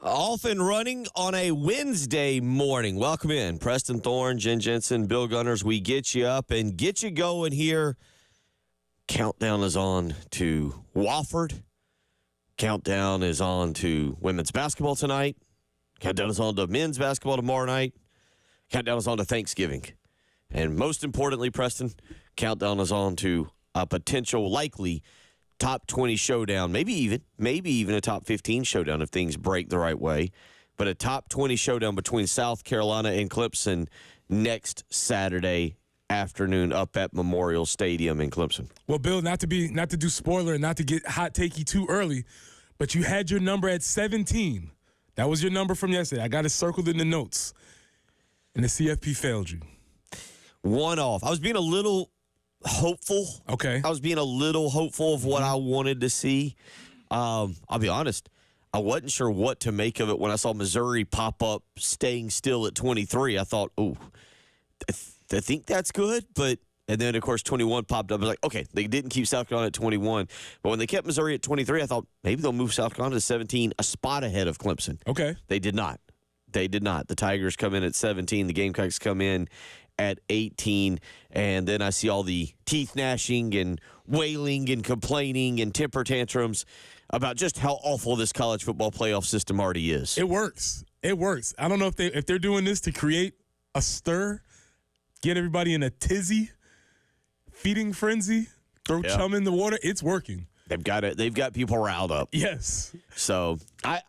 Off and running on a Wednesday morning. Welcome in. Preston Thorne, Jen Jensen, Bill Gunners. We get you up and get you going here. Countdown is on to Wofford. Countdown is on to women's basketball tonight. Countdown is on to men's basketball tomorrow night. Countdown is on to Thanksgiving. And most importantly, Preston, countdown is on to a potential likely top 20 showdown, maybe even a top 15 showdown if things break the right way. But a top 20 showdown between South Carolina and Clemson next Saturday afternoon up at Memorial Stadium in Clemson. Well, Bill, not to do spoiler and not to get hot takey too early, but you had your number at 17. That was your number from yesterday. I got it circled in the notes. And the CFP failed you. One off. I was being a little hopeful. Okay. I was being a little hopeful of what I wanted to see. I'll be honest. I wasn't sure what to make of it when I saw Missouri pop up staying still at 23. I thought, I think that's good. And then, of course, 21 popped up. I was like, okay, they didn't keep South Carolina at 21. But when they kept Missouri at 23, I thought maybe they'll move South Carolina to 17, a spot ahead of Clemson. Okay. They did not. The Tigers come in at 17. The Gamecocks come in at 18, and then I see all the teeth gnashing and wailing and complaining and temper tantrums about just how awful this college football playoff system already is. It works. I don't know if they're doing this to create a stir, get everybody in a tizzy, feeding frenzy, throw chum in the water. It's working. They've got people riled up. Yes. So I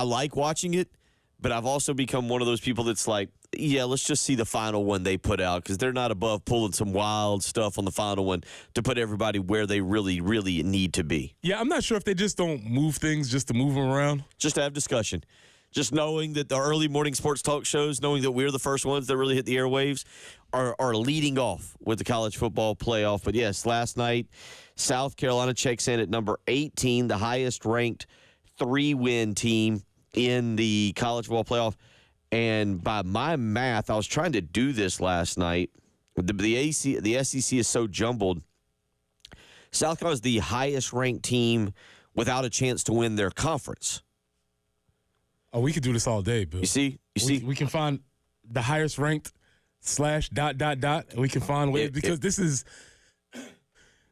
like watching it, but I've also become one of those people that's like, yeah, let's just see the final one they put out because they're not above pulling some wild stuff on the final one to put everybody where they really, really need to be. Yeah, I'm not sure if they just don't move things just to move them around. Just to have discussion. Just knowing that the early morning sports talk shows, knowing that we're the first ones that really hit the airwaves, are leading off with the college football playoff. But, yes, last night, South Carolina checks in at number 18, the highest-ranked 3-win team in the college football playoff. And by my math, I was trying to do this last night. The SEC is so jumbled. South Carolina is the highest-ranked team without a chance to win their conference. Oh, we could do this all day, Bill. You see? We can find the highest-ranked / ... And we can find ways because this is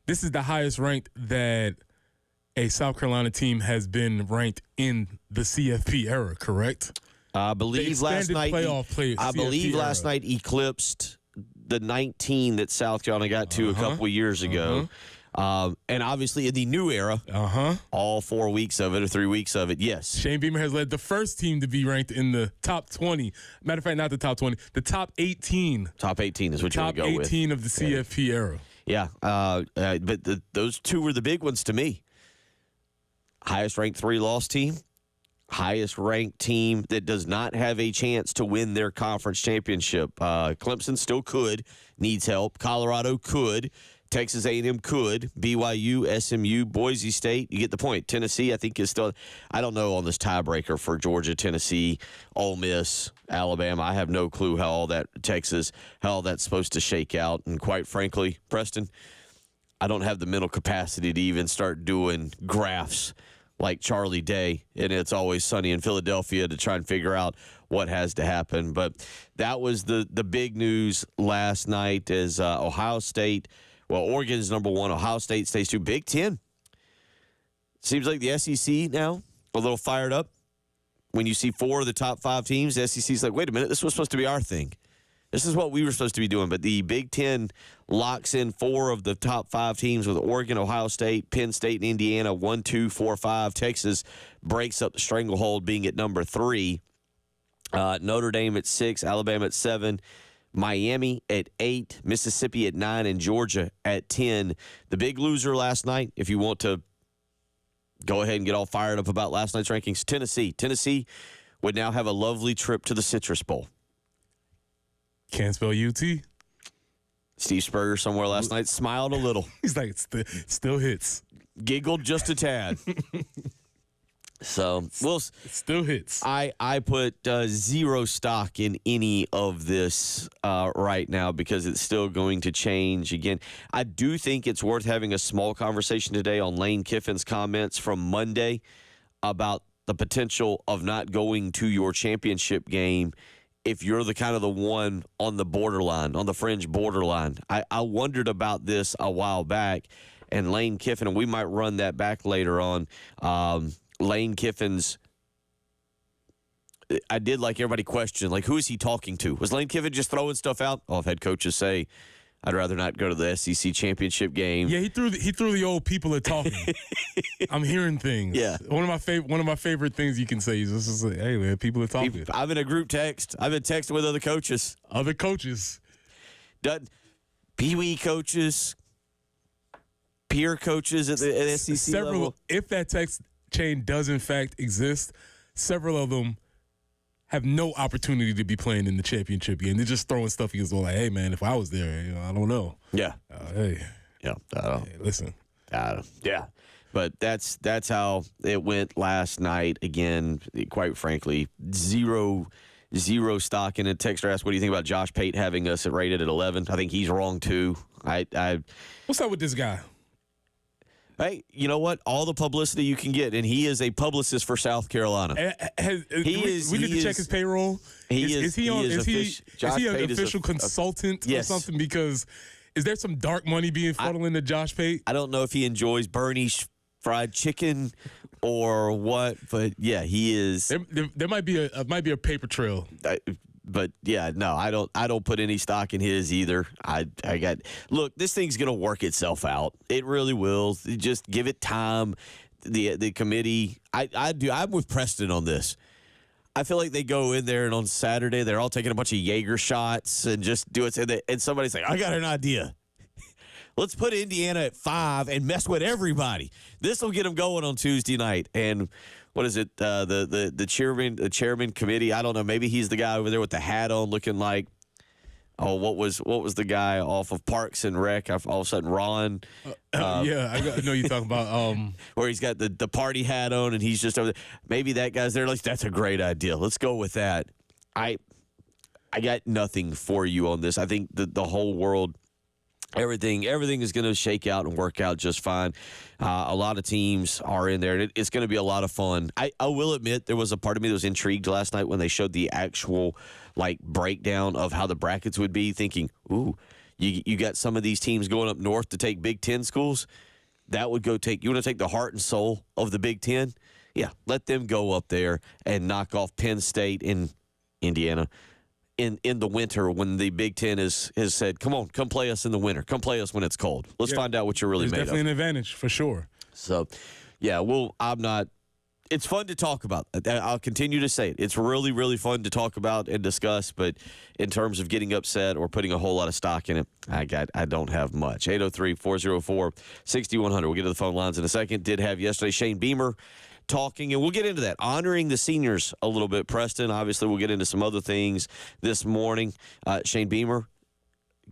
the highest-ranked that a South Carolina team has been ranked in the CFP era, correct? I believe last night eclipsed the 19 that South Carolina got to a couple of years ago. And obviously in the new era, all 4 weeks of it or 3 weeks of it, yes. Shane Beamer has led the first team to be ranked in the top 20. Matter of fact, not the top 20, the top 18. Top 18 is what you want to go with. Top 18 of the CFP era. Yeah, but those two were the big ones to me. Highest-ranked 3-loss team. Highest-ranked team that does not have a chance to win their conference championship. Clemson still could, needs help. Colorado could. Texas A&M could. BYU, SMU, Boise State. You get the point. Tennessee, I think, is still – I don't know on this tiebreaker for Georgia, Tennessee, Ole Miss, Alabama. I have no clue how all that – Texas, how all that's supposed to shake out. And quite frankly, Preston, I don't have the mental capacity to even start doing graphs like Charlie Day, and It's Always Sunny in Philadelphia to try and figure out what has to happen. But that was the big news last night as Ohio State, Oregon is number 1, Ohio State stays 2. Big Ten. Seems like the SEC now, a little fired up. When you see 4 of the top 5 teams, the SEC's like, wait a minute, this was supposed to be our thing. This is what we were supposed to be doing. But the Big Ten locks in 4 of the top 5 teams with Oregon, Ohio State, Penn State, and Indiana, 1, 2, 4, 5. Texas breaks up the stranglehold, being at number 3. Notre Dame at 6, Alabama at 7, Miami at 8, Mississippi at 9, and Georgia at 10. The big loser last night, if you want to go ahead and get all fired up about last night's rankings, Tennessee. Tennessee would now have a lovely trip to the Citrus Bowl. Can't spell UT. Steve Spurrier somewhere last night smiled a little. He's like, it still hits. Giggled just a tad. So, it still hits. I put zero stock in any of this right now because it's still going to change again. I do think it's worth having a small conversation today on Lane Kiffin's comments from Monday about the potential of not going to your championship game if you're the kind of the one on the borderline, on the fringe borderline. I wondered about this a while back, and Lane Kiffin, and we might run that back later on. Lane Kiffin's, I did like everybody question, like, who is he talking to? Was Lane Kiffin just throwing stuff out? Oh, I've had coaches say, I'd rather not go to the SEC championship game. Yeah, he threw the old people are talking. I'm hearing things. Yeah, one of my favorite things you can say is just like, hey man, people are talking. I'm in a group text. I've been texting with other coaches. Pee-wee coaches, peer coaches at the SEC level. If that text chain does in fact exist, several of them have no opportunity to be playing in the championship game. They're just throwing stuff against the wall like, hey, man, if I was there, I don't know. Yeah. Hey, listen. Yeah. But that's how it went last night. Again, quite frankly, zero stock in it. Texter asked, what do you think about Josh Pate having us rated at 11? I think he's wrong, too. What's up with this guy? Hey, you know what? All the publicity you can get, and he is a publicist for South Carolina. We need to check his payroll. Is he an official consultant or something? Because is there some dark money being funneled into Josh Pate? I don't know if he enjoys Bernie's fried chicken or what, but yeah, he is. There might be a paper trail. But yeah, no, I don't put any stock in his either. Look, this thing's gonna work itself out. It really will. Just give it time. The committee. I'm with Preston on this. I feel like they go in there and on Saturday they're all taking a bunch of Jaeger shots and just do it. And somebody's like, I got an idea. Let's put Indiana at 5 and mess with everybody. This will get them going on Tuesday night. And what is it? The chairman committee. I don't know. Maybe he's the guy over there with the hat on, looking like, what was the guy off of Parks and Rec? All of a sudden, Ron. I know you're talking about where he's got the party hat on and he's just over there. Maybe that guy's there. Like, that's a great idea. Let's go with that. I got nothing for you on this. I think the whole world. Everything is going to shake out and work out just fine. A lot of teams are in there, and it's going to be a lot of fun. I will admit there was a part of me that was intrigued last night when they showed the actual breakdown of how the brackets would be, thinking, ooh, you got some of these teams going up north to take Big Ten schools. That would go you want to take the heart and soul of the Big Ten? Yeah, let them go up there and knock off Penn State in Indiana. In the winter when the Big Ten has said, come play us in the winter. Come play us when it's cold. Let's find out what you're really made of. There's definitely an advantage for sure. So, yeah, it's fun to talk about. I'll continue to say it. It's really, really fun to talk about and discuss, but in terms of getting upset or putting a whole lot of stock in it, I don't have much. 803-404-6100. We'll get to the phone lines in a second. Did have yesterday Shane Beamer talking, and we'll get into that. Honoring the seniors a little bit, Preston. Obviously, we'll get into some other things this morning. Shane Beamer,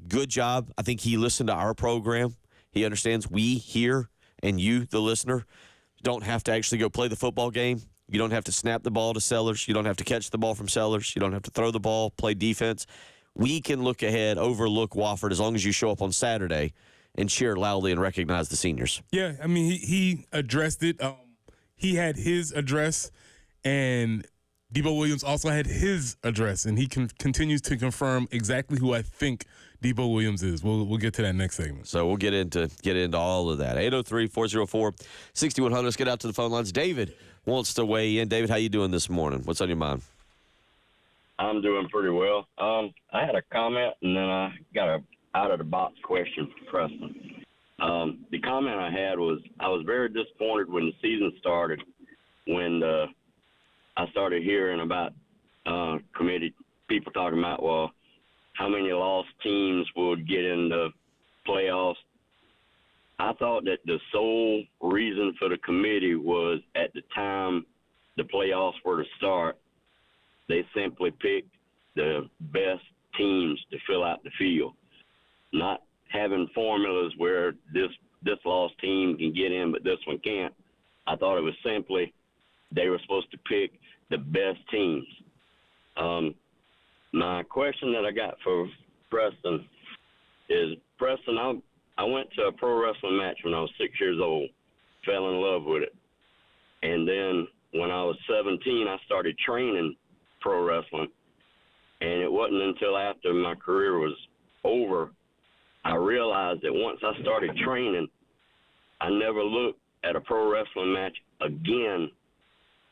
good job. I think he listened to our program. He understands we here and you, the listener, don't have to actually go play the football game. You don't have to snap the ball to Sellers. You don't have to catch the ball from Sellers. You don't have to throw the ball, play defense. We can look ahead, overlook Wofford as long as you show up on Saturday and cheer loudly and recognize the seniors. Yeah, I mean, he addressed it. He had his address, and Debo Williams also had his address, and he continues to confirm exactly who I think Debo Williams is. We'll get to that next segment. So we'll get into all of that. 803-404-6100. Let's get out to the phone lines. David wants to weigh in. David, how you doing this morning? What's on your mind? I'm doing pretty well. I had a comment, and then I got a out-of-the-box question for Preston. The comment I had was I was very disappointed when the season started, when I started hearing about committee people talking about, well, how many lost teams would get in the playoffs. I thought that the sole reason for the committee was at the time the playoffs were to start, they simply picked the best teams to fill out the field, not having formulas where this lost team can get in but this one can't. I thought it was simply they were supposed to pick the best teams. My question that I got for Preston is, Preston, I went to a pro wrestling match when I was 6 years old, fell in love with it. And then when I was 17, I started training pro wrestling. And it wasn't until after my career was over, I realized that once I started training, I never looked at a pro wrestling match again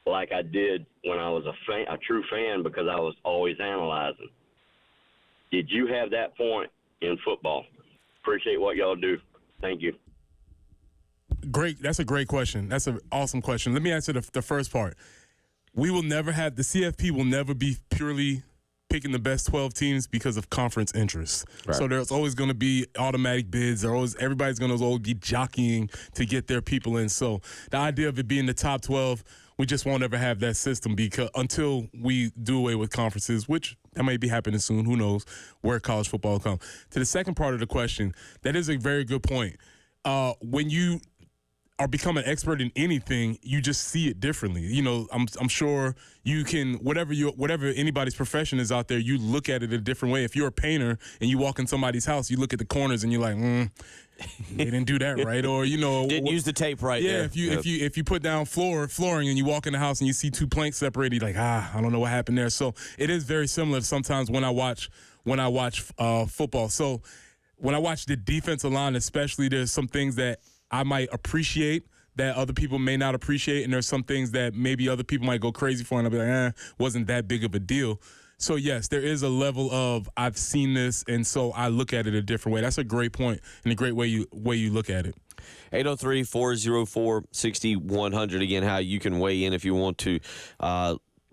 like I did when I was a true fan, because I was always analyzing. Did you have that point in football? Appreciate what y'all do. Thank you. Great. That's a great question. That's an awesome question. Let me answer the first part. We will never have, the CFP will never be purely picking the best 12 teams because of conference interests. Right. So there's always going to be automatic bids. Everybody's going to always be jockeying to get their people in. So the idea of it being the top 12, we just won't ever have that system because until we do away with conferences, which that may be happening soon. Who knows where college football will come. To the second part of the question, that is a very good point. When you are becoming an expert in anything, you just see it differently. You know, I'm sure you can, whatever anybody's profession is out there, you look at it a different way. If you're a painter and you walk in somebody's house, you look at the corners and you're like, they didn't do that right, or didn't use the tape right. Yeah, there. if you put down flooring and you walk in the house and you see two planks separated, you're like, I don't know what happened there. So it is very similar sometimes when I watch football. So when I watch the defensive line, especially, there's some things that I might appreciate that other people may not appreciate, and there's some things that maybe other people might go crazy for, and I'll be like, wasn't that big of a deal. So, yes, there is a level of I've seen this, and so I look at it a different way. That's a great point and a great way you look at it. 803-404-6100. Again, how you can weigh in if you want to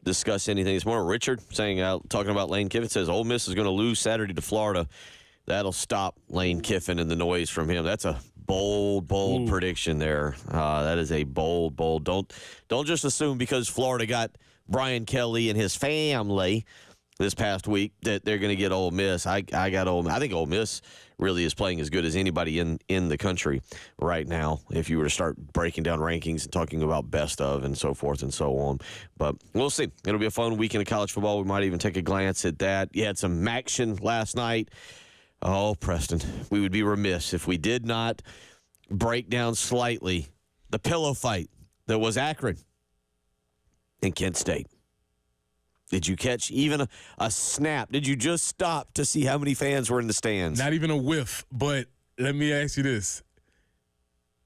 discuss anything this morning. Richard saying, talking about Lane Kiffin, says Ole Miss is going to lose Saturday to Florida. That'll stop Lane Kiffin and the noise from him. That's a bold prediction there. That is a bold. Don't just assume because Florida got Brian Kelly and his family this past week that they're going to get Ole Miss. I got Ole Miss. I think Ole Miss really is playing as good as anybody in the country right now, if you were to start breaking down rankings and talking about best of and so forth and so on. But we'll see. It'll be a fun weekend of college football. We might even take a glance at that. You had some action last night. Oh, Preston, we would be remiss if we did not break down slightly the pillow fight that was Akron and Kent State. Did you catch even a snap? Did you just stop to see how many fans were in the stands? Not even a whiff, but let me ask you this.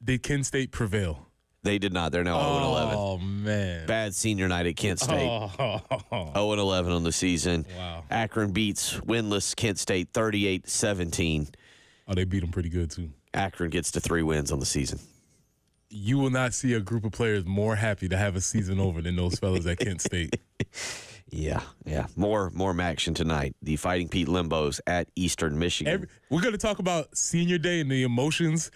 Did Kent State prevail? They did not. They're now 0-11. Oh, man. Bad senior night at Kent State. 0-11 on the season. Wow. Akron beats winless Kent State 38-17. Oh, they beat them pretty good, too. Akron gets to 3 wins on the season. You will not see a group of players more happy to have a season over than those fellas at Kent State. Yeah. More action tonight. The Fighting Pete Limbos at Eastern Michigan. We're going to talk about senior day and the emotions.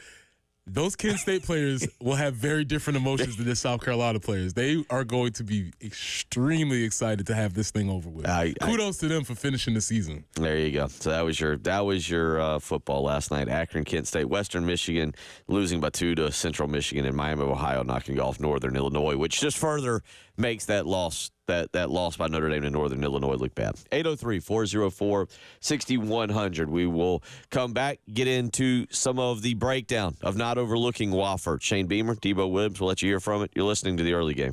Those Kent State players will have very different emotions than the South Carolina players. They are going to be extremely excited to have this thing over with. Kudos to them for finishing the season. There you go. So that was your football last night. Akron, Kent State, Western Michigan losing by 2 to Central Michigan, and Miami of Ohio knocking off Northern Illinois, which just further makes that loss by Notre Dame to Northern Illinois look bad. 803-404-6100. We will come back, get into some of the breakdown of not overlooking Wofford. Shane Beamer, Debo Williams, we'll let you hear from it. You're listening to The Early Game.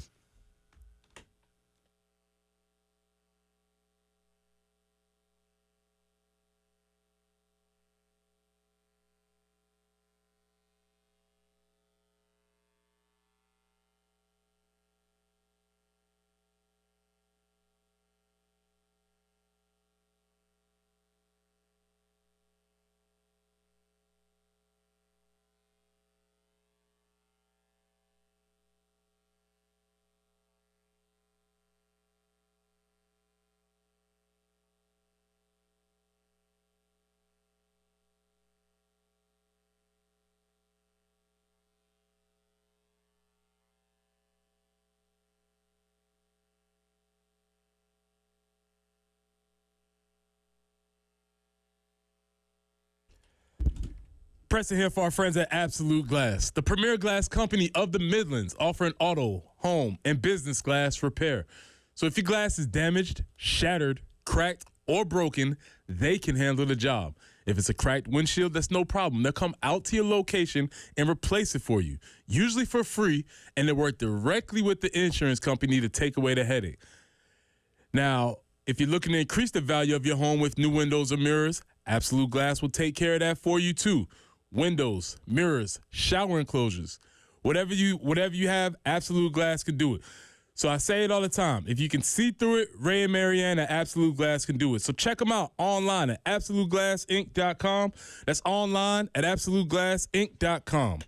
Preston here for our friends at Absolute Glass, the premier glass company of the Midlands, offering auto, home, and business glass repair. So if your glass is damaged, shattered, cracked, or broken, they can handle the job. If it's a cracked windshield, that's no problem. They'll come out to your location and replace it for you, usually for free, and they work directly with the insurance company to take away the headache. Now, if you're looking to increase the value of your home with new windows or mirrors, Absolute Glass will take care of that for you too. Windows, mirrors, shower enclosures, whatever you have, Absolute Glass can do it. So I say it all the time. If you can see through it, Ray and Marianne at Absolute Glass can do it. So check them out online at AbsoluteGlassInc.com. That's online at AbsoluteGlassInc.com.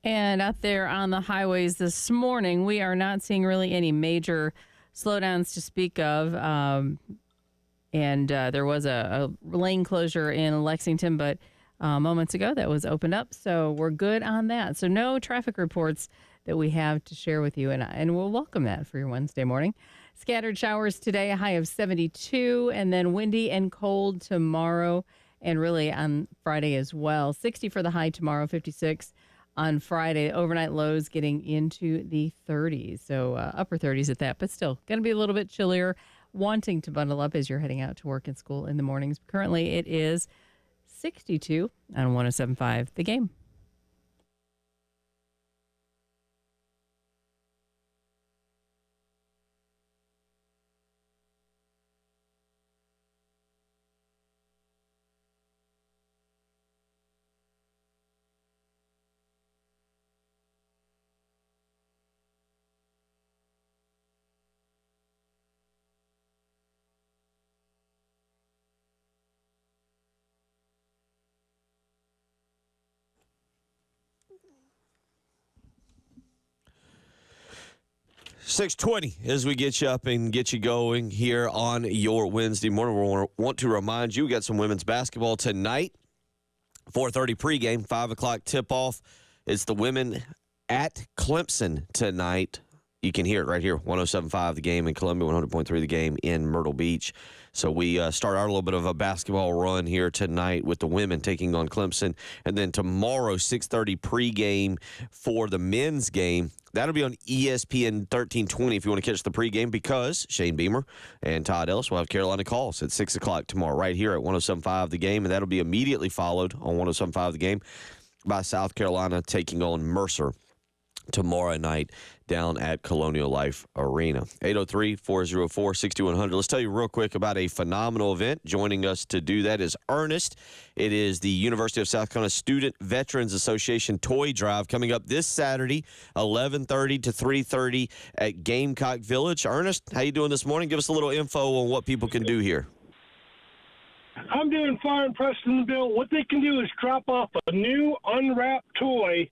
And out there on the highways this morning, we are not seeing really any major slowdowns to speak of. There was a lane closure in Lexington, but moments ago that was opened up. So we're good on that. So no traffic reports that we have to share with you. And we'll welcome that for your Wednesday morning. Scattered showers today, a high of 72, and then windy and cold tomorrow, and really on Friday as well. 60 for the high tomorrow, 56 on Friday. Overnight lows getting into the 30s, so upper 30s at that, but still going to be a little bit chillier. Wanting to bundle up as you're heading out to work and school in the mornings. Currently, it is 62 on 107.5 The Game. 6:20 as we get you up and get you going here on your Wednesday morning. We want to remind you, we got some women's basketball tonight. 4:30 pregame, 5 o'clock tip-off. It's the women at Clemson tonight. You can hear it right here, 107.5 The Game in Columbia, 100.3 The Game in Myrtle Beach. So we start our little bit of a basketball run here tonight with the women taking on Clemson. And then tomorrow, 6:30 pregame for the men's game. That'll be on ESPN 1320 if you want to catch the pregame, because Shane Beamer and Todd Ellis will have Carolina Calls at 6 o'clock tomorrow right here at 107.5 The Game. And that'll be immediately followed on 107.5 The Game by South Carolina taking on Mercer tomorrow night down at Colonial Life Arena. 803-404-6100. Let's tell you real quick about a phenomenal event. Joining us to do that is Ernest. It is the University of South Carolina Student Veterans Association Toy Drive coming up this Saturday, 11:30 to 3:30 at Gamecock Village. Ernest, how you doing this morning? Give us a little info on what people can do here. I'm doing fine, Preston and Bill. What they can do is drop off a new unwrapped toy.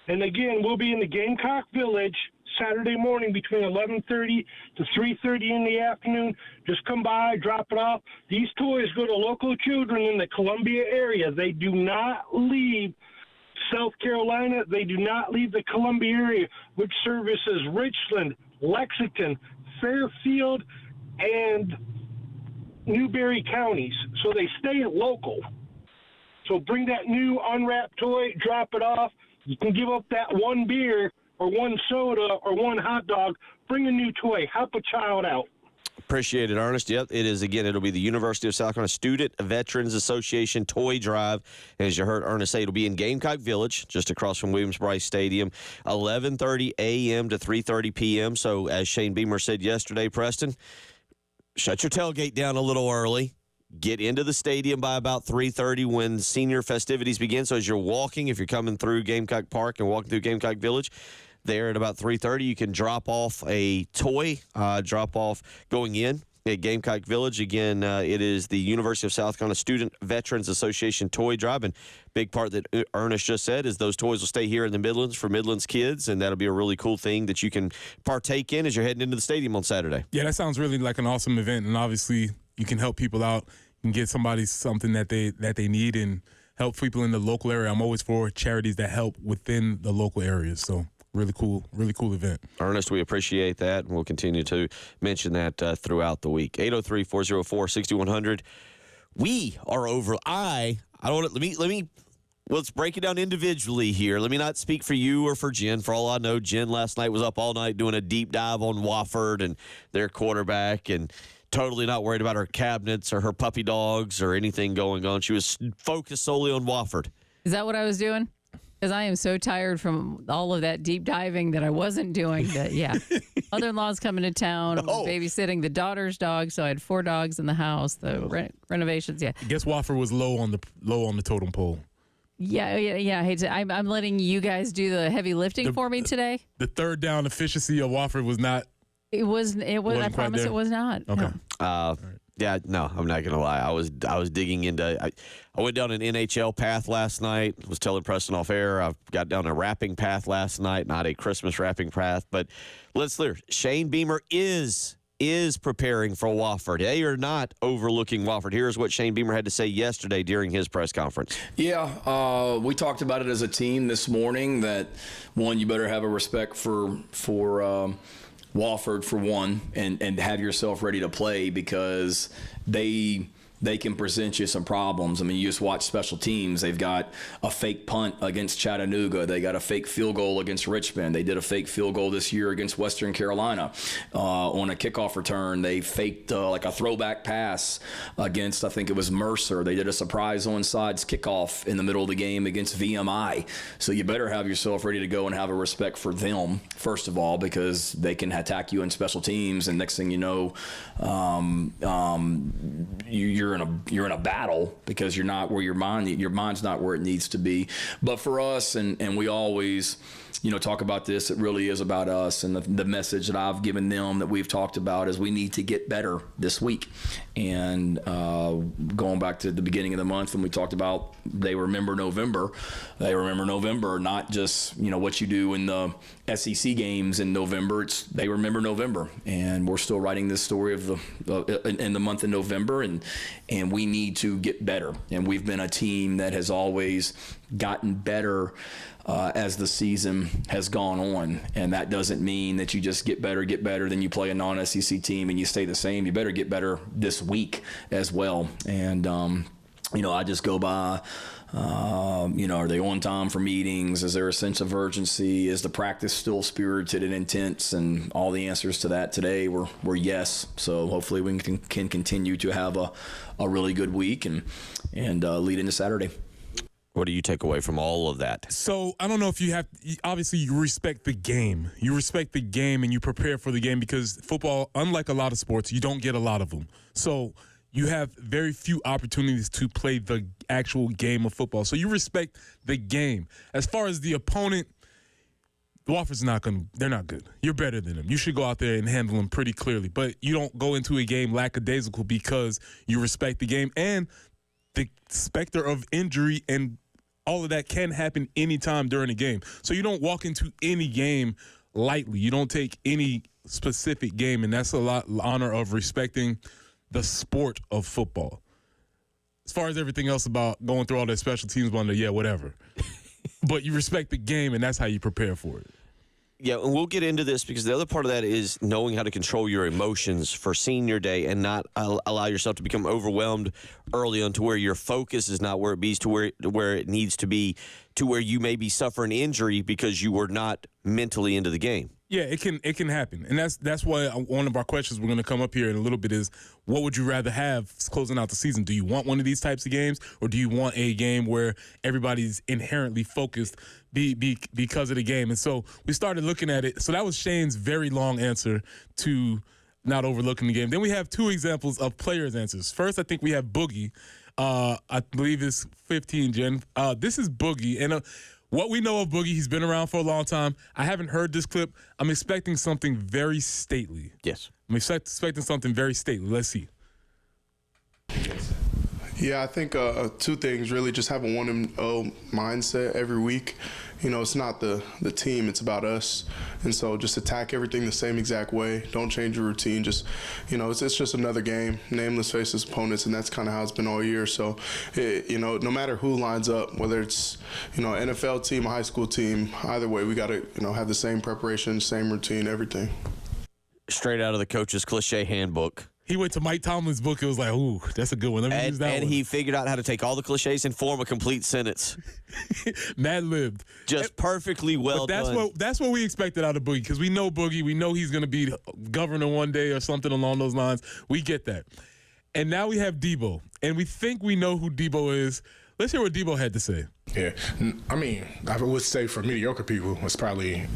And again, we'll be in the Gamecock Village Saturday morning between 11:30 to 3:30 in the afternoon. Just come by, drop it off. These toys go to local children in the Columbia area. They do not leave South Carolina. They do not leave the Columbia area, which services Richland, Lexington, Fairfield, and Newberry counties. So they stay local. So bring that new unwrapped toy, drop it off. You can give up that one beer or one soda or one hot dog. Bring a new toy. Help a child out. Appreciate it, Ernest. Yep, it is. Again, it'll be the University of South Carolina Student Veterans Association Toy Drive. As you heard Ernest say, it'll be in Gamecock Village, just across from Williams-Brice Stadium, 11:30 a.m. to 3:30 p.m. So, as Shane Beamer said yesterday, Preston, shut your tailgate down a little early. Get into the stadium by about 3:30 when senior festivities begin. So as you're walking, if you're coming through Gamecock Park and walking through Gamecock Village, there at about 3:30, you can drop off a toy, drop off going in at Gamecock Village. Again, it is the University of South Carolina Student Veterans Association Toy Drive. And big part that Ernest just said is those toys will stay here in the Midlands for Midlands kids, and that'll be a really cool thing that you can partake in as you're heading into the stadium on Saturday. Yeah, that sounds really like an awesome event, and obviously you can help people out. You can get somebody something that they need and help people in the local area. I'm always for charities that help within the local areas. So really cool event. Ernest, we appreciate that, and we'll continue to mention that throughout the week. 803-404-6100. We are over. I don't. Let me. Let's break it down individually here. Let me not speak for you or for Jen. For all I know, Jen last night was up all night doing a deep dive on Wofford and their quarterback, and totally not worried about her cabinets or her puppy dogs or anything going on. She was focused solely on Wofford. Is that what I was doing? Because I am so tired from all of that deep diving that I wasn't doing that. Yeah. Mother-in-law's coming to town. I was babysitting the daughter's dog, so I had 4 dogs in the house. The renovations, yeah. I guess Wofford was low on the totem pole. Yeah. I'm letting you guys do the heavy lifting for me today. The third down efficiency of Wofford was not. It was. I promise it was not. Okay. No. Yeah, no, I'm not gonna lie. I was digging into. I went down an NHL path last night. Was telling Preston off air. I got down a wrapping path last night, not a Christmas wrapping path. But let's clear. Shane Beamer is preparing for Wofford. They are not overlooking Wofford. Here's what Shane Beamer had to say yesterday during his press conference. Yeah, we talked about it as a team this morning. That one, you better have a respect for Wofford for one, and have yourself ready to play, because they can present you some problems. I mean, you just watch special teams. They've got a fake punt against Chattanooga. They got a fake field goal against Richmond. They did a fake field goal this year against Western Carolina. On a kickoff return, they faked like a throwback pass against, I think it was Mercer. They did a surprise onside kickoff in the middle of the game against VMI. So you better have yourself ready to go and have a respect for them, first of all, because they can attack you in special teams, and next thing you know, you're in a battle because you're not where your mind's not where it needs to be. But for us, and we always talk about this. It really is about us, and the message that I've given them that we've talked about is we need to get better this week. And going back to the beginning of the month when we talked about they remember November, not just what you do in the SEC games in November. They remember November, and we're still writing this story in the month of November, and we need to get better. And we've been a team that has always gotten better as the season has gone on, and that doesn't mean that you just get better, then you play a non-SEC team and you stay the same. You better get better this week as well. And I just go by, are they on time for meetings? Is there a sense of urgency? Is the practice still spirited and intense? And all the answers to that today were yes. So hopefully we can continue to have a really good week and lead into Saturday. What do you take away from all of that? So I don't know if obviously you respect the game. You respect the game and you prepare for the game, because football, unlike a lot of sports, you don't get a lot of them. So you have very few opportunities to play the actual game of football. So you respect the game. As far as the opponent, the Wofford's they're not good. You're better than them. You should go out there and handle them pretty clearly. But you don't go into a game lackadaisical because you respect the game. And the specter of injury and all of that can happen anytime during a game. So you don't walk into any game lightly. You don't take any specific game, and that's a lot honor of respecting the sport of football. As far as everything else about going through all that special teams blunder, yeah, whatever. But you respect the game, and that's how you prepare for it. Yeah, and we'll get into this because the other part of that is knowing how to control your emotions for senior day and not allow yourself to become overwhelmed early on to where your focus is not where it be to where it needs to be, to where you may be suffering injury because you were not mentally into the game. Yeah, it can happen. And that's why one of our questions we're going to come up here in a little bit is, what would you rather have closing out the season? Do you want one of these types of games, or do you want a game where everybody's inherently focused because of the game? And so we started looking at it. So that was Shane's very long answer to not overlooking the game. Then we have two examples of players' answers. First, I think we have Boogie. I believe it's 15, Jen. This is Boogie. And what we know of Boogie, he's been around for a long time. I haven't heard this clip. I'm expecting something very stately. Yes. I'm expecting something very stately. Let's see. Yeah, I think two things really. Just have a 1-0 mindset every week. It's not the team, it's about us. And so just attack everything the same exact way. Don't change your routine. Just, it's just another game. Nameless faceless opponents, and that's kind of how it's been all year. So, no matter who lines up, whether it's, an NFL team, a high school team, either way, we got to, have the same preparation, same routine, everything. Straight out of the coach's cliche handbook. He went to Mike Tomlin's book. It was like, ooh, that's a good one. Let me use that one. And he figured out how to take all the cliches and form a complete sentence. Mad-libbed. Just perfectly well done. That's what we expected out of Boogie, because we know Boogie. We know he's going to be governor one day or something along those lines. We get that. And now we have Debo, and we think we know who Debo is. Let's hear what Debo had to say. Yeah, I mean, I would say for mediocre people, it's probably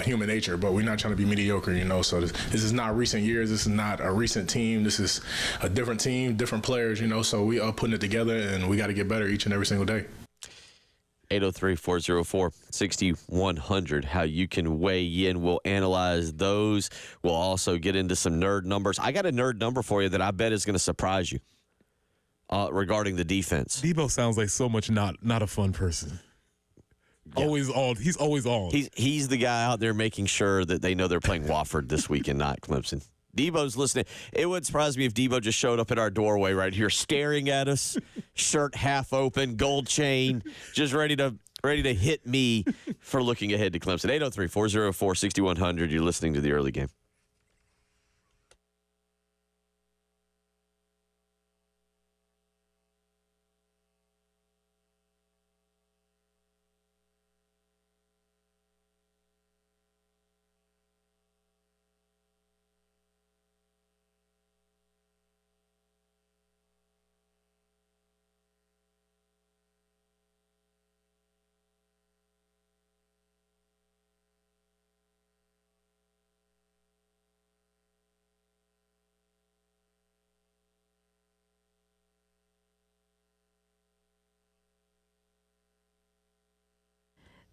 human nature, but we're not trying to be mediocre, So this is not recent years. This is not a recent team. This is a different team, different players, So we are putting it together, and we got to get better each and every single day. 803-404-6100, how you can weigh in. We'll analyze those. We'll also get into some nerd numbers. I got a nerd number for you that I bet is going to surprise you. Regarding the defense. Debo sounds like so much not a fun person. Yeah. Always on. He's always on. He's the guy out there making sure that they know they're playing Wofford this weekend, not Clemson. Debo's listening. It wouldn't surprise me if Debo just showed up at our doorway right here, staring at us, shirt half open, gold chain, just ready to hit me for looking ahead to Clemson. 803-404-6100. You're listening to the early game.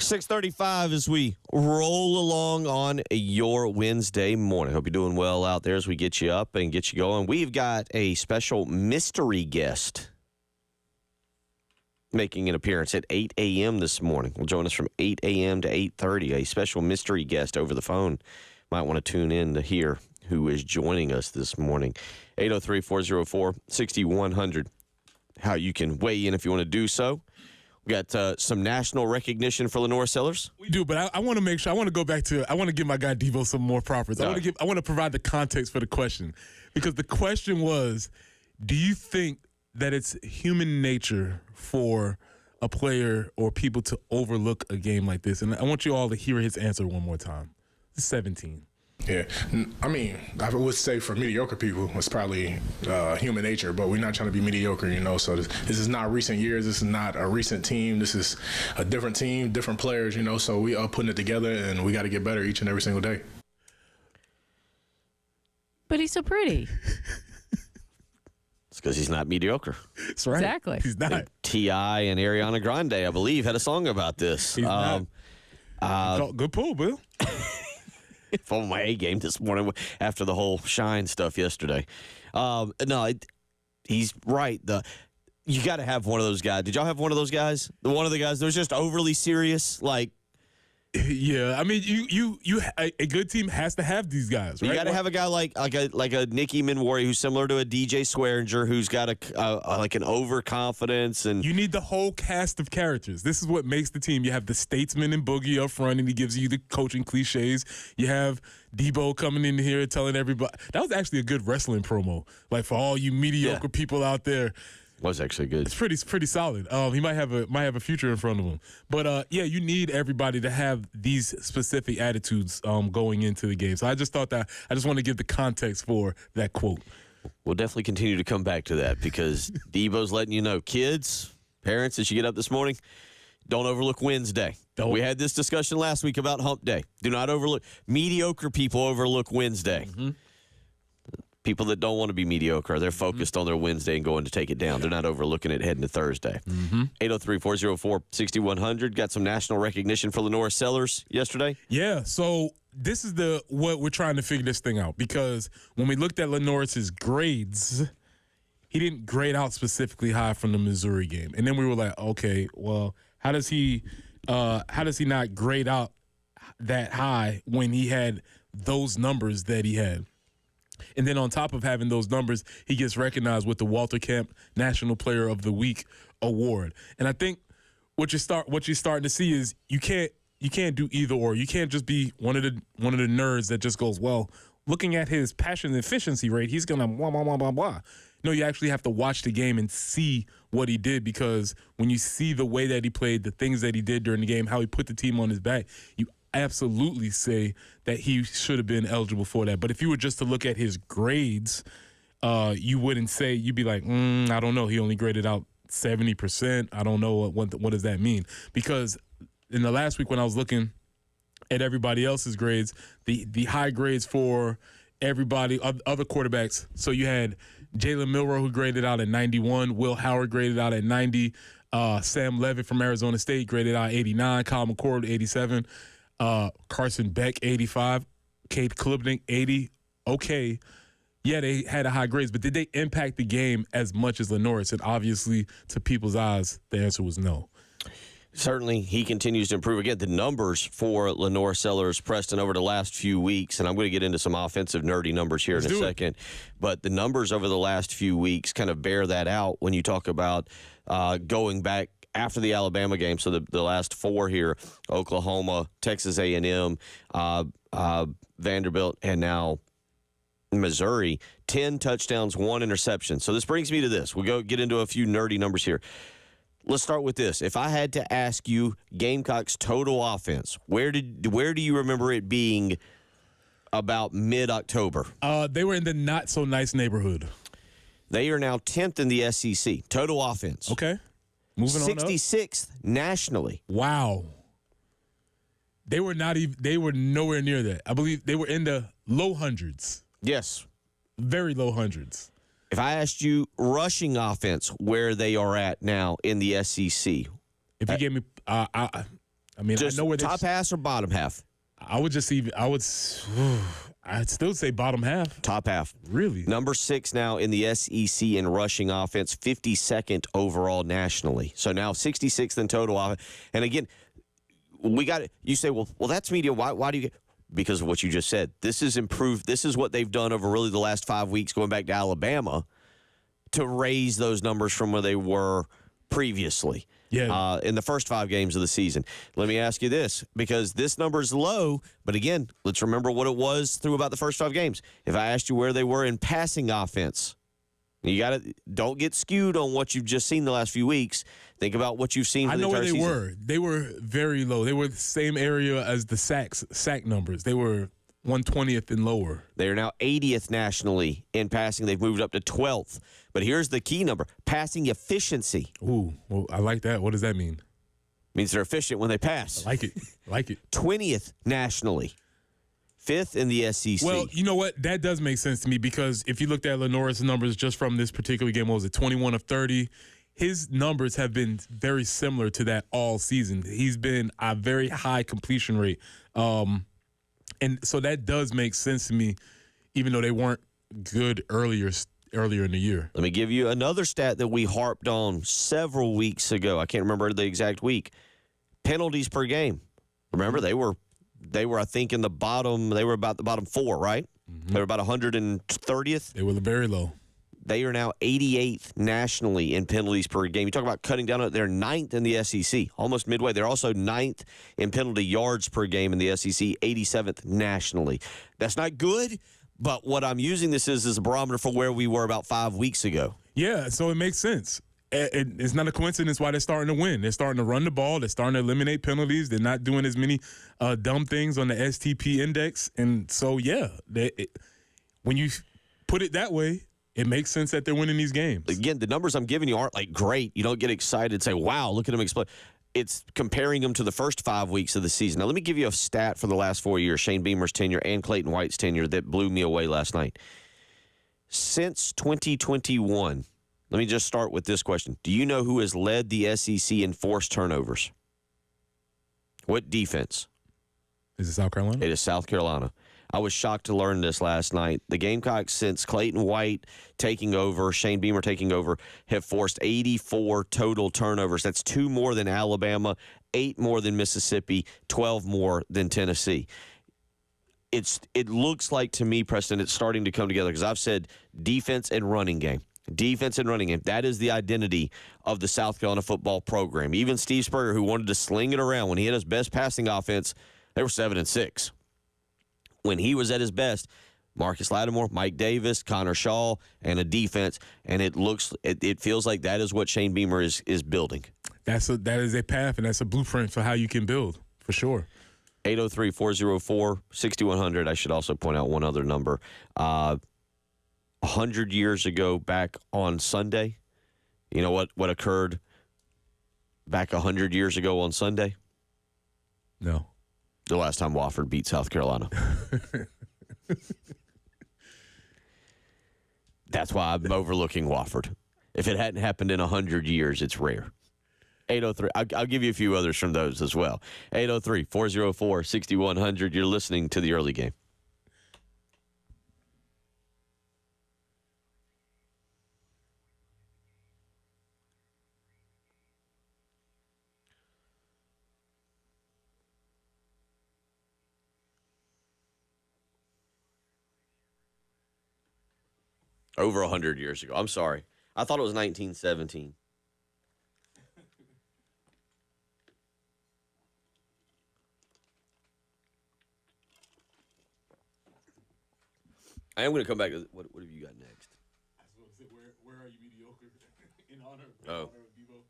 6:35 as we roll along on your Wednesday morning. Hope you're doing well out there as we get you up and get you going. We've got a special mystery guest making an appearance at 8 a.m. this morning. Will join us from 8 a.m. to 8:30. A special mystery guest over the phone. Might want to tune in to hear who is joining us this morning. 803-404-6100. How you can weigh in if you want to do so. We got some national recognition for Lenore Sellers. We do, but I want to make sure. I want to go back to. I want to give my guy Devo some more props. I want to provide the context for the question, because the question was, do you think that it's human nature for a player or people to overlook a game like this? And I want you all to hear his answer one more time. 17. Yeah, I mean, I would say for mediocre people, it's probably human nature, but we're not trying to be mediocre, you know. So this is not recent years. This is not a recent team. This is a different team, different players, you know. So we are putting it together, and we got to get better each and every single day. But he's so pretty. It's because he's not mediocre. That's right. Exactly. He's not. T.I. and Ariana Grande, I believe, had a song about this. He's not. Good pull, Bill. On my A game this morning after the whole Shine stuff yesterday. He's right. You got to have one of those guys. Did y'all have one of those guys? One of the guys that was just overly serious, like. Yeah, I mean, a good team has to have these guys, right? You got to have a guy like a Nicky Minwari who's similar to a DJ Swearinger, who's got like an overconfidence, and you need the whole cast of characters. This is what makes the team. You have the statesman and Boogie up front, and he gives you the coaching cliches. You have Debo coming in here telling everybody. That was actually a good wrestling promo, like for all you mediocre people out there. Was actually good. It's pretty solid. He might have a future in front of him. But yeah, you need everybody to have these specific attitudes going into the game. So I just thought that I just want to give the context for that quote. We'll definitely continue to come back to that, because Debo's letting you know, kids, parents, as you get up this morning, don't overlook Wednesday. We had this discussion last week about Hump Day. Do not overlook. Mediocre people overlook Wednesday. Mm-hmm. People that don't want to be mediocre, they're focused on their Wednesday and going to take it down. They're not overlooking it heading to Thursday. 803-404-6100. Got some national recognition for Lenore Sellers yesterday. Yeah, so this is what we're trying to figure this thing out, because when we looked at Lenore's grades, he didn't grade out specifically high from the Missouri game. And then we were like, okay, well, how does he not grade out that high when he had those numbers that he had? And then on top of having those numbers, he gets recognized with the Walter Camp National Player of the Week award. And I think what you're starting to see is you can't do either or. You can't just be one of the nerds that just goes, well, looking at his passion and efficiency rate, he's gonna blah blah blah blah blah. No, you actually have to watch the game and see what he did, because when you see the way that he played, the things that he did during the game, how he put the team on his back, you absolutely say that he should have been eligible for that. But if you were just to look at his grades, you wouldn't say. You'd be like, I don't know. He only graded out 70%. I don't know what does that mean? Because in the last week when I was looking at everybody else's grades, the high grades for everybody, other quarterbacks. So you had Jalen Milroe, who graded out at 91. Will Howard graded out at 90. Sam Levitt from Arizona State graded out 89. Kyle McCord 87. Carson Beck 85. Cade Klubnik 80. Okay. Yeah, they had a high grades, but did they impact the game as much as Lenore? And obviously, to people's eyes, the answer was no. Certainly, he continues to improve. Again, the numbers for Lenore Sellers, Preston, over the last few weeks, and I'm going to get into some offensive nerdy numbers here in a second, but the numbers over the last few weeks kind of bear that out when you talk about going back after the Alabama game. So the last four here, Oklahoma, Texas A&M, Vanderbilt, and now Missouri, 10 touchdowns, 1 interception. So this brings me to this. We'll go get into a few nerdy numbers here. Let's start with this. If I had to ask you Gamecock's total offense, where do you remember it being about mid-October? They were in the not-so-nice neighborhood. They are now 10th in the SEC, total offense. Okay. Moving on up. 66th nationally. Wow. They were nowhere near that. I believe they were in the low hundreds. Yes. Very low hundreds. If I asked you rushing offense, where they are at now in the SEC. If you gave me, I I mean, Just I know where top half or bottom half? I'd still say bottom half. Top half. Really? Number 6 now in the SEC in rushing offense, 52nd overall nationally. So now 66th in total offense. And again, we got it. You say, well, that's medium. Why do you get? Because of what you just said. This is improved. This is what they've done over really the last 5 weeks, going back to Alabama, to raise those numbers from where they were previously. Yeah. In the first 5 games of the season. Let me ask you this, because this number is low, but again, let's remember what it was through about the first 5 games. If I asked you where they were in passing offense, don't get skewed on what you've just seen the last few weeks. Think about what you've seen for the entire season. I know where they were. They were very low. They were the same area as the sack numbers. They were 120th and lower. They are now 80th nationally in passing. They've moved up to 12th. But here's the key number, passing efficiency. Ooh, well, I like that. What does that mean? Means they're efficient when they pass. I like it. 20th nationally. 5th in the SEC. Well, you know what? That does make sense to me, because if you looked at Lenore's numbers just from this particular game, what was it, 21 of 30? His numbers have been very similar to that all season. He's been a very high completion rate. And so that does make sense to me, even though they weren't good earlier in the year. Let me give you another stat that we harped on several weeks ago. I can't remember the exact week. Penalties per game. Remember, they were I think in the bottom. They were about the bottom 4, right? Mm-hmm. They were about 130th. They were very low. They are now 88th nationally in penalties per game. You talk about cutting down. They're 9th in the SEC, almost midway. They're also 9th in penalty yards per game in the SEC, 87th nationally. That's not good, but what I'm using this as a barometer for where we were about 5 weeks ago. Yeah, so it makes sense. It's not a coincidence why they're starting to win. They're starting to run the ball. They're starting to eliminate penalties. They're not doing as many dumb things on the STP index. And so, yeah, when you put it that way, it makes sense that they're winning these games. Again, the numbers I'm giving you aren't like great. You don't get excited and say, wow, look at them explode. It's comparing them to the first 5 weeks of the season. Now, let me give you a stat for the last 4 years, Shane Beamer's tenure and Clayton White's tenure, that blew me away last night. Since 2021, let me just start with this question. Do you know who has led the SEC in forced turnovers? What defense? Is it South Carolina? It is South Carolina. I was shocked to learn this last night. The Gamecocks, since Clayton White taking over, Shane Beamer taking over, have forced 84 total turnovers. That's 2 more than Alabama, 8 more than Mississippi, 12 more than Tennessee. It looks like to me, Preston, it's starting to come together, because I've said defense and running game. Defense and running game. That is the identity of the South Carolina football program. Even Steve Spurrier, who wanted to sling it around when he had his best passing offense, they were 7-6. When he was at his best, Marcus Lattimore, Mike Davis, Connor Shaw, and a defense, and it feels like that is what Shane Beamer is building. That is a path, and that's a blueprint for how you can build, for sure. 803-404-6100. I should also point out one other number. 100 years ago, back on Sunday, you know what occurred back 100 years ago on Sunday? No. The last time Wofford beat South Carolina. That's why I'm overlooking Wofford. If it hadn't happened in 100 years, it's rare. 803. I'll give you a few others from those as well. 803-404-6100. You're listening to the early game. Over 100 years ago. I'm sorry. I thought it was 1917. I am going to come back to what have you got next? Where are you mediocre in honor of Oh. Debo?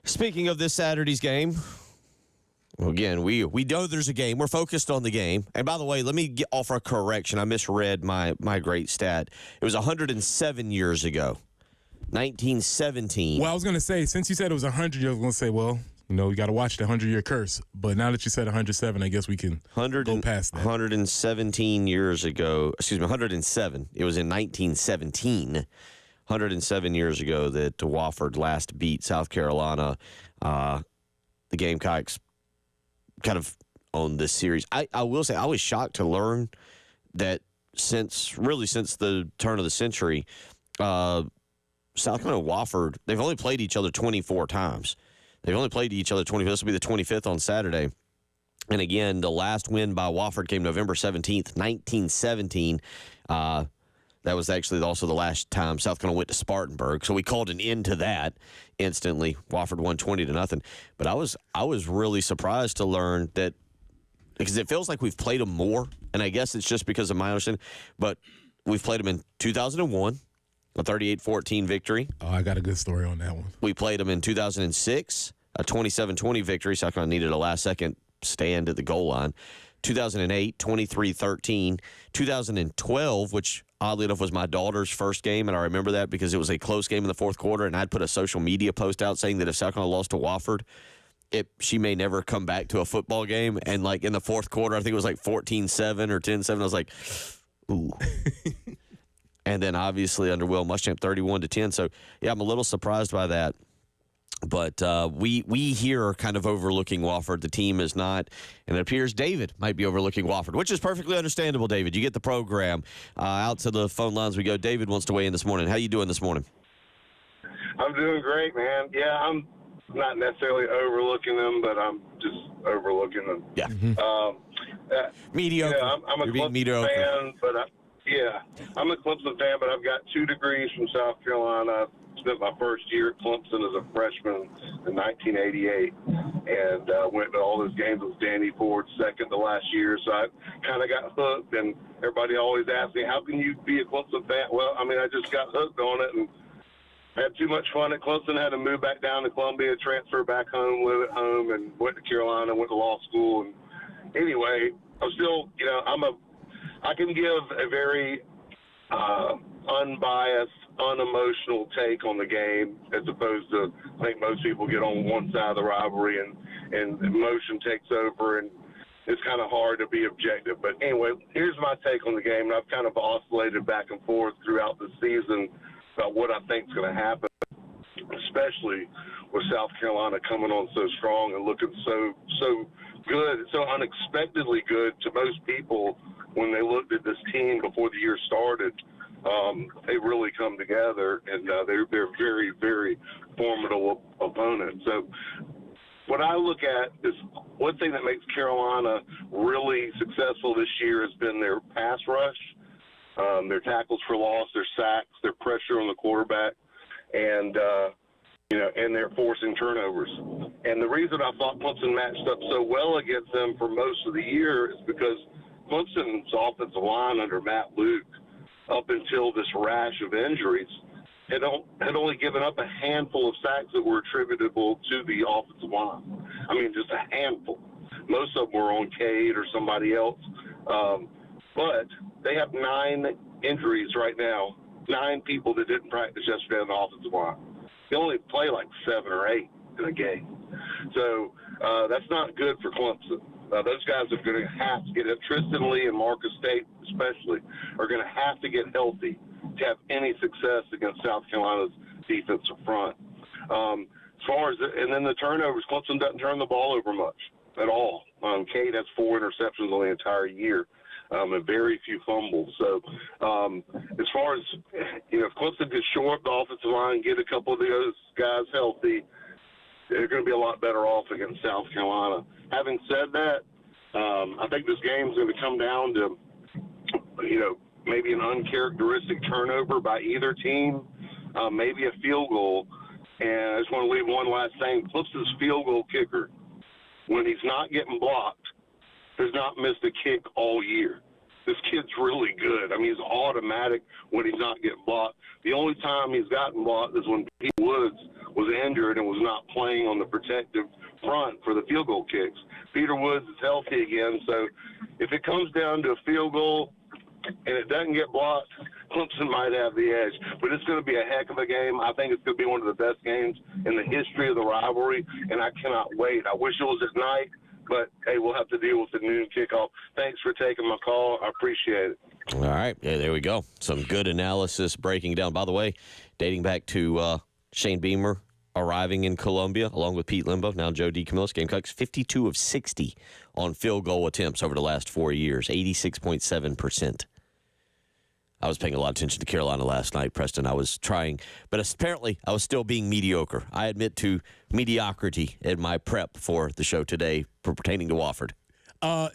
Speaking of this Saturday's game, well, again, we know there's a game. We're focused on the game. And by the way, let me offer a correction. I misread my great stat. It was 107 years ago, 1917. Well, I was going to say, since you said it was 100, I was going to say, well, you got to watch the 100-year curse. But now that you said 107, I guess we can go past that. 117 years ago. Excuse me, 107. It was in 1917. 107 years ago that Wofford last beat South Carolina. The Gamecocks kind of owned this series. I will say I was shocked to learn that since the turn of the century, South Carolina and Wofford, they've only played each other 24 times. They've only played each other 20. This will be the 25th on Saturday. And again, the last win by Wofford came November 17th, 1917. That was actually also the last time South Carolina went to Spartanburg. So we called an end to that instantly. Wofford won 20-0. But I was really surprised to learn that, because it feels like we've played them more, and I guess it's just because of my understanding, but we've played them in 2001, a 38-14 victory. Oh, I got a good story on that one. We played them in 2006, a 27-20 victory. South Carolina needed a last-second stand at the goal line. 2008, 23-13. 2012, which oddly enough was my daughter's first game, and I remember that because it was a close game in the fourth quarter, and I'd put a social media post out saying that if South Carolina lost to Wofford, she may never come back to a football game. And, like, in the fourth quarter, I think it was like 14-7 or 10-7. I was like, ooh. And then, obviously, under Will Muschamp, 31-10. So, yeah, I'm a little surprised by that. But we here are kind of overlooking Wofford. The team is not, and it appears David might be overlooking Wofford, which is perfectly understandable, David. You get the program. Out to the phone lines we go. David wants to weigh in this morning. How you doing this morning? I'm doing great, man. Yeah, I'm not necessarily overlooking them, but I'm just overlooking them. Yeah. Mediocre. Yeah, I'm a You're being Clemson mediocre. fan, but I'm a Clemson fan, but I've got 2 degrees from South Carolina. Spent my first year at Clemson as a freshman in 1988, and went to all those games with Danny Ford second to last year. So I kind of got hooked, and everybody always asks me, how can you be a Clemson fan? Well, I mean, I just got hooked on it and had too much fun at Clemson. Had to move back down to Columbia, transfer back home, live at home, and went to Carolina, went to law school. And anyway, I'm still, I can give a very unbiased, unemotional take on the game, as opposed to, I think most people get on one side of the rivalry and emotion takes over, and it's kind of hard to be objective. But anyway, here's my take on the game, and I've kind of oscillated back and forth throughout the season about what I think is going to happen, especially with South Carolina coming on so strong and looking so good, so unexpectedly good to most people when they looked at this team before the year started. They really come together, and they're very, very formidable opponents. So what I look at is one thing that makes Carolina really successful this year has been their pass rush, their tackles for loss, their sacks, their pressure on the quarterback, and and they're forcing turnovers. And the reason I thought Clemson matched up so well against them for most of the year is because Clemson's offensive line under Matt Luke, up until this rash of injuries, had only given up a handful of sacks that were attributable to the offensive line. I mean, just a handful. Most of them were on Cade or somebody else. But they have 9 injuries right now, 9 people that didn't practice yesterday on the offensive line. They only play like 7 or 8 in a game. So that's not good for Clemson. Those guys are going to have to get it. Tristan Lee and Marcus State especially are going to have to get healthy to have any success against South Carolina's defensive front. And then the turnovers, Clemson doesn't turn the ball over much at all. Cade has 4 interceptions on the entire year, and very few fumbles. So as far as, if Clemson could shore up the offensive line, get a couple of those guys healthy, they're going to be a lot better off against South Carolina. Having said that, I think this game's going to come down to, maybe an uncharacteristic turnover by either team, maybe a field goal. And I just want to leave one last thing. Clemson's field goal kicker, when he's not getting blocked, has not missed a kick all year. this kid's really good. I mean, he's automatic when he's not getting blocked. The only time he's gotten blocked is when Pete Woods was injured and was not playing on the protective front for the field goal kicks. Peter Woods is healthy again, so if it comes down to a field goal and it doesn't get blocked, Clemson might have the edge. But it's going to be a heck of a game. I think it's going to be one of the best games in the history of the rivalry, and I cannot wait. I wish it was at night, but, hey, we'll have to deal with the noon kickoff. Thanks for taking my call. I appreciate it. All right. Yeah, there we go. Some good analysis breaking down. By the way, dating back to Shane Beamer arriving in Columbia, along with Pete Limbo, now Joe DeCamillis, Gamecocks 52 of 60 on field goal attempts over the last 4 years, 86.7%. I was paying a lot of attention to Carolina last night, Preston. I was trying, but apparently I was still being mediocre. I admit to mediocrity in my prep for the show today pertaining to Wofford.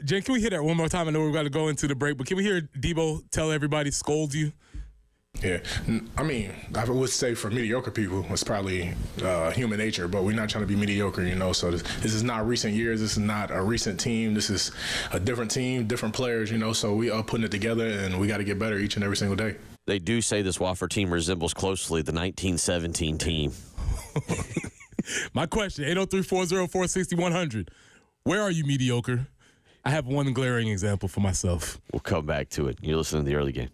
Jen, can we hear that one more time? I know we've got to go into the break, but can we hear Debo tell everybody, scold you? Yeah, I mean, I would say for mediocre people, it's probably human nature, but we're not trying to be mediocre, you know. So this is not recent years. This is not a recent team. This is a different team, different players, you know. So we are putting it together, and we got to get better each and every single day. They do say this Wofford team resembles closely the 1917 team. My question, 803-404-6100. Where are you mediocre? I have one glaring example for myself. We'll come back to it. You're listening to the early game.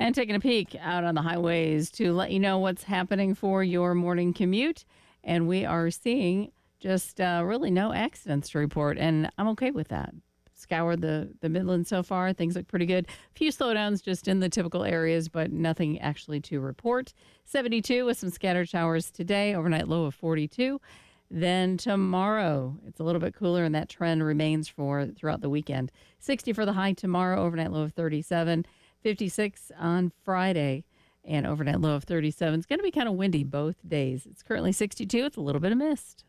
And taking a peek out on the highways to let you know what's happening for your morning commute. And we are seeing just really no accidents to report, and I'm okay with that. Scoured the Midlands so far. Things look pretty good. A few slowdowns just in the typical areas, but nothing actually to report. 72 with some scattered showers today, overnight low of 42. Then tomorrow, it's a little bit cooler, and that trend remains throughout the weekend. 60 for the high tomorrow, overnight low of 37. 56 on Friday, and overnight low of 37. It's going to be kind of windy both days. It's currently 62 with a little bit of mist.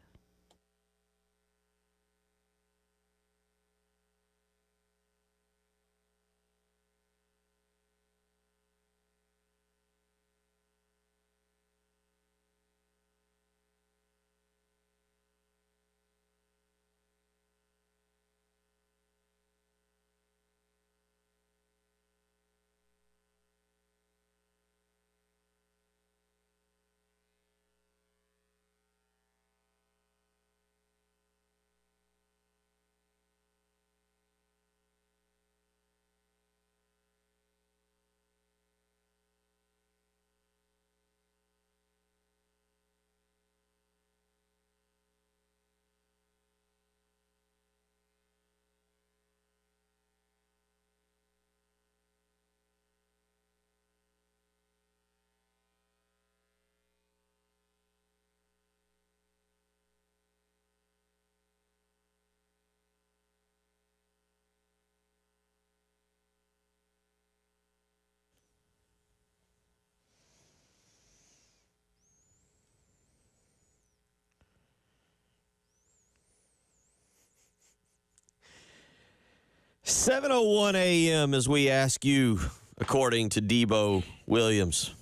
$7:01 a.m. as we ask you, according to Debo Williams,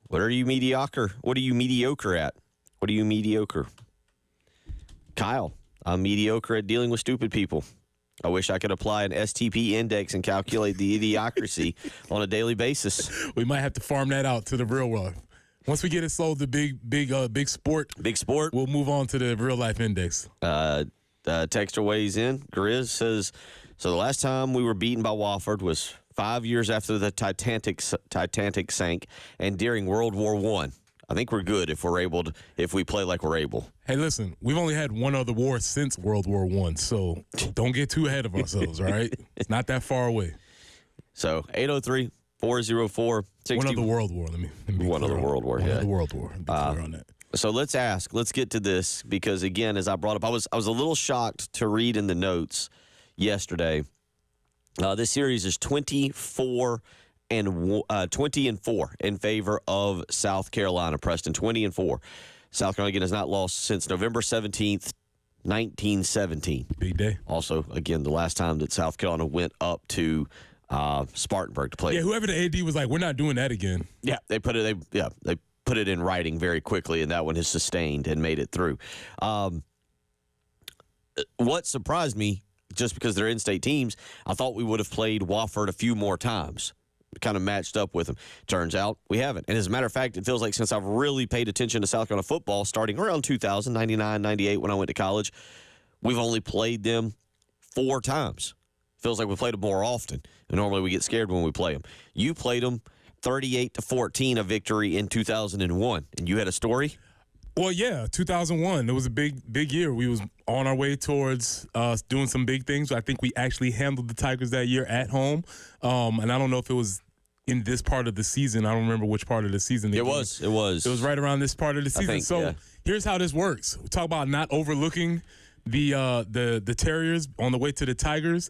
what are you mediocre? What are you mediocre at? What are you mediocre? Kyle, I'm mediocre at dealing with stupid people. I wish I could apply an STP index and calculate the idiocracy on a daily basis. We might have to farm that out to the real world. Once we get it sold to big sport, we'll move on to the real life index. Texter weighs in. Grizz says, so the last time we were beaten by Wofford was 5 years after the Titanic sank and during World War I. I think we're good if we play like we're able. Hey, listen, we've only had one other war since World War I, so don't get too ahead of ourselves, all right? It's not that far away. So 803-404-60. One other world war. Let me one other world war. One yeah. other world war. Be clear on that. So let's get to this because again, as I brought up, I was a little shocked to read in the notes yesterday. This series is 20-4 in favor of South Carolina. Preston, 20-4. South Carolina again has not lost since November 17th, 1917. Big day. Also, again, the last time that South Carolina went up to Spartanburg to play. Yeah, whoever the AD was like, we're not doing that again. Yeah, they put it in writing very quickly, and that one has sustained and made it through. What surprised me, just because they're in-state teams, I thought we would have played Wofford a few more times, kind of matched up with them. Turns out we haven't. And as a matter of fact, it feels like since I've really paid attention to South Carolina football, starting around 2000, 99, 98 when I went to college, we've only played them 4 times. Feels like we played them more often. And normally we get scared when we play them. You played them 38-14, a victory in 2001. And you had a story? Well, yeah, 2001. It was a big year. We was on our way towards doing some big things. I think we actually handled the Tigers that year at home. And I don't know if it was in this part of the season. I don't remember which part of the season. It was. It was right around this part of the season. Here's how this works. We talk about not overlooking the Terriers on the way to the Tigers.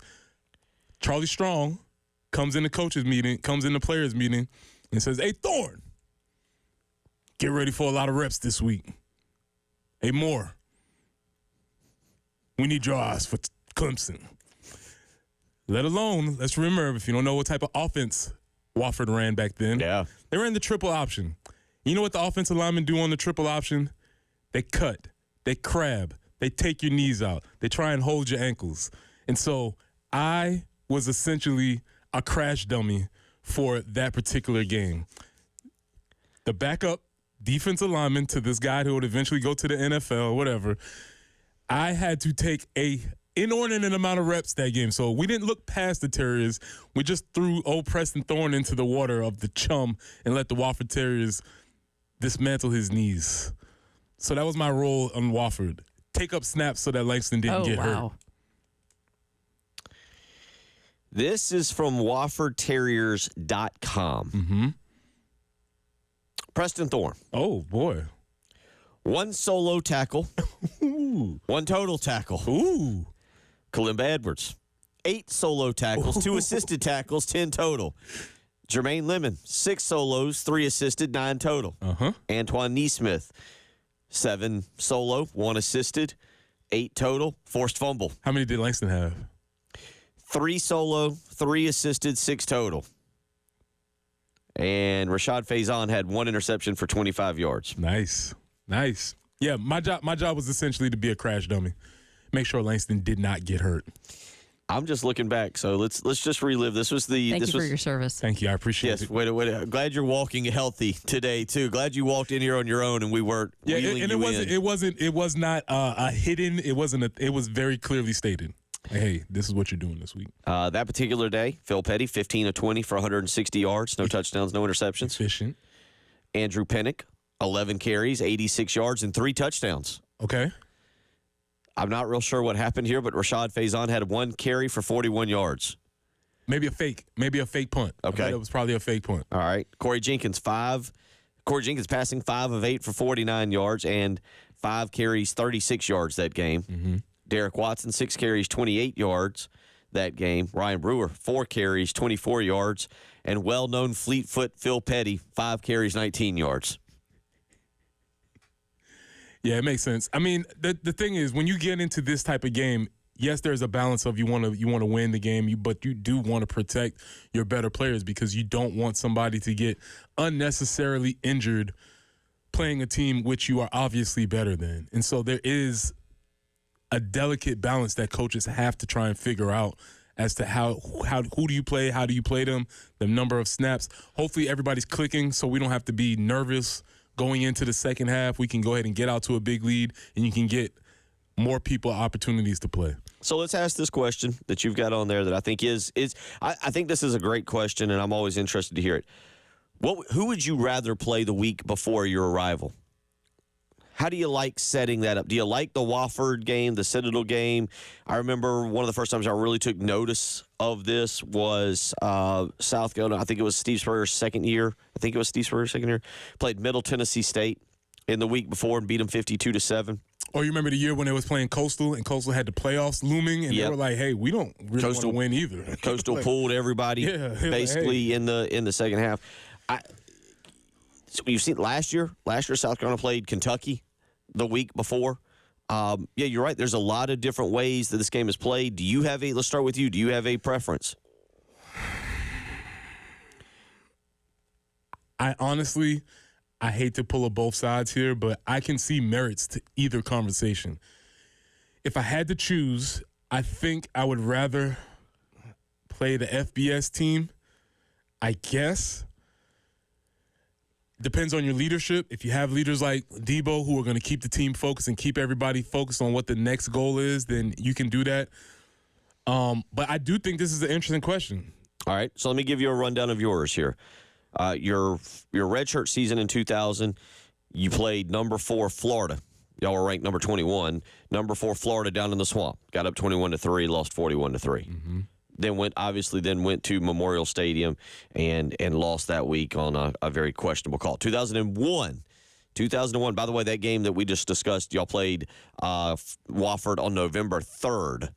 Charlie Strong comes in the coaches meeting, comes in the players meeting, and says, "Hey, Thorne, get ready for a lot of reps this week. Hey, Moore, we need your eyes for Clemson." Let alone, let's remember, if you don't know what type of offense Wofford ran back then, they ran the triple option. You know what the offensive linemen do on the triple option? They cut, they crab, they take your knees out, they try and hold your ankles. And so I was essentially a crash dummy for that particular game. The backup defensive lineman to this guy who would eventually go to the NFL or whatever, I had to take a inordinate amount of reps that game. So we didn't look past the Terriers. We just threw old Preston Thorne into the water of the chum and let the Wofford Terriers dismantle his knees. So that was my role on Wofford. Take up snaps so that Langston didn't get hurt. This is from WoffordTerriers.com. Mm-hmm. Preston Thorne. Oh, boy. 1 solo tackle. 1 total tackle. Ooh. Kalimba Edwards. 8 solo tackles, 2 assisted tackles, 10 total. Jermaine Lemon, 6 solos, 3 assisted, 9 total. Antoine Neesmith, 7 solo, 1 assisted, 8 total, forced fumble. How many did Langston have? 3 solo, 3 assisted, 6 total. And Rashad Faison had 1 interception for 25 yards. Nice. Yeah, my job was essentially to be a crash dummy. Make sure Langston did not get hurt. I'm just looking back, so let's just relive. This was the. Thank you for your service. Thank you, I appreciate it. Yes, wait. Glad you're walking healthy today too. Glad you walked in here on your own and we weren't. Yeah, wheeling and you it was not a hidden. It was very clearly stated. Hey, this is what you're doing this week. That particular day, Phil Petty, 15 of 20 for 160 yards, no touchdowns, no interceptions. Efficient. Andrew Pennick, 11 carries, 86 yards, and 3 touchdowns. Okay. I'm not real sure what happened here, but Rashad Faison had 1 carry for 41 yards. Maybe a fake punt. Okay. It was probably a fake punt. All right. Corey Jenkins passing 5 of 8 for 49 yards and 5 carries, 36 yards that game. Mm-hmm. Derek Watson, 6 carries, 28 yards that game. Ryan Brewer, 4 carries, 24 yards. And well-known Fleetfoot Phil Petty, 5 carries, 19 yards. Yeah, it makes sense. I mean, the thing is, when you get into this type of game, yes, there's a balance of you want to win the game, but you do want to protect your better players because you don't want somebody to get unnecessarily injured playing a team which you are obviously better than. And so there is a delicate balance that coaches have to try and figure out as to who do you play, how do you play them, the number of snaps. Hopefully everybody's clicking so we don't have to be nervous going into the second half. We can go ahead and get out to a big lead, and you can get more people opportunities to play. So let's ask this question that you've got on there that I think I think this is a great question, and I'm always interested to hear it. Who would you rather play the week before your arrival? How do you like setting that up? Do you like the Wofford game, the Citadel game? I remember one of the first times I really took notice of this was South Carolina. I think it was Steve Spurrier's second year. Played Middle Tennessee State in the week before and beat them 52-7. Or you remember the year when they was playing Coastal, and Coastal had the playoffs looming, and they were like, "Hey, we don't really want to win either." Coastal pulled everybody basically in the second half. So you've seen last year South Carolina played Kentucky the week before. Yeah, you're right. There's a lot of different ways that this game is played. Let's start with you. Do you have a preference? I hate to pull up both sides here, but I can see merits to either conversation. If I had to choose, I think I would rather play the FBS team, I guess. Depends on your leadership. If you have leaders like Debo who are going to keep the team focused and keep everybody focused on what the next goal is, then you can do that. But I do think this is an interesting question. All right, so let me give you a rundown of yours here. Your redshirt season in 2000, you played number 4 Florida. Y'all were ranked number 21. Number 4 Florida down in the swamp. Got up 21-3, lost 41-3. Mm-hmm. Then went to Memorial Stadium and lost that week on a very questionable call. 2001. By the way, that game that we just discussed, y'all played Wofford on November 3rd.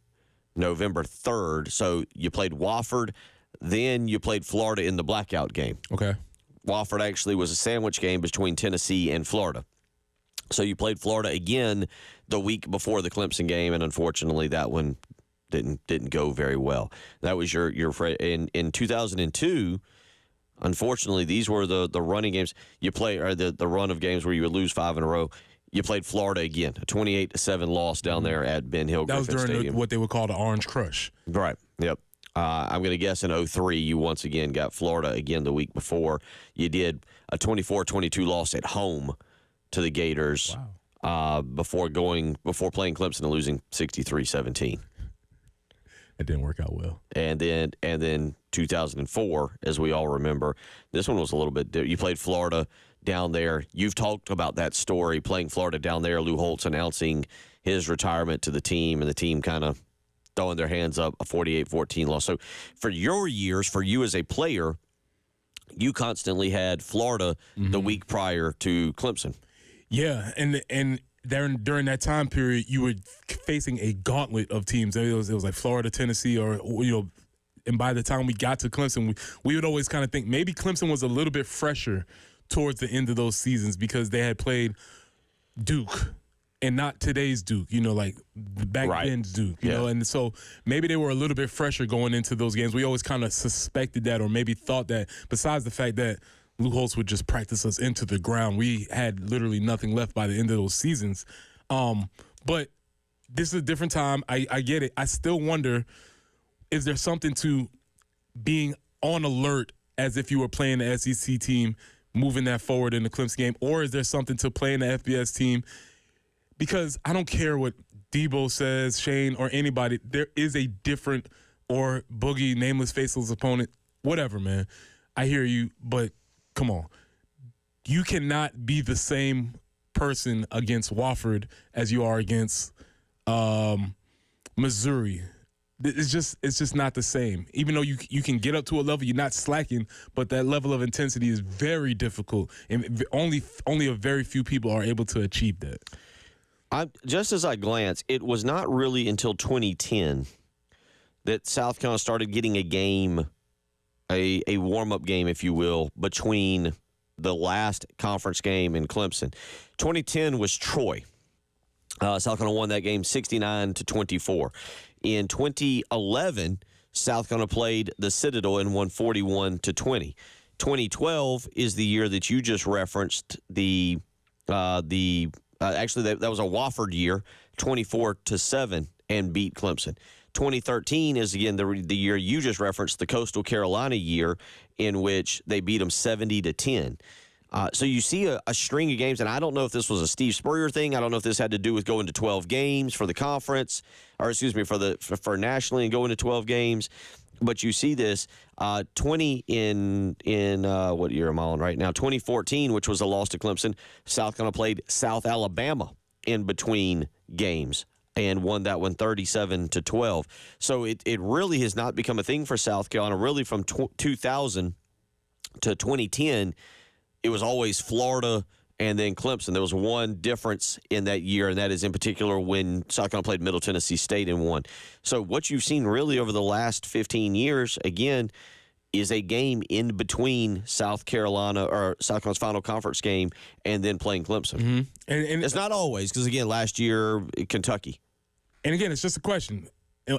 So you played Wofford, then you played Florida in the blackout game. Okay. Wofford actually was a sandwich game between Tennessee and Florida. So you played Florida again the week before the Clemson game, and unfortunately that one didn't go very well. That was your in 2002. Unfortunately, these were the running games you play, or the run of games where you would lose 5 in a row. You played Florida again, a 28-7 loss down there at Ben Hill Griffin Stadium. That was during what they would call the Orange Crush. Right. Yep. I'm going to guess in 2003 you once again got Florida again the week before. You did a 24-22 loss at home to the Gators. Wow. Before playing Clemson and losing 63-17. It didn't work out well. And then 2004, as we all remember, this one was a little bit. You played Florida down there. You've talked about that story, playing Florida down there. Lou Holtz announcing his retirement to the team, and the team kind of throwing their hands up, a 48-14 loss. So for your years, for you as a player, you constantly had Florida the week prior to Clemson. Yeah, and during that time period, you were facing a gauntlet of teams. It was like Florida, Tennessee, or and by the time we got to Clemson, we would always kind of think maybe Clemson was a little bit fresher towards the end of those seasons because they had played Duke and not today's Duke, like back then's Duke, you know, and so maybe they were a little bit fresher going into those games. We always kind of suspected that, or maybe thought that, besides the fact that Lou Holtz would just practice us into the ground. We had literally nothing left by the end of those seasons. But this is a different time. I get it. I still wonder, is there something to being on alert as if you were playing the SEC team, moving that forward in the Clemson game, or is there something to playing the FBS team? Because I don't care what Debo says, Shane, or anybody, there is a different, or Boogie, nameless, faceless opponent, whatever, man. I hear you, but come on. You cannot be the same person against Wofford as you are against Missouri. It's just not the same. Even though you can get up to a level, you're not slacking, but that level of intensity is very difficult, and only a very few people are able to achieve that. Just as I glance, it was not really until 2010 that South Carolina started getting a game, a warm-up game, if you will, between the last conference game and Clemson. 2010 was Troy. South Carolina won that game 69-24. In 2011, South Carolina played the Citadel and won 41-20. 2012 is the year that you just referenced. Actually, that was a Wofford year, 24-7, and beat Clemson. 2013 is, again, the year you just referenced, the Coastal Carolina year, in which they beat them 70-10. So you see a string of games, and I don't know if this was a Steve Spurrier thing. I don't know if this had to do with going to 12 games for the conference, or excuse me, for nationally and going to 12 games. But you see this 20 in what year am I on right now? 2014, which was a loss to Clemson. South Carolina played South Alabama in between games and won that one 37-12. So it really has not become a thing for South Carolina. Really, from 2000 to 2010, it was always Florida and then Clemson. There was one difference in that year, and that is in particular when South Carolina played Middle Tennessee State and won. So what you've seen really over the last 15 years, again, is a game in between South Carolina or South Carolina's final conference game and then playing Clemson. Mm-hmm. And it's not always, because, again, last year, Kentucky. And, again, it's just a question.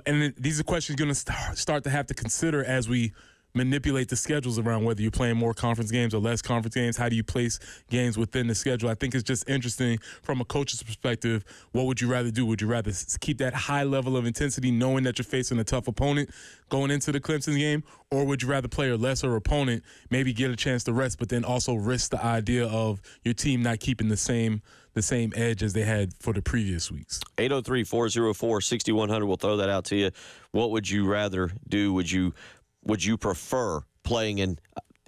And these are questions you're going to start to have to consider as we manipulate the schedules around whether you're playing more conference games or less conference games. How do you place games within the schedule? I think it's just interesting from a coach's perspective. What would you rather do? Would you rather keep that high level of intensity knowing that you're facing a tough opponent going into the Clemson game, or would you rather play a lesser opponent, maybe get a chance to rest, but then also risk the idea of your team not keeping the same edge as they had for the previous weeks? 803-404-6100. We'll throw that out to you. What would you rather do? Would you prefer playing in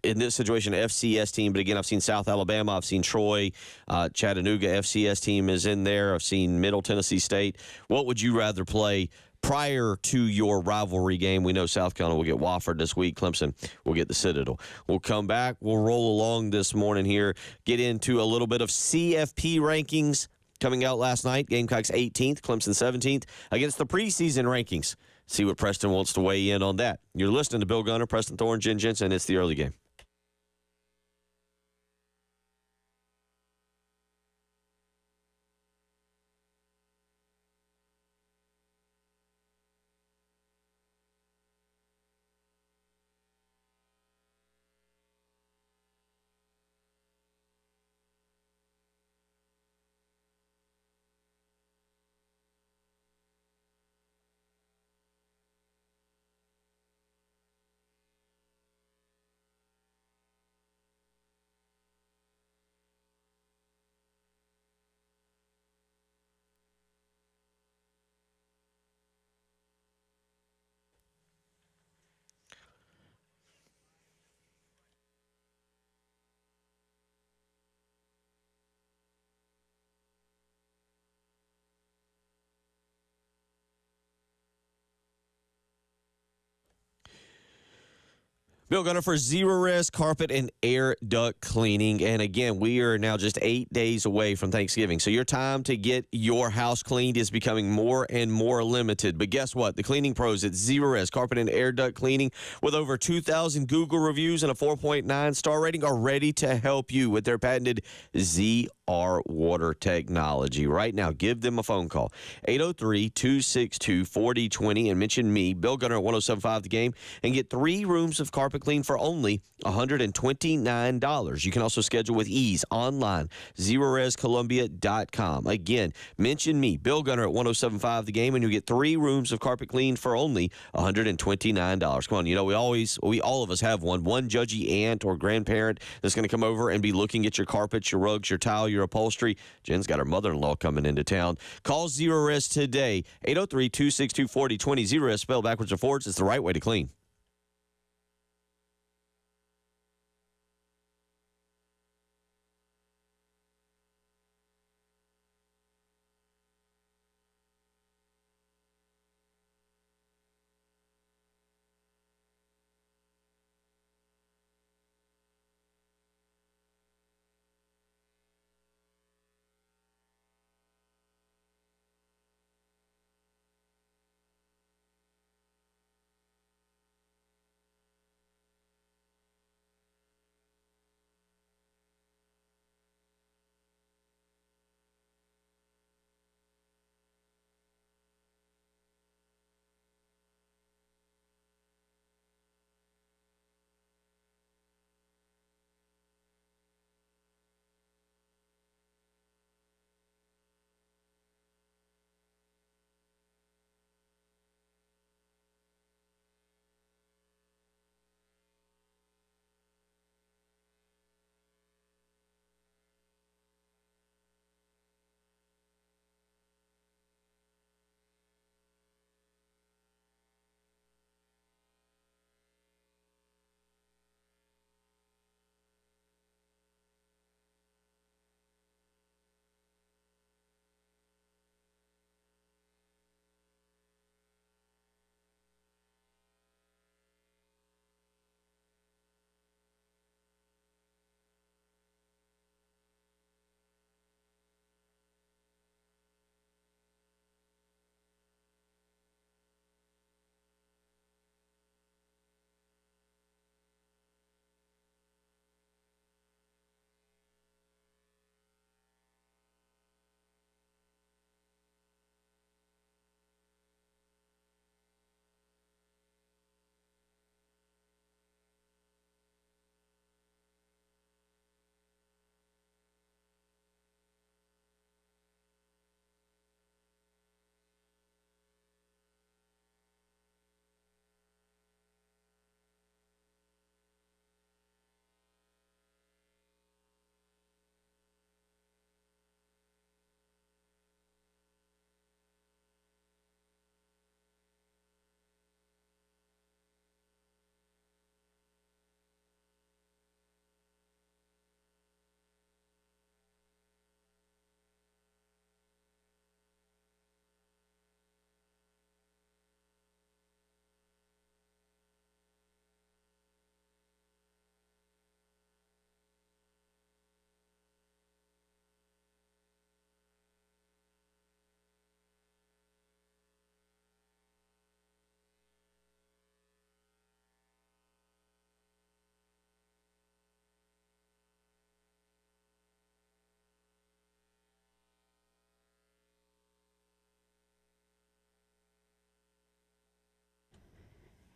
this situation, an FCS team? But again, I've seen South Alabama, I've seen Troy, Chattanooga FCS team is in there. I've seen Middle Tennessee State. What would you rather play prior to your rivalry game? We know South Carolina will get Wofford this week. Clemson will get the Citadel. We'll come back. We'll roll along this morning here, get into a little bit of CFP rankings coming out last night. Gamecocks 18th, Clemson 17th against the preseason rankings. See what Preston wants to weigh in on that. You're listening to Bill Gunner, Preston Thorne, Jen Jensen. It's the early game. Bill Gunner for Zero Rest Carpet and Air Duct Cleaning. And again, we are now just 8 days away from Thanksgiving. So your time to get your house cleaned is becoming more and more limited. But guess what? The cleaning pros at Zero Rest Carpet and Air Duct Cleaning, with over 2,000 Google reviews and a 4.9 star rating, are ready to help you with their patented ZR water technology. Right now, give them a phone call, 803-262-4020, and mention me, Bill Gunner at 107.5 The Game, and get 3 rooms of carpet clean for only $129. You can also schedule with ease online, ZeroResColumbia.com. Again, mention me, Bill Gunner at 107.5 The Game, and you'll get 3 rooms of carpet clean for only $129. Come on, we all of us have one judgy aunt or grandparent that's going to come over and be looking at your carpets, your rugs, your tile, your upholstery. Jen's got her mother-in-law coming into town. Call Zero Rest today, 803-262-4020. Zero Rest, spelled backwards or forwards. It's the right way to clean.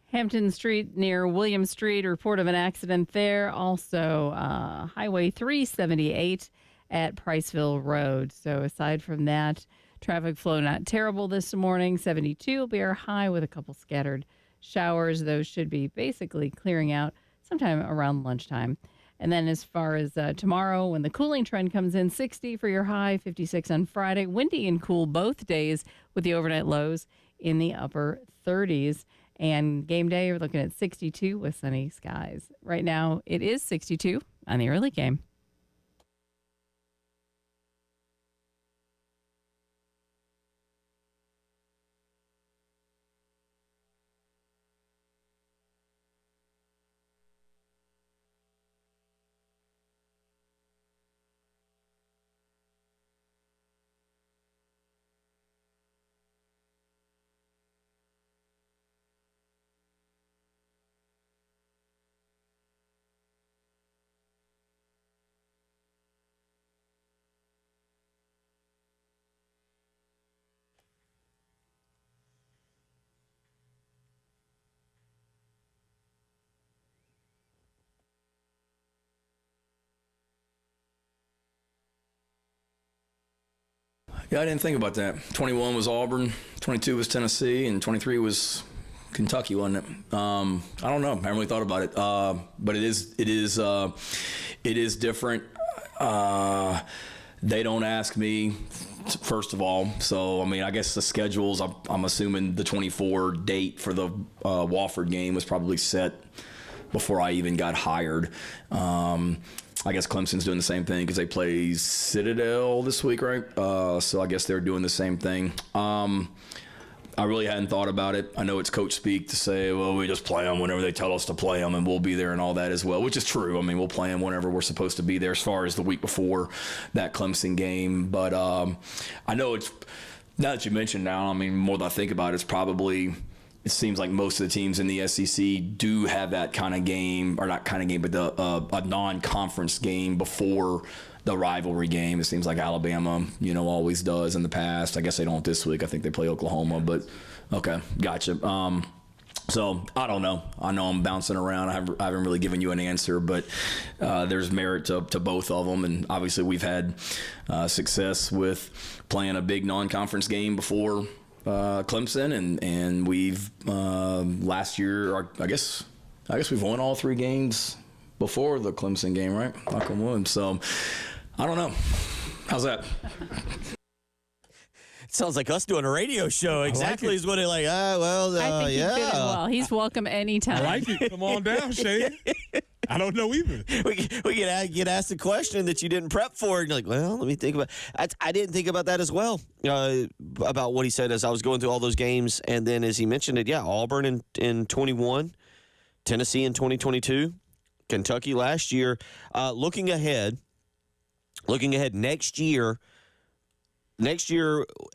Hampton Street near William Street, report of an accident there. Also, Highway 378 at Priceville Road. So aside from that, traffic flow not terrible this morning. 72 will be our high with a couple scattered showers. Those should be basically clearing out sometime around lunchtime. And then as far as tomorrow, when the cooling trend comes in, 60 for your high, 56 on Friday. Windy and cool both days with the overnight lows in the upper 30s. And game day, we're looking at 62 with sunny skies. Right now, it is 62 on the early game. Yeah, I didn't think about that. 21 was Auburn, 22 was Tennessee, and 23 was Kentucky, wasn't it? I don't know. I haven't really thought about it. But it is different. They don't ask me, first of all. So, I mean, I guess the schedules, I'm assuming the 24 date for the Wofford game was probably set before I even got hired. I guess Clemson's doing the same thing because they play Citadel this week, right? So I guess they're doing the same thing. I really hadn't thought about it. I know it's coach speak to say, well, we just play them whenever they tell us to play them, and we'll be there and all that as well, which is true. I mean, we'll play them whenever we're supposed to be there as far as the week before that Clemson game. But I know it's, now that you mentioned now, I mean, more than I think about it, it's probably, it seems like most of the teams in the SEC do have that kind of game, or not kind of game, but a non-conference game before the rivalry game. It seems like Alabama, always does in the past. I guess they don't this week. I think they play Oklahoma, but okay, gotcha. So I don't know. I know I'm bouncing around. I haven't really given you an answer, but there's merit to both of them. And obviously we've had success with playing a big non-conference game before Clemson, and we've last year, I guess we've won all 3 games before the Clemson game, right? Knock on wood. So I don't know. How's that? Sounds like us doing a radio show. Exactly is what it like. I think yeah. he fit in well. He's welcome anytime. I like it. Come on down, Shane. I don't know either. We get asked a question that you didn't prep for, and you're like, well, let me think about it. I didn't think about that as well, about what he said as I was going through all those games. And then as he mentioned it, Auburn in 21, Tennessee in 2022, Kentucky last year. Looking ahead next year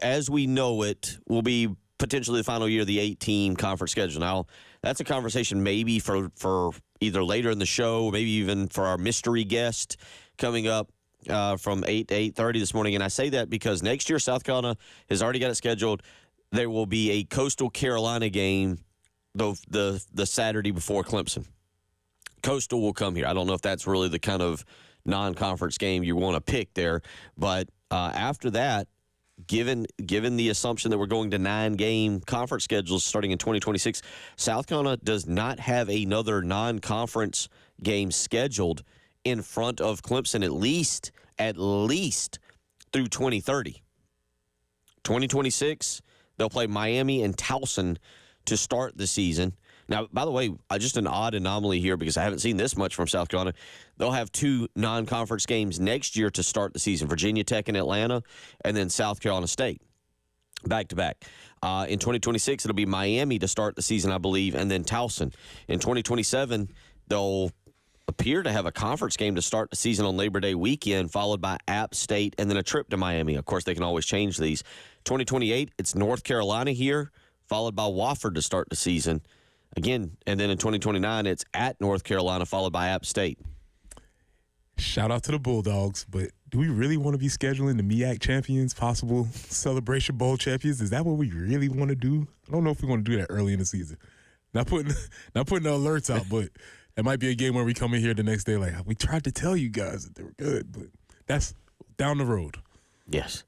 as we know it will be potentially the final year of the 8-team conference schedule. Now, that's a conversation maybe for either later in the show, maybe even for our mystery guest coming up from 8 to 8:30 this morning. And I say that because next year South Carolina has already got it scheduled. There will be a Coastal Carolina game the Saturday before Clemson. Coastal will come here. I don't know if that's really the kind of non-conference game you want to pick there, but after that, given the assumption that we're going to 9-game conference schedules starting in 2026, South Carolina does not have another non-conference game scheduled in front of Clemson at least through 2030. 2026, they'll play Miami and Towson to start the season. Now, by the way, just an odd anomaly here because I haven't seen this much from South Carolina. They'll have 2 non-conference games next year to start the season, Virginia Tech and Atlanta, and then South Carolina State, back-to-back. In 2026, it'll be Miami to start the season, I believe, and then Towson. In 2027, they'll appear to have a conference game to start the season on Labor Day weekend, followed by App State and then a trip to Miami. Of course, they can always change these. 2028, it's North Carolina here, followed by Wofford to start the season. Again, and then in 2029, it's at North Carolina, followed by App State. Shout out to the Bulldogs, but do we really want to be scheduling the MEAC champions, possible Celebration Bowl champions? Is that what we really want to do? I don't know if we want to do that early in the season. Not putting the alerts out, but that might be a game where we come in here the next day like, we tried to tell you guys that they were good, but that's down the road. Yes.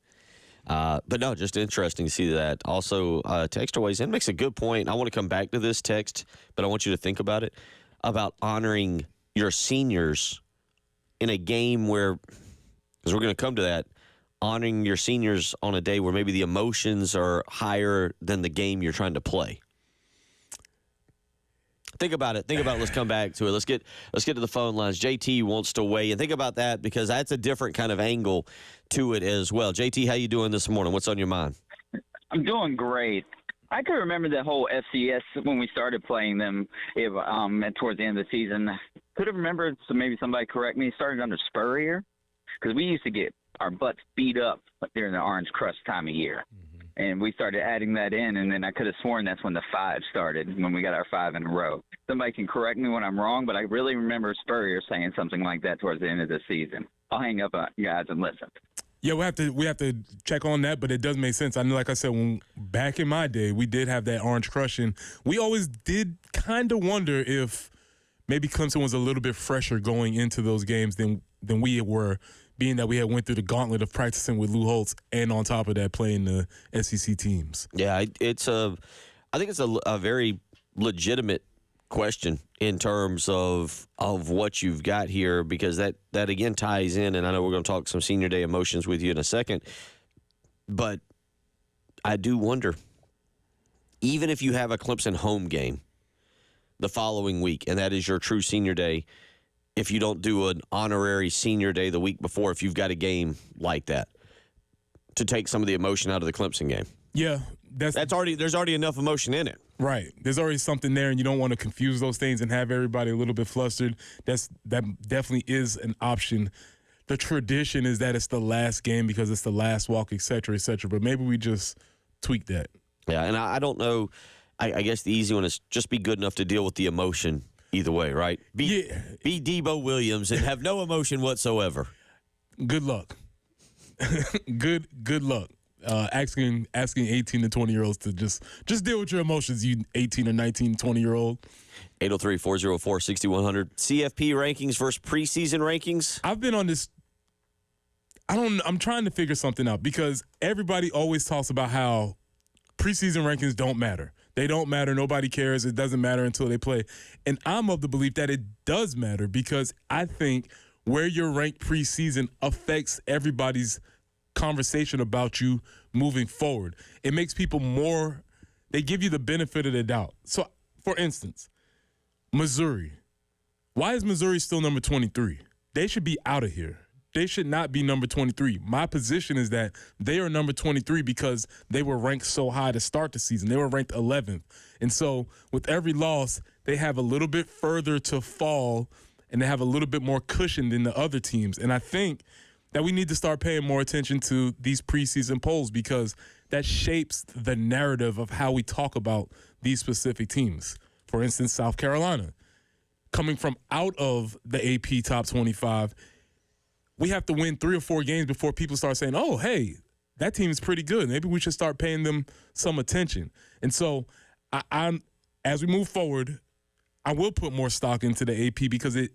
But no, just interesting to see that. Also, Texter weighs in, makes a good point. I want to come back to this text, but I want you to think about it, about honoring your seniors in a game where, because we're going to come to that, honoring your seniors on a day where maybe the emotions are higher than the game you're trying to play. Think about it. Let's come back to it. Let's get to the phone lines. JT wants to weigh in. Think about that because that's a different kind of angle to it as well. JT, how you doing this morning? What's on your mind? I'm doing great. I can remember the whole FCS when we started playing them towards the end of the season. Could have remembered, so maybe somebody correct me, started under Spurrier because we used to get our butts beat up during the Orange Crush time of year. And we started adding that in, and then I could have sworn that's when the 5 started, when we got our 5 in a row. Somebody can correct me when I'm wrong, but I really remember Spurrier saying something like that towards the end of the season. I'll hang up, guys, and listen. Yeah, we have to check on that, but it does make sense. I know, like I said, when back in my day, we did have that Orange Crush, and we always did kind of wonder if maybe Clemson was a little bit fresher going into those games than we were being that we had went through the gauntlet of practicing with Lou Holtz and on top of that playing the SEC teams. Yeah, I think it's a very legitimate question in terms of what you've got here, because that again ties in, and I know we're going to talk some senior day emotions with you in a second, but I do wonder, even if you have a Clemson home game the following week, and that is your true senior day, if you don't do an honorary senior day the week before, if you've got a game like that, to take some of the emotion out of the Clemson game. Yeah, there's already enough emotion in it. Right. There's already something there, and you don't want to confuse those things and have everybody a little bit flustered. That definitely is an option. The tradition is that it's the last game because it's the last walk, et cetera, but maybe we just tweak that. Yeah, and I don't know. I guess the easy one is just be good enough to deal with the emotion either way, right? Be Debo Williams and have no emotion whatsoever. Good luck. Good luck. Asking 18 to 20-year-olds to just deal with your emotions, you 18 or 19, 20-year-old. 803-404-6100. CFP rankings versus preseason rankings. I've been on this. I'm trying to figure something out because everybody always talks about how preseason rankings don't matter. They don't matter. Nobody cares. It doesn't matter until they play. And I'm of the belief that it does matter because I think where you're ranked preseason affects everybody's conversation about you moving forward. It makes people more, they give you the benefit of the doubt. So, for instance, Missouri. Why is Missouri still number 23? They should be out of here. They should not be number 23. My position is that they are number 23 because they were ranked so high to start the season. They were ranked 11th. And so with every loss, they have a little bit further to fall and they have a little bit more cushion than the other teams. And I think that we need to start paying more attention to these preseason polls because that shapes the narrative of how we talk about these specific teams. For instance, South Carolina, coming from out of the AP top 25, we have to win 3 or 4 games before people start saying, oh, hey, that team is pretty good. Maybe we should start paying them some attention. And so I'm as we move forward, I will put more stock into the AP because it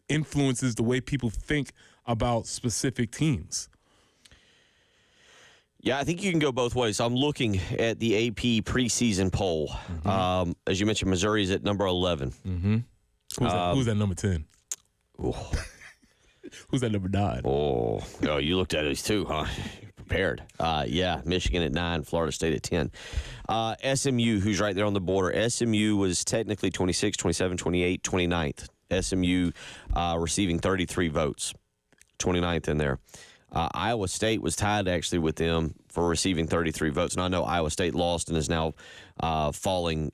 influences the way people think about specific teams. Yeah, I think you can go both ways. I'm looking at the AP preseason poll. Mm-hmm. As you mentioned, Missouri's at number 11. Mm-hmm. Who's at number 10? Oh. Who's at number 9? Oh, you looked at these too, huh? Prepared. Yeah, Michigan at 9, Florida State at 10. SMU, who's right there on the border. SMU was technically 26, 27, 28, 29th. SMU receiving 33 votes, 29th in there. Iowa State was tied actually with them for receiving 33 votes. And I know Iowa State lost and is now falling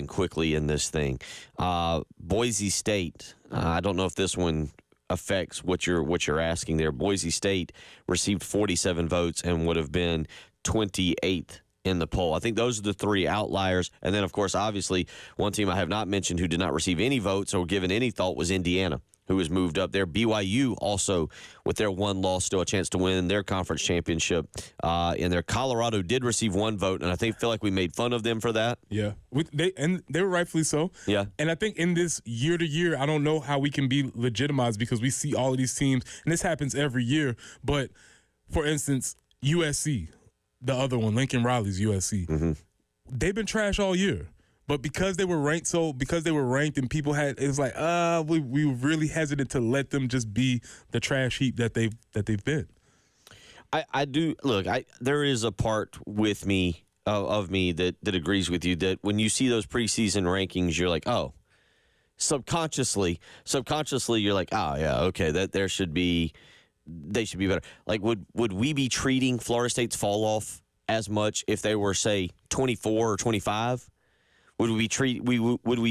quickly in this thing. Boise State, I don't know if this one affects what you're asking there. Boise State received 47 votes and would have been 28th in the poll. I think those are the 3 outliers. And then, of course, obviously, one team I have not mentioned who did not receive any votes or given any thought was Indiana, who has moved up there. BYU also, with their 1 loss, still a chance to win their conference championship. In there, Colorado did receive 1 vote, and I feel like we made fun of them for that. Yeah, they were rightfully so. Yeah, and I think in this year to year, I don't know how we can be legitimized because we see all of these teams, and this happens every year. But for instance, USC, the other one, Lincoln Riley's USC, they've been trash all year. But because they were ranked and people had, it was like, we were really hesitant to let them just be the trash heap that they've been. I do look. There is a part with me of me that agrees with you that when you see those preseason rankings, you're like, oh, subconsciously you're like, oh yeah, okay, that they should be better. Like, would we be treating Florida State's fall off as much if they were, say, 24 or 25? Would we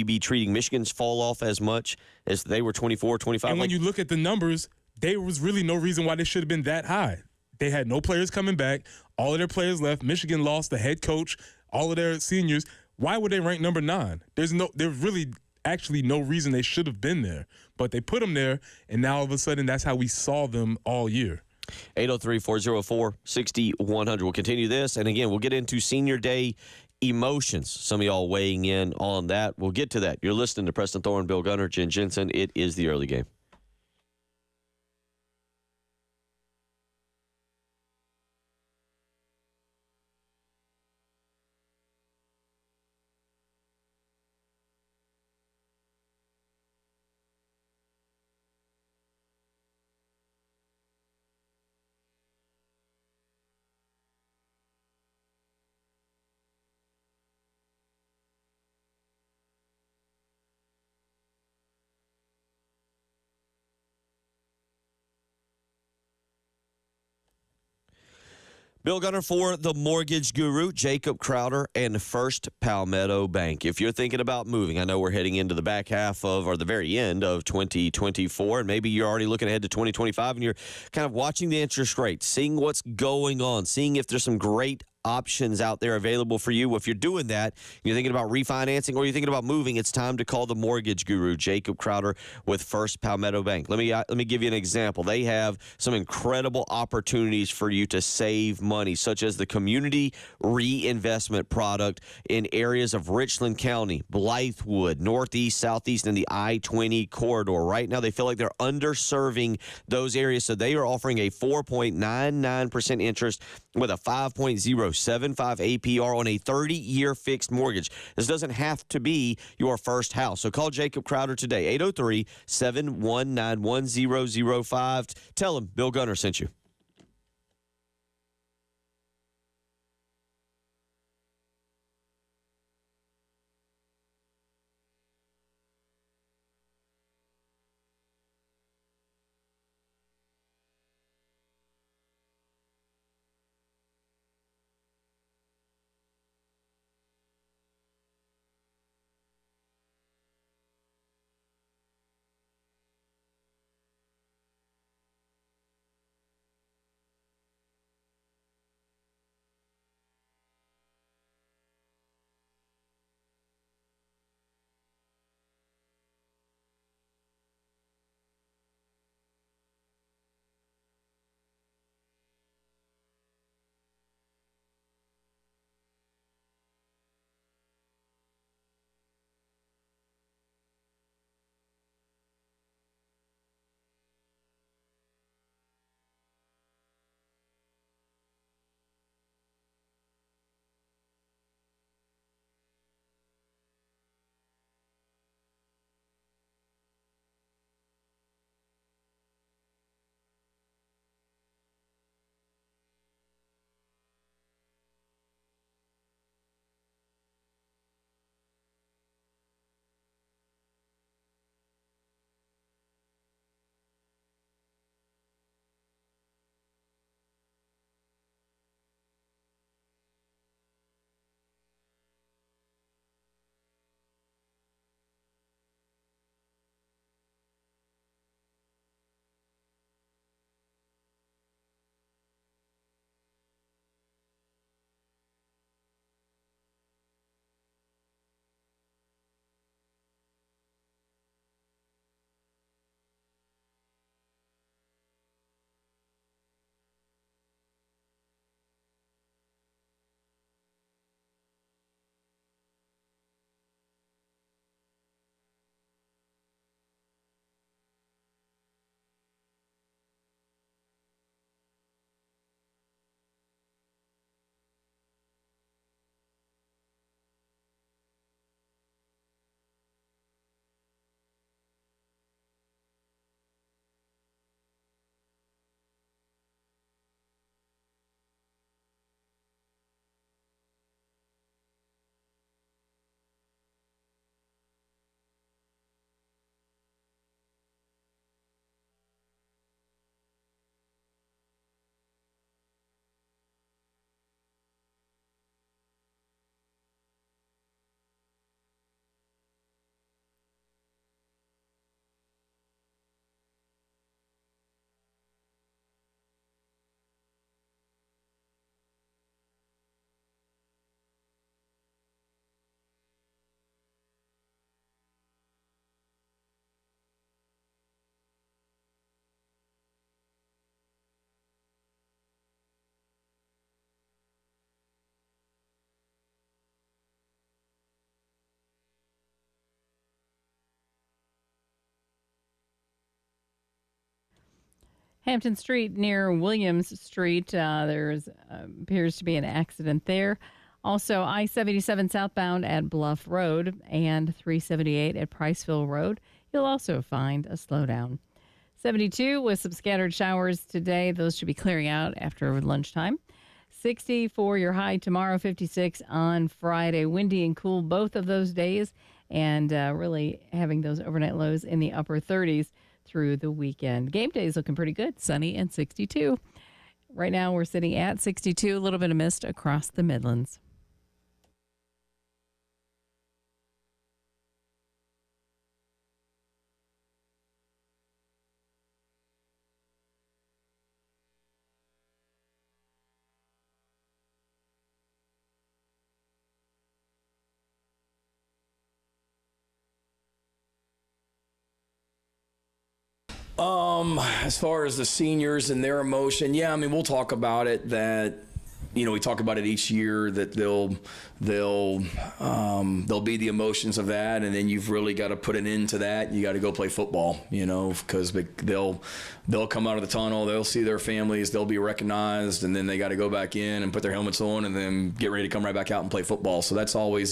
be treating Michigan's fall off as much as they were 24, 25? And when you look at the numbers, there was really no reason why they should have been that high. They had no players coming back. All of their players left. Michigan lost the head coach, all of their seniors. Why would they rank number 9? There's really actually no reason they should have been there. But they put them there, and now all of a sudden that's how we saw them all year. 803-404-6100. We'll continue this, and again, we'll get into senior day emotions. Some of y'all weighing in on that. We'll get to that. You're listening to Preston Thorne, Bill Gunner, Jen Jensen. It is the early game. Bill Gunner for the Mortgage Guru, Jacob Crowder, and First Palmetto Bank. If you're thinking about moving, I know we're heading into the back half of, or the very end of 2024, and maybe you're already looking ahead to 2025, and you're kind of watching the interest rates, seeing what's going on, seeing if there's some great options out there available for you. If you're doing that, you're thinking about refinancing or you're thinking about moving, it's time to call the Mortgage Guru, Jacob Crowder with First Palmetto Bank. Let me give you an example. They have some incredible opportunities for you to save money, such as the Community Reinvestment Product in areas of Richland County, Blythewood, Northeast, Southeast, and the I-20 corridor. Right now, they feel like they're underserving those areas, so they are offering a 4.99% interest with a 5.075 APR on a 30-year fixed mortgage. This doesn't have to be your first house. So call Jacob Crowder today, 803-719-1005. Tell him Bill Gunner sent you. Hampton Street near Williams Street, there's appears to be an accident there. Also, I-77 southbound at Bluff Road and 378 at Priceville Road. You'll also find a slowdown. 72 with some scattered showers today. Those should be clearing out after lunchtime. 60 for your high tomorrow, 56 on Friday. Windy and cool both of those days, and really having those overnight lows in the upper 30s through the weekend. Game day is looking pretty good, sunny and 62. Right now we're sitting at 62, a little bit of mist across the Midlands. As far as the seniors and their emotion, yeah, I mean, we'll talk about it. That, you know, we talk about it each year, that they'll be the emotions of that, and then you've really got to put an end to that. You got to go play football, you know, because they'll come out of the tunnel, they'll see their families, they'll be recognized, and then they got to go back in and put their helmets on and then get ready to come right back out and play football. So that's always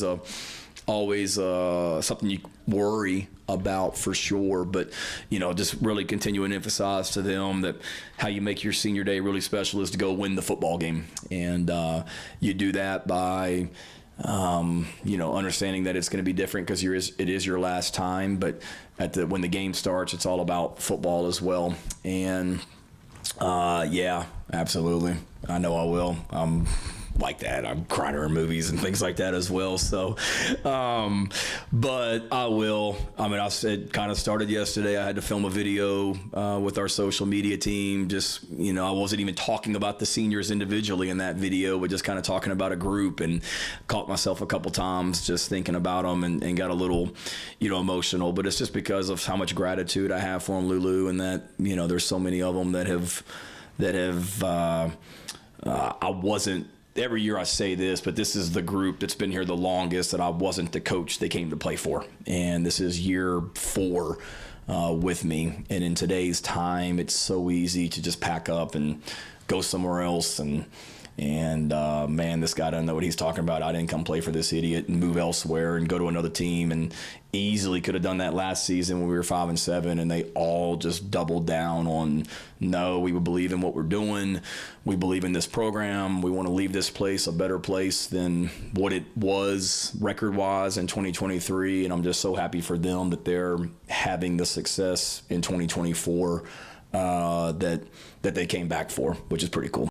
something you worry about for sure, but you know, just really continue and emphasize to them that how you make your senior day really special is to go win the football game, and you do that by you know, understanding that it's going to be different because it is your last time, but when the game starts, it's all about football as well. And yeah, absolutely, I know I will. Like that. I'm crying during movies and things like that as well. So, but I will. I mean, I said kind of started yesterday. I had to film a video with our social media team. Just, you know, I wasn't even talking about the seniors individually in that video, but just kind of talking about a group, and caught myself a couple times just thinking about them and got a little, you know, emotional. But it's just because of how much gratitude I have for them, Lulu, and that, you know, there's so many of them that have I wasn't. Every year I say this, but this is the group that's been here the longest that I wasn't the coach they came to play for. And this is year 4 with me. And in today's time, it's so easy to just pack up and go somewhere else. And man, this guy doesn't know what he's talking about. I didn't come play for this idiot, and move elsewhere and go to another team. And easily could have done that last season when we were 5-7, and they all just doubled down on, no, we believe in what we're doing. We believe in this program. We want to leave this place a better place than what it was record-wise in 2023. And I'm just so happy for them that they're having the success in 2024 that they came back for, which is pretty cool.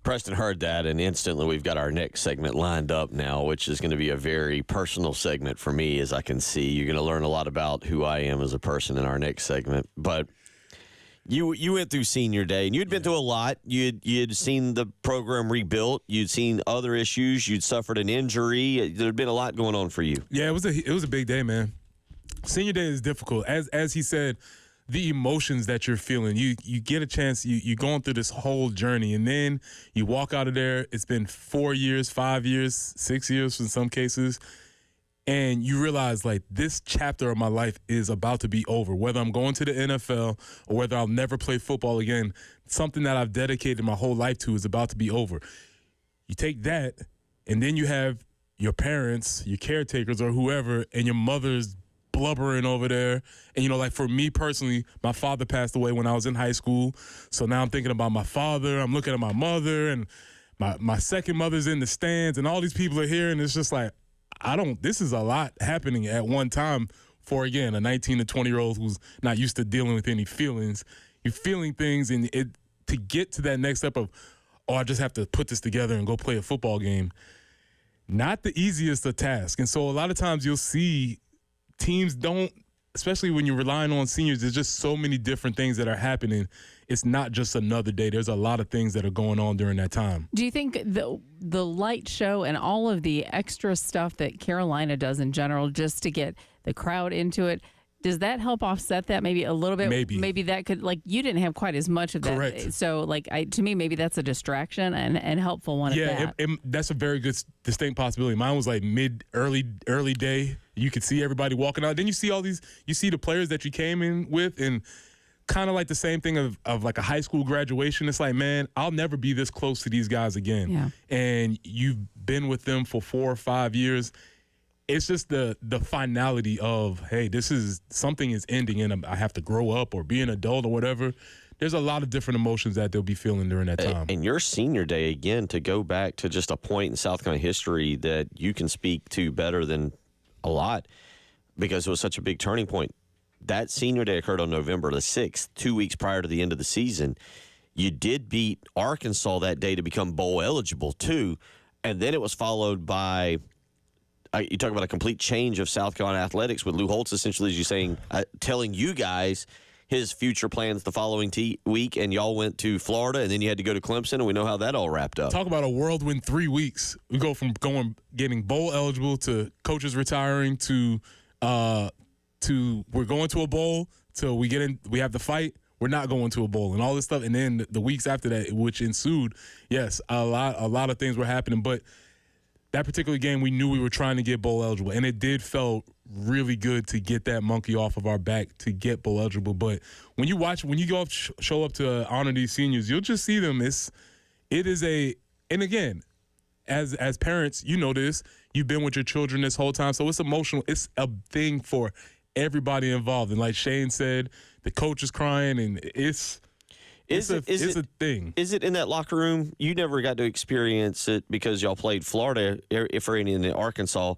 Preston heard that, and instantly we've got our next segment lined up now, which is going to be a very personal segment for me, as I can see. You're going to learn a lot about who I am as a person in our next segment. But you went through senior day, and you'd been through a lot. You'd seen the program rebuilt. You'd seen other issues. You'd suffered an injury. There'd been a lot going on for you. Yeah, it was a big day, man. Senior day is difficult. As he said, the emotions that you're feeling, you get a chance, you're going through this whole journey, and then you walk out of there. It's been 4 years, 5 years, 6 years in some cases, and you realize, like, this chapter of my life is about to be over. Whether I'm going to the NFL or whether I'll never play football again, something that I've dedicated my whole life to is about to be over. You take that, and then you have your parents, your caretakers, or whoever, and your mother's blubbering over there. And, you know, like, for me personally, my father passed away when I was in high school. So now I'm thinking about my father. I'm looking at my mother, and my second mother's in the stands, and all these people are here. And it's just like, this is a lot happening at one time for, again, a 19 to 20-year-old who's not used to dealing with any feelings. You're feeling things, and to get to that next step of, I just have to put this together and go play a football game, not the easiest of tasks. And so a lot of times you'll see teams don't, especially when you're relying on seniors, there's just so many different things that are happening. It's not just another day. There's a lot of things that are going on during that time. Do you think the light show and all of the extra stuff that Carolina does in general, just to get the crowd into it, does that help offset that maybe a little bit? Maybe that could, like, you didn't have quite as much of that. Correct. So, like, to me, maybe that's a distraction and helpful one. Yeah, that's a very good distinct possibility. Mine was like early day. You could see everybody walking out. Then you see you see the players that you came in with, and kind of like the same thing of like a high school graduation. It's like, man, I'll never be this close to these guys again. Yeah. And you've been with them for 4 or 5 years. It's just the finality of, hey, something is ending, and I have to grow up or be an adult or whatever. There's a lot of different emotions that they'll be feeling during that time. And your senior day, again, to go back to just a point in South Carolina history that you can speak to better than a lot, because it was such a big turning point. that senior day occurred on November the 6th, 2 weeks prior to the end of the season. You did beat Arkansas that day to become bowl eligible, too. And then it was followed by, you talk about a complete change of South Carolina athletics with Lou Holtz essentially, as you're saying, telling you guys his future plans the following week, and y'all went to Florida, and then you had to go to Clemson, and we know how that all wrapped up. Talk about a whirlwind 3 weeks. We go from getting bowl eligible to coaches retiring to we're going to a bowl till we have the fight. We're not going to a bowl and all this stuff. And then the weeks after that, which ensued, yes, a lot of things were happening. But that particular game, we knew we were trying to get bowl eligible, and it did felt really good to get that monkey off of our back to get bowl eligible. But when you go up, show up to honor these seniors, you'll just see them. And again, as parents, you know this. You've been with your children this whole time, so it's emotional. It's a thing for everybody involved. And like Shane said, the coach is crying, and it's a thing. Is it in that locker room? You never got to experience it because y'all played Florida, if or any in Arkansas.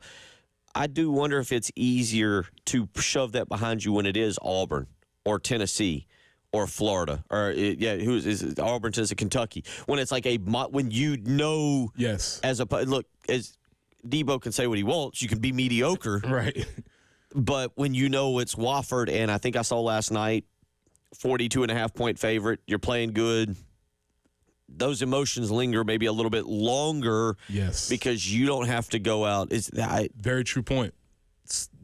I do wonder if it's easier to shove that behind you when it is Auburn or Tennessee or Florida or is Auburn, Tennessee, Kentucky. When it's like when you know, yes, as Debo can say what he wants, you can be mediocre, right? But when you know it's Wofford, and I think I saw last night, 42.5-point favorite, you're playing good, those emotions linger maybe a little bit longer. Yes. Because you don't have to go out. Very true point.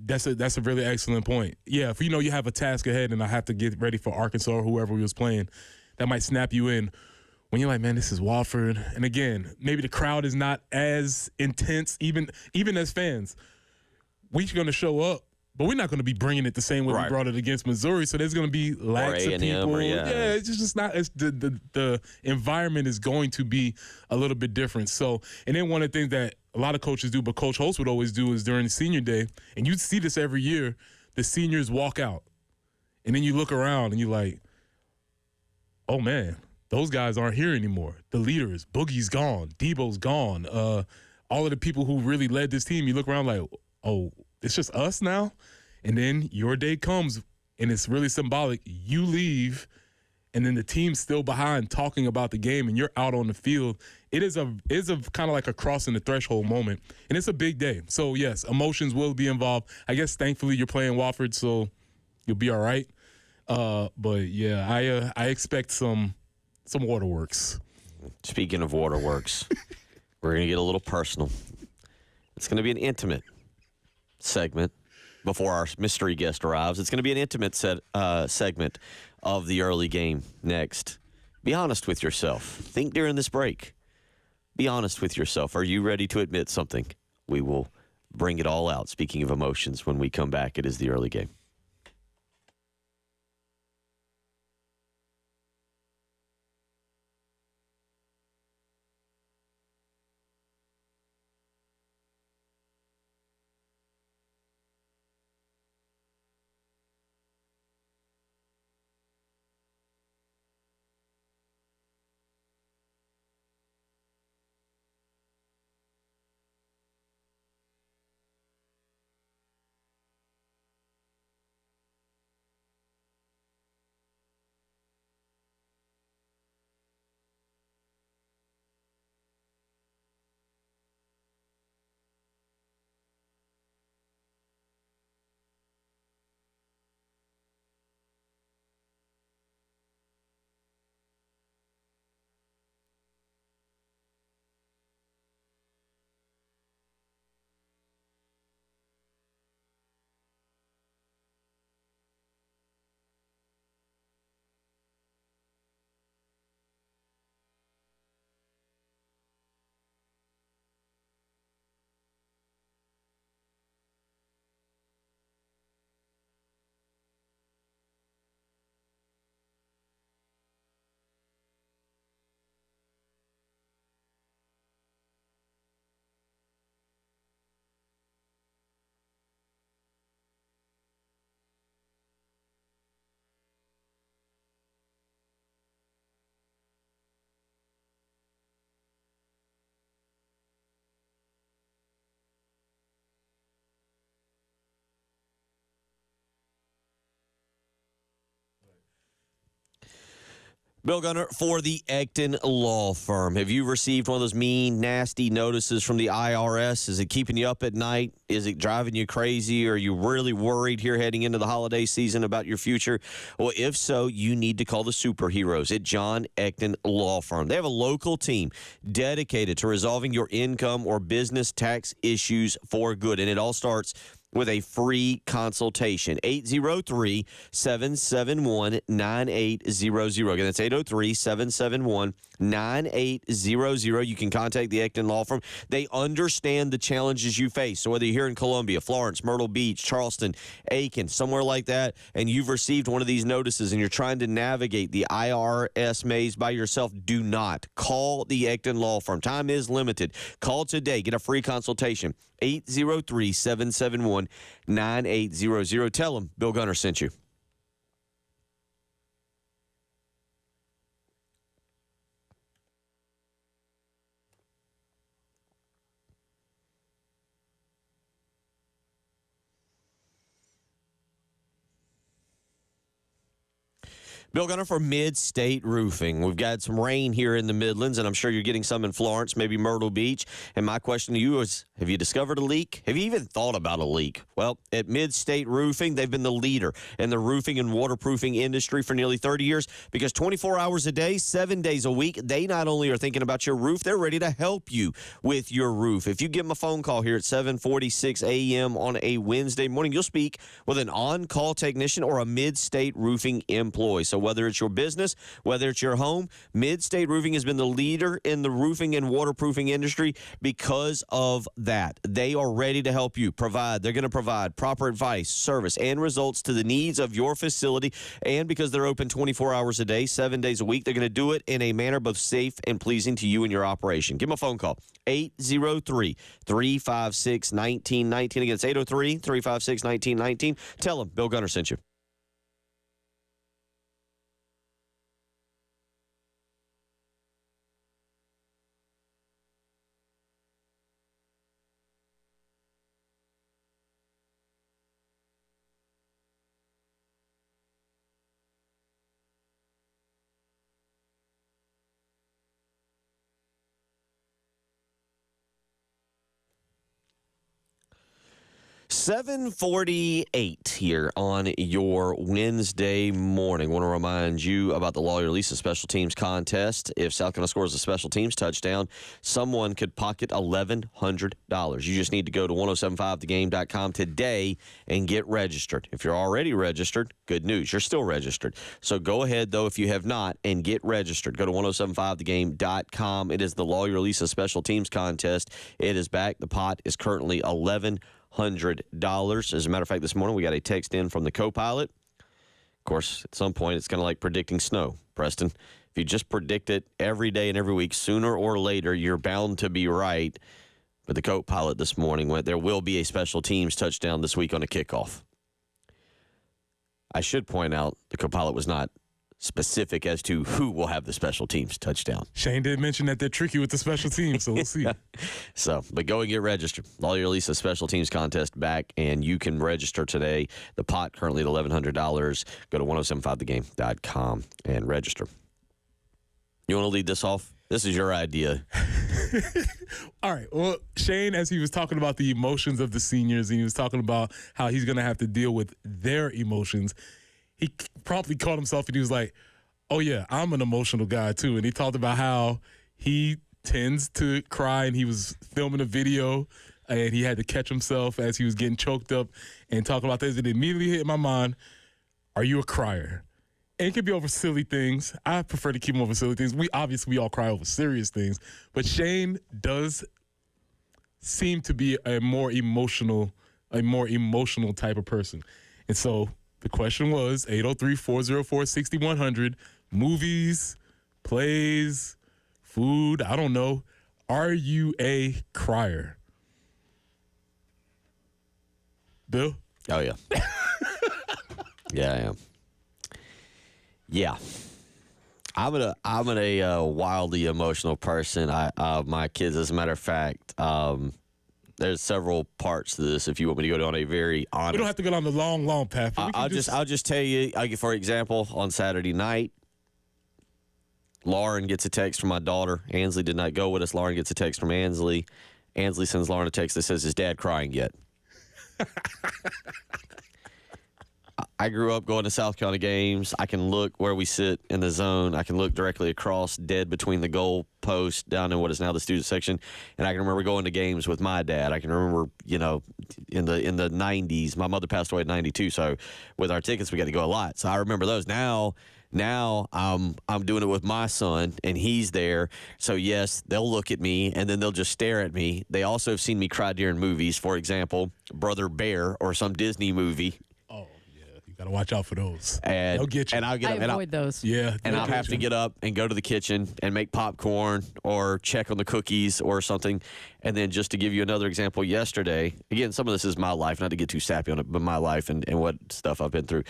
That's a really excellent point. Yeah, if you know you have a task ahead and I have to get ready for Arkansas or whoever we was playing, that might snap you in. When you're like, man, this is Wofford. And again, maybe the crowd is not as intense, even as fans. We're going to show up, but we're not going to be bringing it the same way we brought it against Missouri. So there's going to be lax of people. It's just not. It's the environment is going to be a little bit different. So, and then one of the things that a lot of coaches do, but Coach Holtz would always do, is during the senior day, and you see this every year, the seniors walk out, and then you look around and you're like, oh man, those guys aren't here anymore. The leaders, Boogie's gone, Debo's gone. All of the people who really led this team, you look around like, oh, it's just us now? And then your day comes, and it's really symbolic. You leave, and then the team's still behind talking about the game, and you're out on the field. It is a kind of like a crossing the threshold moment, and it's a big day. So, yes, emotions will be involved. I guess, thankfully, you're playing Wofford, so you'll be all right. But, yeah, I expect some waterworks. Speaking of waterworks, we're going to get a little personal. It's going to be an intimate segment before our mystery guest arrives. It's going to be an intimate segment of the early game next. Be honest with yourself. Think during this break. Be honest with yourself. Are you ready to admit something? We will bring it all out. Speaking of emotions, when we come back, it is the early game. Bill Gunner for the Ecton Law Firm. Have you received one of those mean, nasty notices from the IRS? Is it keeping you up at night? Is it driving you crazy? Are you really worried here heading into the holiday season about your future? Well, if so, you need to call the superheroes at John Ecton Law Firm. They have a local team dedicated to resolving your income or business tax issues for good, and it all starts with a free consultation. 803-771-9800. Again, that's 803-771-9800. You can contact the Ecton Law Firm. They understand the challenges you face. So whether you're here in Columbia, Florence, Myrtle Beach, Charleston, Aiken, somewhere like that, and you've received one of these notices and you're trying to navigate the IRS maze by yourself, do not. Call the Ecton Law Firm. Time is limited. Call today. Get a free consultation. 803-771-9800. Tell them Bill Gunner sent you. Bill Gunner for Mid-State Roofing. We've got some rain here in the Midlands, and I'm sure you're getting some in Florence, maybe Myrtle Beach. And my question to you is, have you discovered a leak? Have you even thought about a leak? Well, at Mid-State Roofing, they've been the leader in the roofing and waterproofing industry for nearly 30 years because 24 hours a day, 7 days a week, they not only are thinking about your roof, they're ready to help you with your roof. If you give them a phone call here at 7:46 a.m. on a Wednesday morning, you'll speak with an on-call technician or a Mid-State Roofing employee. So whether it's your business, whether it's your home, Mid-State Roofing has been the leader in the roofing and waterproofing industry because of that. They are ready to help you provide. They're going to provide proper advice, service, and results to the needs of your facility. And because they're open 24 hours a day, 7 days a week, they're going to do it in a manner both safe and pleasing to you and your operation. Give them a phone call. 803-356-1919. Again, it's 803-356-1919. Tell them Bill Gunner sent you. 7:48 here on your Wednesday morning. I want to remind you about the Lawyer Lisa Special Teams Contest. If South Carolina scores a special teams touchdown, someone could pocket $1,100. You just need to go to 1075thegame.com today and get registered. If you're already registered, good news. You're still registered. So go ahead, though, if you have not, and get registered. Go to 1075thegame.com. It is the Lawyer Lisa Special Teams Contest. It is back. The pot is currently $1,100. As a matter of fact, this morning we got a text in from the co-pilot. Of course, at some point, it's kind of like predicting snow, Preston. If you just predict it every day and every week, sooner or later, you're bound to be right. But the co-pilot this morning went, there will be a special teams touchdown this week on a kickoff. I should point out the co-pilot was not specific as to who will have the special teams touchdown. Shane did mention that they're tricky with the special teams, so we'll see. So, but go and get registered. Lawyer Lisa Special Teams Contest back, and you can register today. The pot currently at $1,100. Go to 1075thegame.com and register. You want to lead this off? This is your idea. All right. Well, Shane, as he was talking about the emotions of the seniors, and he was talking about how he's going to have to deal with their emotions, he promptly caught himself and he was like, oh, yeah, I'm an emotional guy, too. And he talked about how he tends to cry, and he was filming a video and he had to catch himself as he was getting choked up and talking about this. And it immediately hit my mind, are you a crier? And it could be over silly things. I prefer to keep them over silly things. We all cry over serious things. But Shane does seem to be a more emotional type of person. And so the question was 803-404-6100, movies, plays, food, I don't know. Are you a crier? Bill? Oh, yeah. Yeah, I am. Yeah. I'm a wildly emotional person. My kids, as a matter of fact, there's several parts to this. If you want me to go down a very honest, we don't have to go down the long path. I'll just tell you. For example, on Saturday night, Lauren gets a text from my daughter. Ansley did not go with us. Lauren gets a text from Ansley. Ansley sends Lauren a text that says, "Is Dad crying yet?" I grew up going to South Carolina games. I can look where we sit in the zone. I can look directly across, dead between the goal post down in what is now the student section. And I can remember going to games with my dad. I can remember, in the 90s. My mother passed away in 92, so with our tickets, we got to go a lot. So I remember those. Now I'm doing it with my son, and he's there. So, yes, they'll look at me, and then they'll just stare at me. They also have seen me cry during movies. For example, Brother Bear or some Disney movie. Got to watch out for those. And they'll get you. And I'll get I avoid those. Yeah. And I'll have to get up and go to the kitchen and make popcorn or check on the cookies or something. And then just to give you another example, yesterday, again, some of this is my life, not to get too sappy on it, but my life and what stuff I've been through.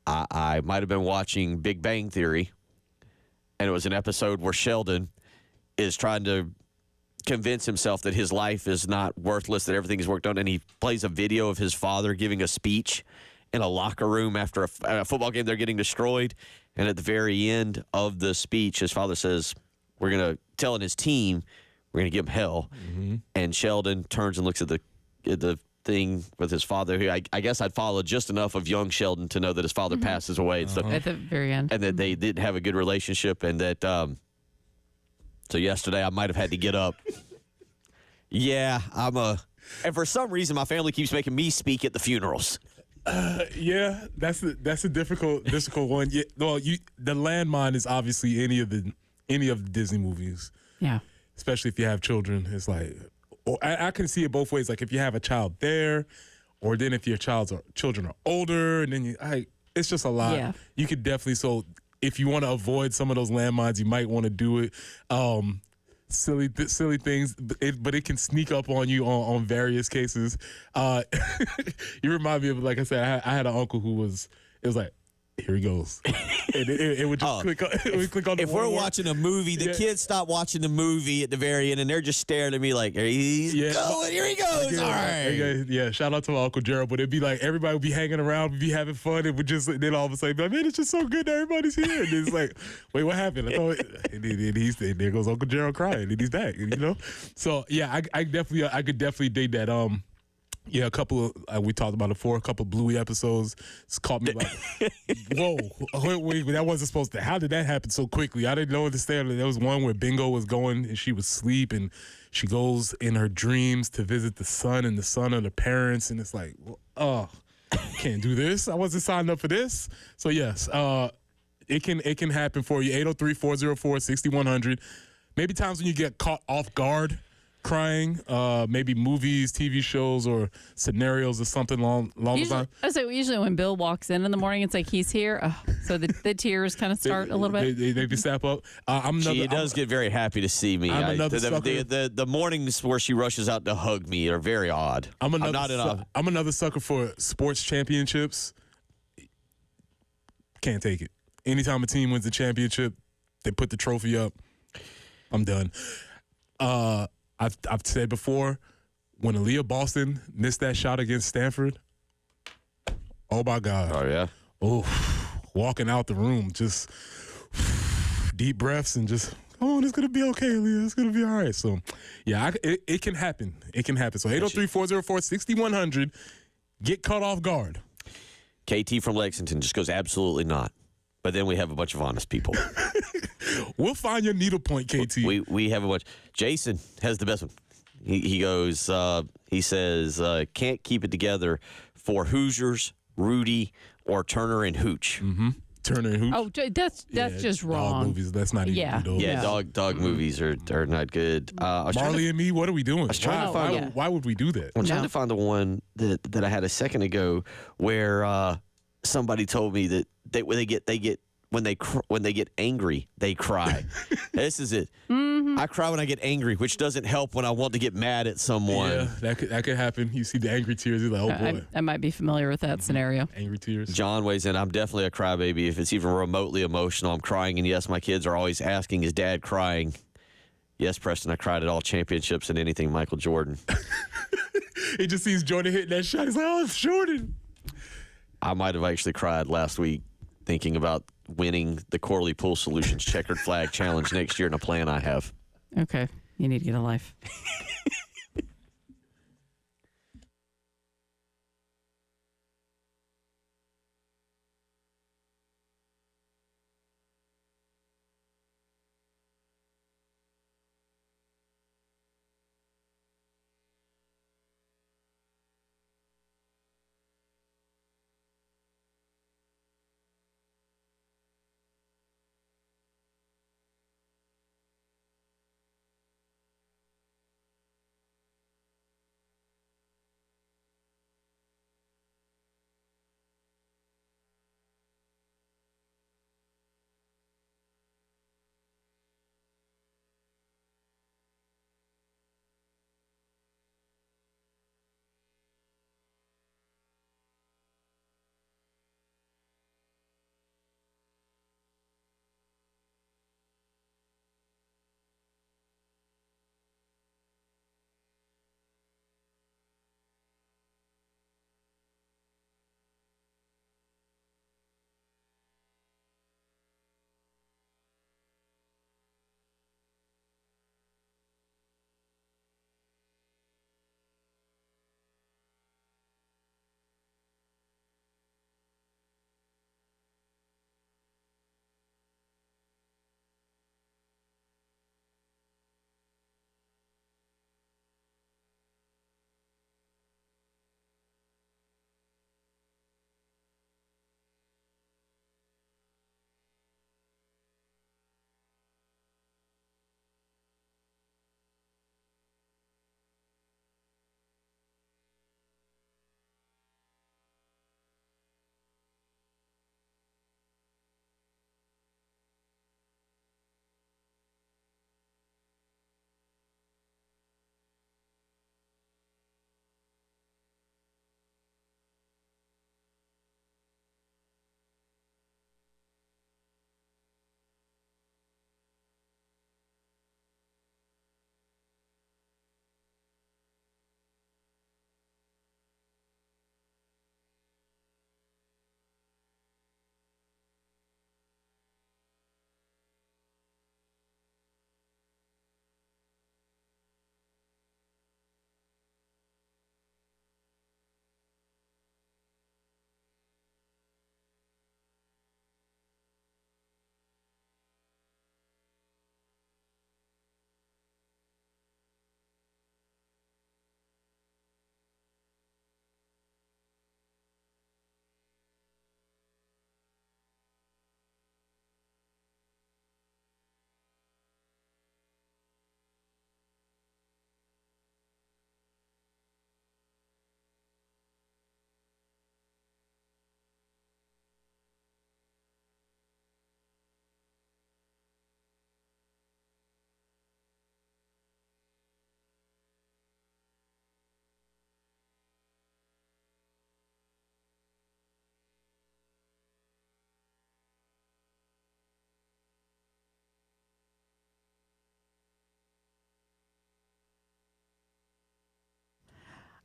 I might have been watching Big Bang Theory, and it was an episode where Sheldon is trying to convince himself that his life is not worthless, that everything is worked on, and he plays a video of his father giving a speech in a locker room after a football game they're getting destroyed. And at the very end of the speech, his father says, we're going to tell his team, we're going to give him hell. Mm-hmm. And Sheldon turns and looks at the thing with his father, who I guess I'd followed just enough of young Sheldon to know that his father passes away and stuff. At the very end. And that they didn't have a good relationship, and that so yesterday I might have had to get up. Yeah, and for some reason my family keeps making me speak at the funerals. Yeah, that's a difficult one. Yeah, well, the landmine is obviously any of the Disney movies. Yeah, especially if you have children. It's like, I can see it both ways. Like if you have a child there, or then if your children are older, and then it's just a lot. Yeah. You could definitely. So if you want to avoid some of those landmines, you might want to do it. Silly things, but it can sneak up on you on various cases. You remind me of, like I said, I had an uncle who was like, here he goes. And it would just click on the If we're watching a movie, the kids stop watching the movie at the very end, and they're just staring at me like, he's going, here he goes. All right. Yeah, shout out to my Uncle Gerald. But it'd be like everybody would be hanging around, would be having fun. It would just, then all of a sudden, be like, man, it's just so good that everybody's here. And it's like, wait, what happened? And there goes Uncle Gerald crying, and he's back, So, yeah, I could definitely dig that. Yeah, a couple of, we talked about it before, a couple of Bluey episodes. It's caught me like, whoa, wait, that wasn't supposed to, how did that happen so quickly? I didn't understand. There was one where Bingo was going and she was asleep, and she goes in her dreams to visit the son, and the son are the parents, and it's like, can't do this. I wasn't signed up for this. So yes, it can happen for you. 803-404-6100. Maybe times when you get caught off guard crying, maybe movies, TV shows, or scenarios or something along those lines. I was like, usually when Bill walks in the morning, it's like he's here. So the tears kind of start a little bit. They sap up. She does get very happy to see me. The mornings where she rushes out to hug me are very odd. I'm another sucker for sports championships. Can't take it. Anytime a team wins a championship, they put the trophy up. I'm done. I've said before, when Aaliyah Boston missed that shot against Stanford, oh my God. Oh yeah. Oh, walking out the room, just deep breaths and just, come on, it's gonna be okay, Aaliyah. It's gonna be all right. So, yeah, it can happen. It can happen. So 803-404-6100. Get caught off guard. KT from Lexington just goes, absolutely not. But then we have a bunch of honest people. We'll find your needle point, KT. We have a bunch. Jason has the best one. He goes, he says, can't keep it together for Hoosiers, Rudy, or Turner and Hooch. Mm-hmm. Turner and Hooch. Oh, that's just wrong. Dog movies, that's not even good. Yeah, dog movies are not good. Marley and Me, what are we doing? I was trying to find why would we do that? I'm trying to find the one that I had a second ago where somebody told me that when they get angry, they cry. This is it. Mm-hmm. I cry when I get angry, which doesn't help when I want to get mad at someone. Yeah, that could happen. You see the angry tears, you're like, oh boy. I might be familiar with that scenario. Angry tears. John weighs in. I'm definitely a crybaby. If it's even remotely emotional, I'm crying. And yes, my kids are always asking, is Dad crying? Yes, Preston, I cried at all championships and anything Michael Jordan. He just sees Jordan hitting that shot. He's like, oh, it's Jordan. I might have actually cried last week thinking about winning the Corley Pool Solutions Checkered Flag Challenge next year in a plan I have. Okay. You need to get a life.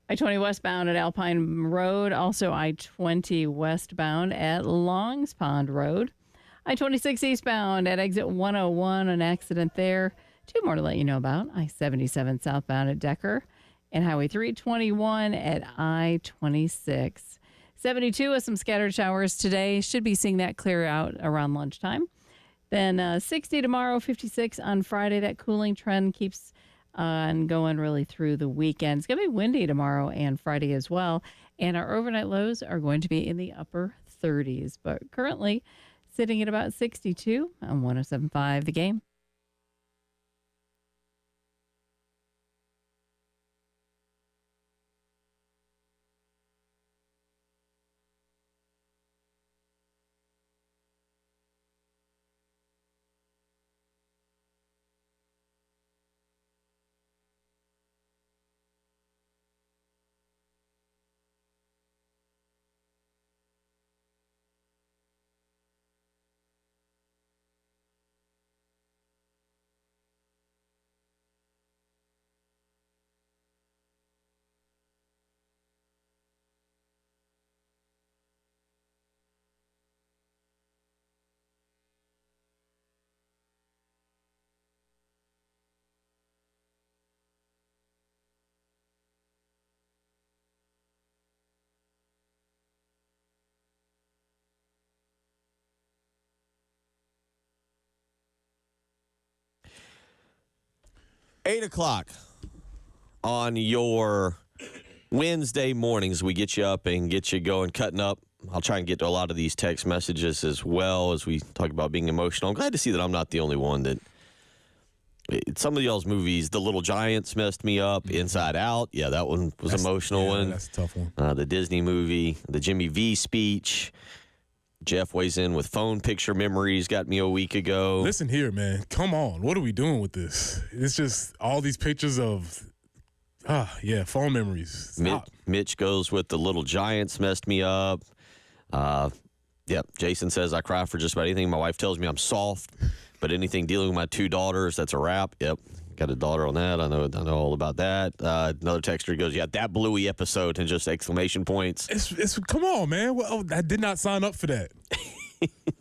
I-20 westbound at Alpine Road, also I-20 westbound at Longs Pond Road. I-26 eastbound at exit 101, an accident there. Two more to let you know about. I-77 southbound at Decker and Highway 321 at I-26. 72 with some scattered showers today. Should be seeing that clear out around lunchtime. Then 60 tomorrow, 56 on Friday. That cooling trend keeps on going really through the weekend. It's going to be windy tomorrow and Friday as well. And our overnight lows are going to be in the upper 30s. But currently sitting at about 62 on 107.5 The Game. 8 o'clock on your Wednesday mornings. We get you up and get you going, cutting up. I'll try and get to a lot of these text messages as well as we talk about being emotional. I'm glad to see that I'm not the only one that some of y'all's movies, The Little Giants messed me up. Inside Out, yeah, that one was emotional one. That's a tough one. The Disney movie, the Jimmy V speech. Jeff weighs in with phone picture memories, got me a week ago. Listen here, man. Come on. What are we doing with this? It's just all these pictures of, phone memories. Mitch goes with The Little Giants messed me up. Jason says, I cry for just about anything. My wife tells me I'm soft, but anything dealing with my 2 daughters, that's a wrap. Yep. Got a daughter on that. I know all about that. Another texter goes, yeah, that Bluey episode, and just exclamation points. It's come on, man. Well, I did not sign up for that.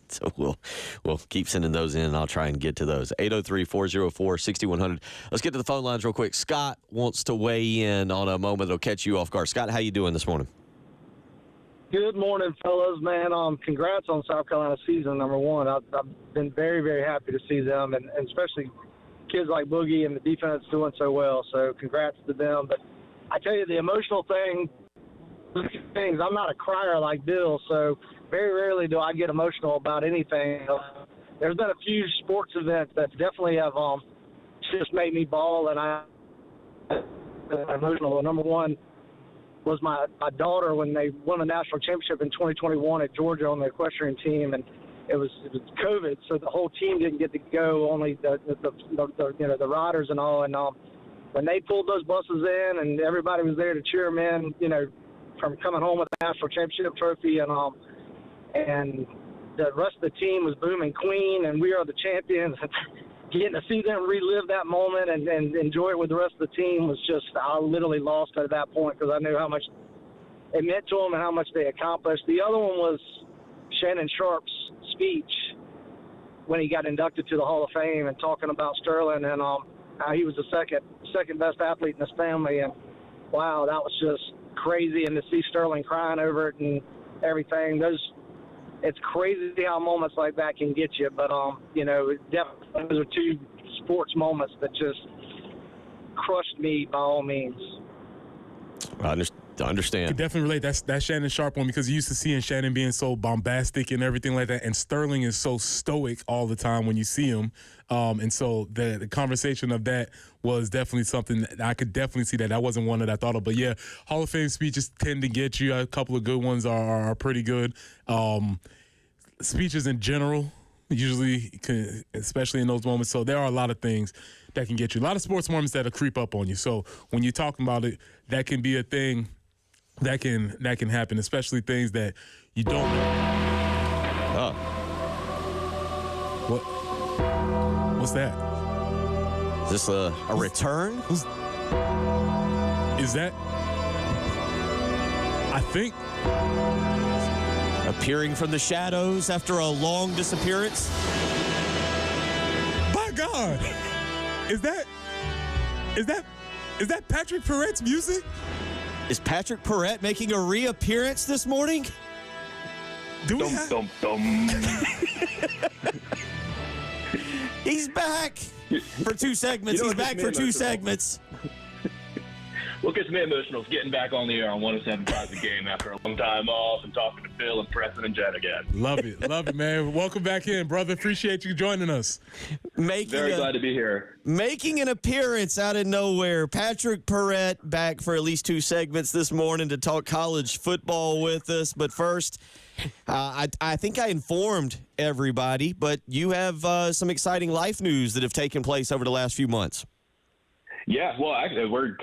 So we'll keep sending those in, and I'll try and get to those. 803-404-6100. Let's get to the phone lines real quick. Scott wants to weigh in on a moment that'll catch you off guard. Scott, how you doing this morning? Good morning, fellas. Man, congrats on South Carolina season number 1. I've been very, very happy to see them, and especially kids like Boogie and the defense doing so well. So congrats to them. But I tell you, the emotional things, I'm not a crier like Bill, so very rarely do I get emotional about anything. There's been a few sports events that definitely have just made me bawl, and I'm emotional. Number 1 was my daughter when they won the national championship in 2021 at Georgia on the equestrian team, and it was COVID, so the whole team didn't get to go, only the riders and all. And when they pulled those buses in, and everybody was there to cheer them in, from coming home with the national championship trophy, and the rest of the team was booming Queen, and we are the champions. Getting to see them relive that moment and enjoy it with the rest of the team was just, I literally lost at that point because I knew how much it meant to them and how much they accomplished. The other one was Shannon Sharp's speech when he got inducted to the Hall of Fame and talking about Sterling and how he was the second best athlete in his family. And wow, that was just crazy. And to see Sterling crying over it and everything, it's crazy how moments like that can get you. But definitely those are 2 sports moments that just crushed me by all means. I understand. I can definitely relate. That's Shannon Sharp one because you used to seeing Shannon being so bombastic and everything like that, and Sterling is so stoic all the time when you see him. And so the conversation of that was definitely something that I could definitely see that wasn't one that I thought of. But yeah, Hall of Fame speeches tend to get you. A couple of good ones are pretty good. Speeches in general, usually, especially in those moments. So there are a lot of things that can get you. A lot of sports moments that'll creep up on you. So when you're talking about it, that can be a thing that can happen, especially things that you don't know. Oh. What's that? Is this a return? Is that? I think. Appearing from the shadows after a long disappearance? By God! Is that Patrick Paret's music? Is Patrick Paret making a reappearance this morning? Do we have? He's back for 2 segments. He's back for 2 segments. What gets me emotional is getting back on the air on 107.5 The Game after a long time off and talking to Phil and Preston and Jen again. Love it, man. Welcome back in, brother. Appreciate you joining us. Very glad to be here. Making an appearance out of nowhere. Patrick Paret back for at least 2 segments this morning to talk college football with us. But first, I think I informed everybody, but you have some exciting life news that have taken place over the last few months. Yeah, well, actually, we're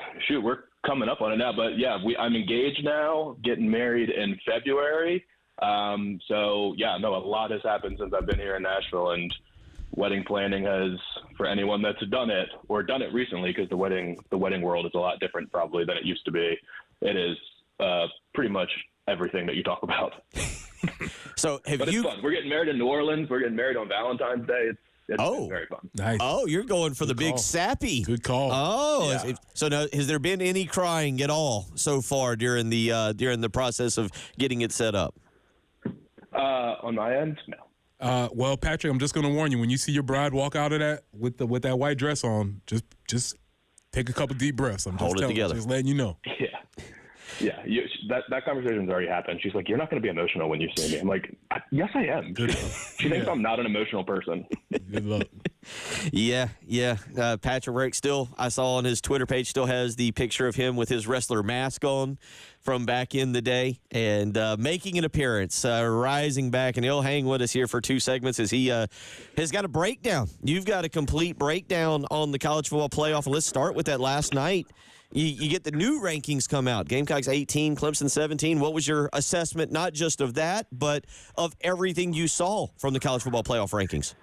coming up on it now, but yeah, I'm engaged now, getting married in February. So yeah, no, a lot has happened since I've been here in Nashville, and wedding planning has, for anyone that's done it or done it recently, because the wedding world is a lot different probably than it used to be. It is pretty much everything that you talk about. So but it's fun. We're getting married in New Orleans. We're getting married on Valentine's Day. It's very fun. Nice. Oh, you're going for the big sappy. Good call. Oh, yeah. So now, has there been any crying at all so far during the process of getting it set up? On my end, no. Well, Patrick, I'm just going to warn you: when you see your bride walk out of that with that white dress on, just take a couple deep breaths. I'm just Hold it telling together. You, just letting you know. Yeah, that conversation's already happened. She's like, "You're not going to be emotional when you see me." I'm like, "Yes, I am." She thinks I'm not an emotional person. Good luck. Yeah. Patrick Rick still, I saw on his Twitter page, still has the picture of him with his wrestler mask on from back in the day and making an appearance, rising back. And he'll hang with us here for 2 segments as he has got a breakdown. You've got a complete breakdown on the college football playoff. And let's start with that last night. You get the new rankings come out. Gamecocks 18, Clemson 17. What was your assessment, not just of that, but of everything you saw from the college football playoff rankings?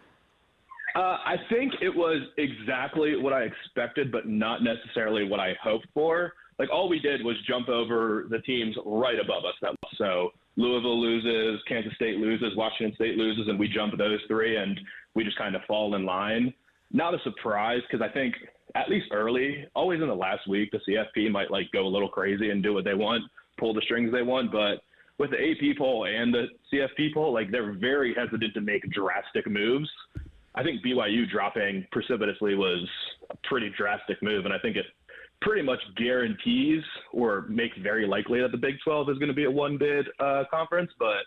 I think it was exactly what I expected, but not necessarily what I hoped for. Like, all we did was jump over the teams right above us. So Louisville loses, Kansas State loses, Washington State loses, and we jump those 3, and we just kind of fall in line. Not a surprise, because I think at least early, always in the last week, the CFP might like go a little crazy and do what they want, pull the strings they want. But with the AP poll and the CFP poll, like, they're very hesitant to make drastic moves. I think BYU dropping precipitously was a pretty drastic move, and I think it pretty much guarantees or makes very likely that the Big 12 is going to be a one-bid conference. But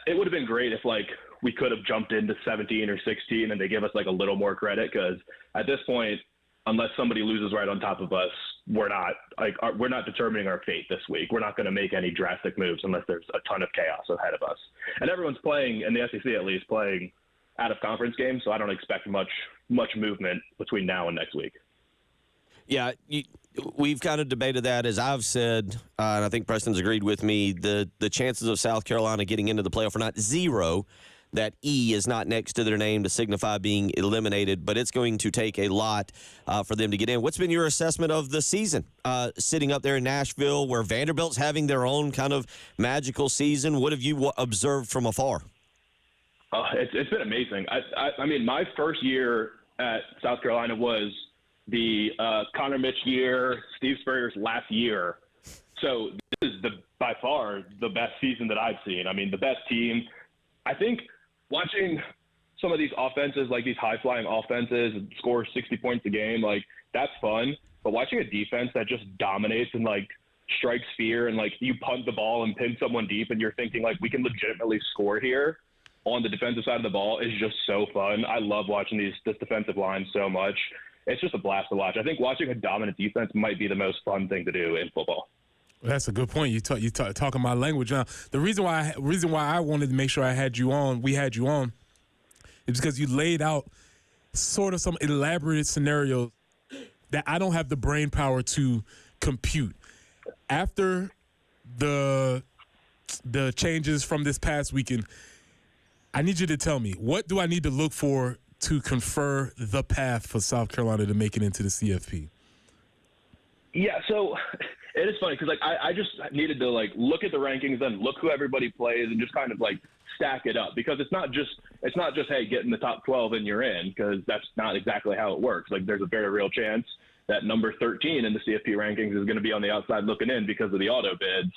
it would have been great if, like, we could have jumped into 17 or 16 and they give us like a little more credit, because at this point, unless somebody loses right on top of us, we're not determining our fate this week. We're not going to make any drastic moves unless there's a ton of chaos ahead of us. And everyone's playing, in the SEC at least, playing out of conference games, so I don't expect much movement between now and next week. Yeah, we've kind of debated that, as I've said, and I think Preston's agreed with me. The chances of South Carolina getting into the playoff are not 0. That E is not next to their name to signify being eliminated, but it's going to take a lot for them to get in. What's been your assessment of the season sitting up there in Nashville, where Vanderbilt's having their own kind of magical season? What have you observed from afar? It's been amazing. I mean, my first year at South Carolina was the Connor Mitch year, Steve Spurrier's last year. So this is by far the best season that I've seen. I mean, the best team. I think watching some of these offenses, like these high-flying offenses, score 60 points a game, like, that's fun. But watching a defense that just dominates and, like, strikes fear, and, like, you punt the ball and pin someone deep and you're thinking, like, we can legitimately score here on the defensive side of the ball is just so fun. I love watching this defensive line so much. It's just a blast to watch. I think watching a dominant defense might be the most fun thing to do in football. That's a good point. You talking my language. The reason why I wanted to make sure we had you on, is because you laid out sort of some elaborate scenarios that I don't have the brain power to compute. After the changes from this past weekend, I need you to tell me, what do I need to look for to confer the path for South Carolina to make it into the CFP? Yeah, so it is funny because, like, I just needed to, like, look at the rankings and look who everybody plays and just kind of, like, stack it up, because it's not just hey, get in the top 12 and you're in, because that's not exactly how it works. Like, there's a very real chance that number 13 in the CFP rankings is going to be on the outside looking in because of the auto bids.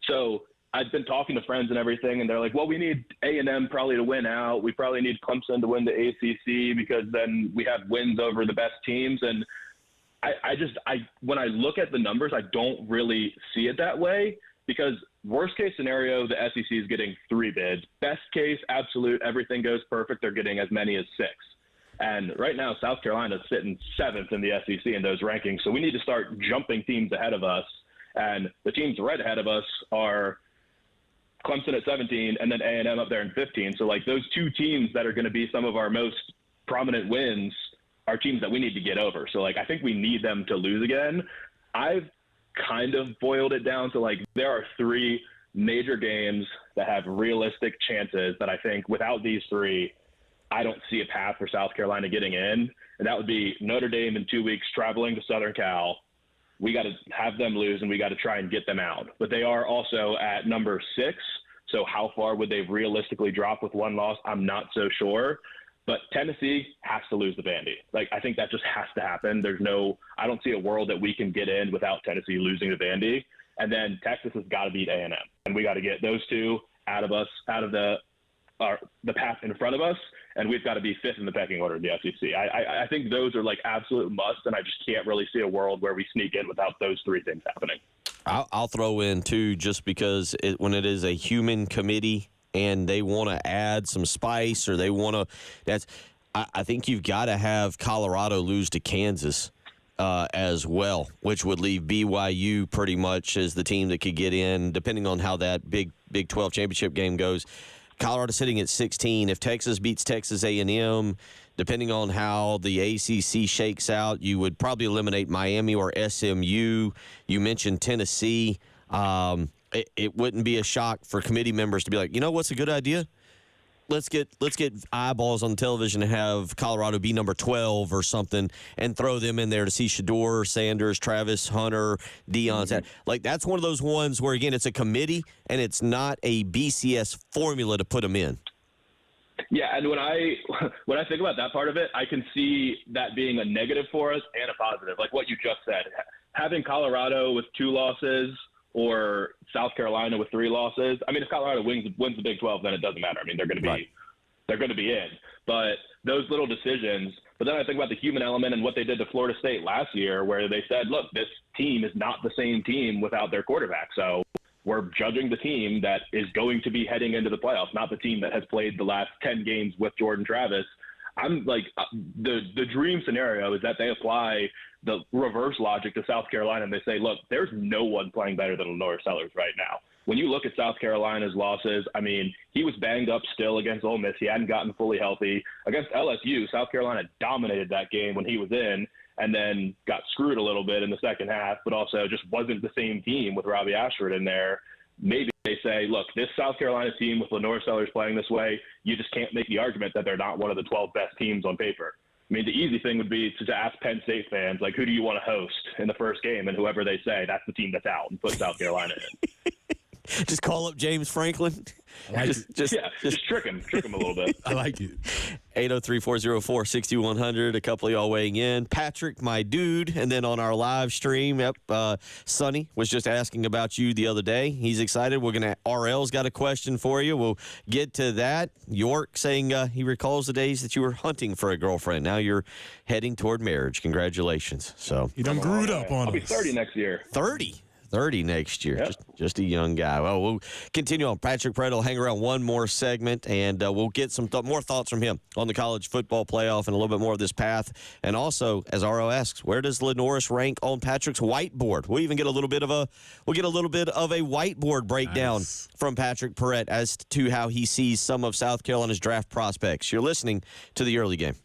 So I've been talking to friends and everything, and they're like, well, we need A&M probably to win out. We probably need Clemson to win the ACC, because then we have wins over the best teams. And when I look at the numbers, I don't really see it that way, because worst case scenario, the SEC is getting 3 bids. Best case, absolute, everything goes perfect, they're getting as many as 6. And right now, South Carolina's sitting 7th in the SEC in those rankings. So we need to start jumping teams ahead of us. And the teams right ahead of us are Clemson at 17 and then A&M up there in 15. So, like, those 2 teams that are going to be some of our most prominent wins are teams that we need to get over. So, like, I think we need them to lose again. I've kind of boiled it down to, like, there are 3 major games that have realistic chances that I think without these 3, I don't see a path for South Carolina getting in. And that would be Notre Dame in 2 weeks traveling to Southern Cal. We got to have them lose, and we got to try and get them out. But they are also at number 6. So how far would they realistically drop with 1 loss? I'm not so sure. But Tennessee has to lose the Vandy. Like, I think that just has to happen. I don't see a world that we can get in without Tennessee losing to Vandy. And then Texas has got to beat A&M. And we got to get those 2 out of us, out of the the path in front of us, and we've got to be fifth in the pecking order in the SEC. I think those are like absolute must, and I just can't really see a world where we sneak in without those three things happening. I'll throw in, too, just because when it is a human committee and they want to add some spice or they want to – I think you've got to have Colorado lose to Kansas as well, which would leave BYU pretty much as the team that could get in, depending on how that Big 12 championship game goes. Colorado sitting at 16. If Texas beats Texas A&M, depending on how the ACC shakes out, you would probably eliminate Miami or SMU. You mentioned Tennessee. It wouldn't be a shock for committee members to be like, you know what's a good idea? Let's get eyeballs on television and have Colorado be number 12 or something and throw them in there to see Shador, Sanders, Travis, Hunter, Deion. Like, that's one of those ones where, again, it's a committee and it's not a BCS formula to put them in. Yeah, and when I think about that part of it, I can see that being a negative for us and a positive, like what you just said. Having Colorado with 2 losses or South Carolina with 3 losses. I mean, if Colorado wins the Big 12, then it doesn't matter. I mean, they're going to be in. But those little decisions. But then I think about the human element and what they did to Florida State last year, where they said, look, this team is not the same team without their quarterback. So we're judging the team that is going to be heading into the playoffs, not the team that has played the last 10 games with Jordan Travis. I'm like, the dream scenario is that they apply the reverse logic to South Carolina and they say, look, there's no one playing better than Lenore Sellers right now. When you look at South Carolina's losses, I mean, he was banged up still against Ole Miss. He hadn't gotten fully healthy. Against LSU, South Carolina dominated that game when he was in and then got screwed a little bit in the second half, but also just wasn't the same team with Robbie Ashford in there. Maybe they say, look, this South Carolina team with Lenore Sellers playing this way, you just can't make the argument that they're not one of the 12 best teams on paper. I mean, the easy thing would be to ask Penn State fans, like, who do you want to host in the first game? And whoever they say, that's the team that's out, and put South Carolina in. Just call up James Franklin. Just trick him a little bit. I like it. 803-404-6100. A couple of y'all weighing in. Patrick, my dude, and then on our live stream, Sonny was just asking about you the other day. He's excited. RL's got a question for you. We'll get to that. York saying he recalls the days that you were hunting for a girlfriend. Now you're heading toward marriage. Congratulations. So he done grewed up on us. I'll be 30 next year. 30 next year. Yep. Just a young guy. Well, we'll continue on. Patrick Paret will hang around one more segment, and we'll get some more thoughts from him on the college football playoff and a little bit more of this path. And also, as RO asks, where does Lenoris rank on Patrick's whiteboard? We'll even get a little bit of a whiteboard breakdown from Patrick Paret as to how he sees some of South Carolina's draft prospects. You're listening to the early game.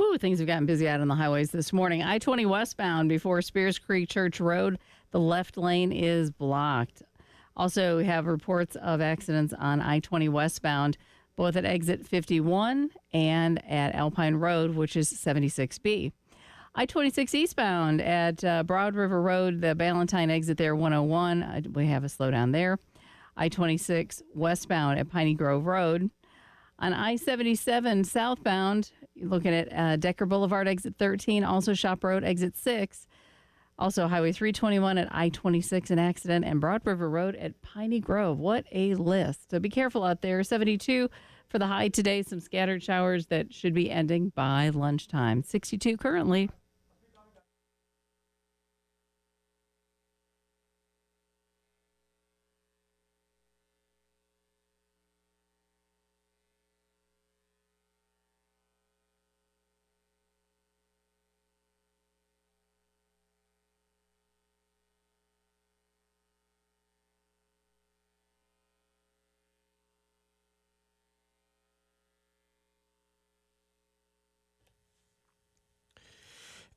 Ooh, things have gotten busy out on the highways this morning. I-20 westbound before Spears Creek Church Road, the left lane is blocked. Also, we have reports of accidents on I-20 westbound, both at exit 51 and at Alpine Road, which is 76B. I-26 eastbound at Broad River Road, the Ballantyne exit there, 101. We have a slowdown there. I-26 westbound at Piney Grove Road. On I-77 southbound, you're looking at Decker Boulevard, exit 13, also Shop Road, exit 6. Also Highway 321 at I-26, an accident, and Broad River Road at Piney Grove. What a list. So be careful out there. 72 for the high today, some scattered showers that should be ending by lunchtime. 62 currently.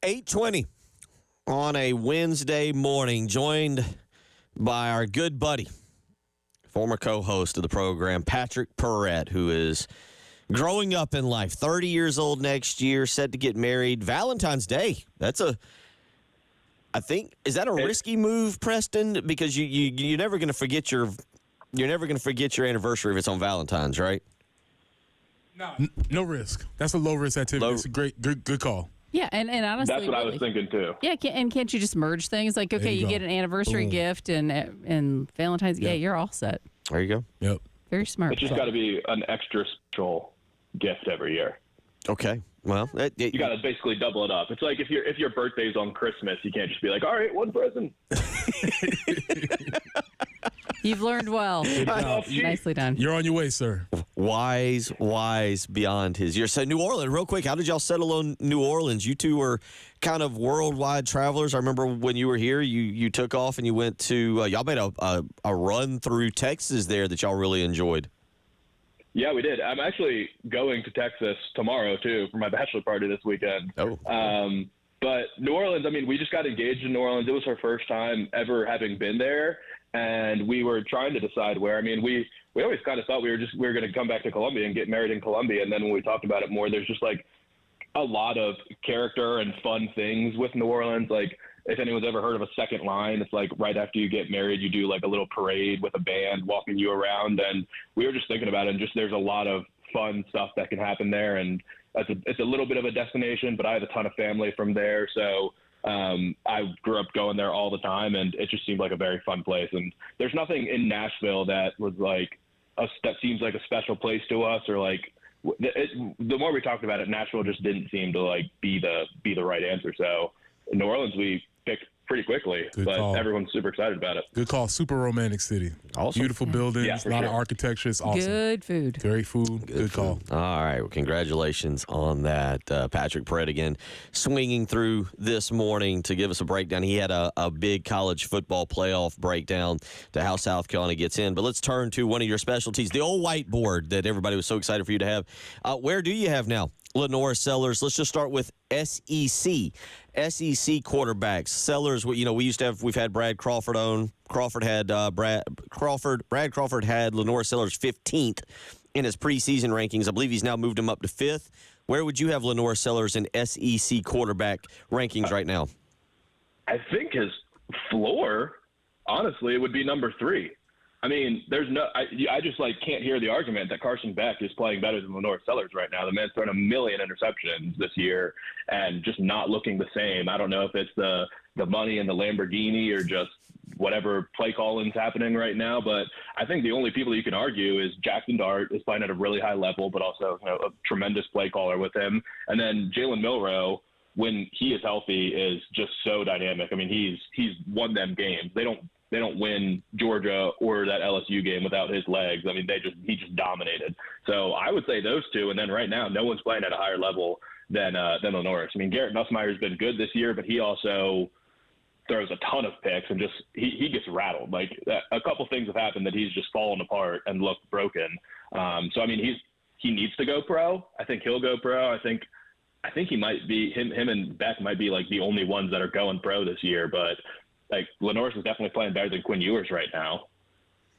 $8:20 on a Wednesday morning, joined by our good buddy, former co-host of the program, Patrick Paret, who is growing up in life, 30 years old next year, set to get married. Valentine's Day. Is that a risky move, Preston? Because you're never going to forget your anniversary if it's on Valentine's, right? No risk. That's a low risk activity. It's a good call. Yeah, and honestly, that's what I was thinking too. Yeah, can't you just merge things? Like, okay, you get an anniversary gift and Valentine's. Yeah, you're all set. There you go. Yep. Very smart. It's just got to be an extra special gift every year. Okay. Well, you got to basically double it up. It's like if your birthday's on Christmas, you can't just be like, all right, one present. You've learned well. Nicely done. You're on your way, sir. Wise beyond his years. So New Orleans, real quick, how did y'all settle on New Orleans? You two were kind of worldwide travelers. I remember when you were here, you took off and you went to, y'all made a run through Texas there that y'all really enjoyed. Yeah, we did. I'm actually going to Texas tomorrow, too, for my bachelor party this weekend. Oh. But New Orleans, I mean, we just got engaged in New Orleans. It was our first time ever having been there, and we were trying to decide where. I mean, we always kind of thought we were going to come back to Columbia and get married in Columbia, and then when we talked about it more, there's just, like, a lot of character and fun things with New Orleans. Like, if anyone's ever heard of a second line, it's like right after you get married, you do like a little parade with a band walking you around. And we were just thinking about it, and just there's a lot of fun stuff that can happen there. And it's a little bit of a destination, but I have a ton of family from there. So I grew up going there all the time, and it just seemed like a very fun place. And there's nothing in Nashville that was like that seems like a special place to us, or like the more we talked about it, Nashville just didn't seem to like be the right answer. So in New Orleans, we picked pretty quickly, but everyone's super excited about it. Good call. Super romantic city. Awesome. Beautiful buildings, a lot of architecture. It's awesome. Good food. Great food. Good call. All right. Well, congratulations on that. Patrick Paret again swinging through this morning to give us a breakdown. He had a big college football playoff breakdown to how South Carolina gets in. But let's turn to one of your specialties, the old whiteboard that everybody was so excited for you to have. Where do you have now Lenore Sellers? Let's just start with SEC quarterbacks. Sellers, we've had Brad Crawford on. Brad Crawford had Lenore Sellers 15th in his preseason rankings. I believe he's now moved him up to 5th. Where would you have Lenore Sellers in SEC quarterback rankings right now? I think his floor, honestly, would be number 3. I mean, I just can't hear the argument that Carson Beck is playing better than Lenore Sellers right now. The man's thrown 1 million interceptions this year and just not looking the same. I don't know if it's the money and the Lamborghini or just whatever play calling's happening right now, but I think the only people you can argue is Jackson Dart is playing at a really high level, but also a tremendous play caller with him. And then Jalen Milroe, when he is healthy, is just so dynamic. I mean, he's won them games. They don't win Georgia or that LSU game without his legs. I mean, he just dominated. So I would say those two. And then right now, no one's playing at a higher level than Lenore. I mean, Garrett Nussmeier's been good this year, but he also throws a ton of picks and just he gets rattled. Like a couple things have happened that he's just fallen apart and looked broken. So I mean, he needs to go pro. I think he'll go pro. I think I think he might be him and Beck might be like the only ones that are going pro this year. But like Lenore's is definitely playing better than Quinn Ewers right now.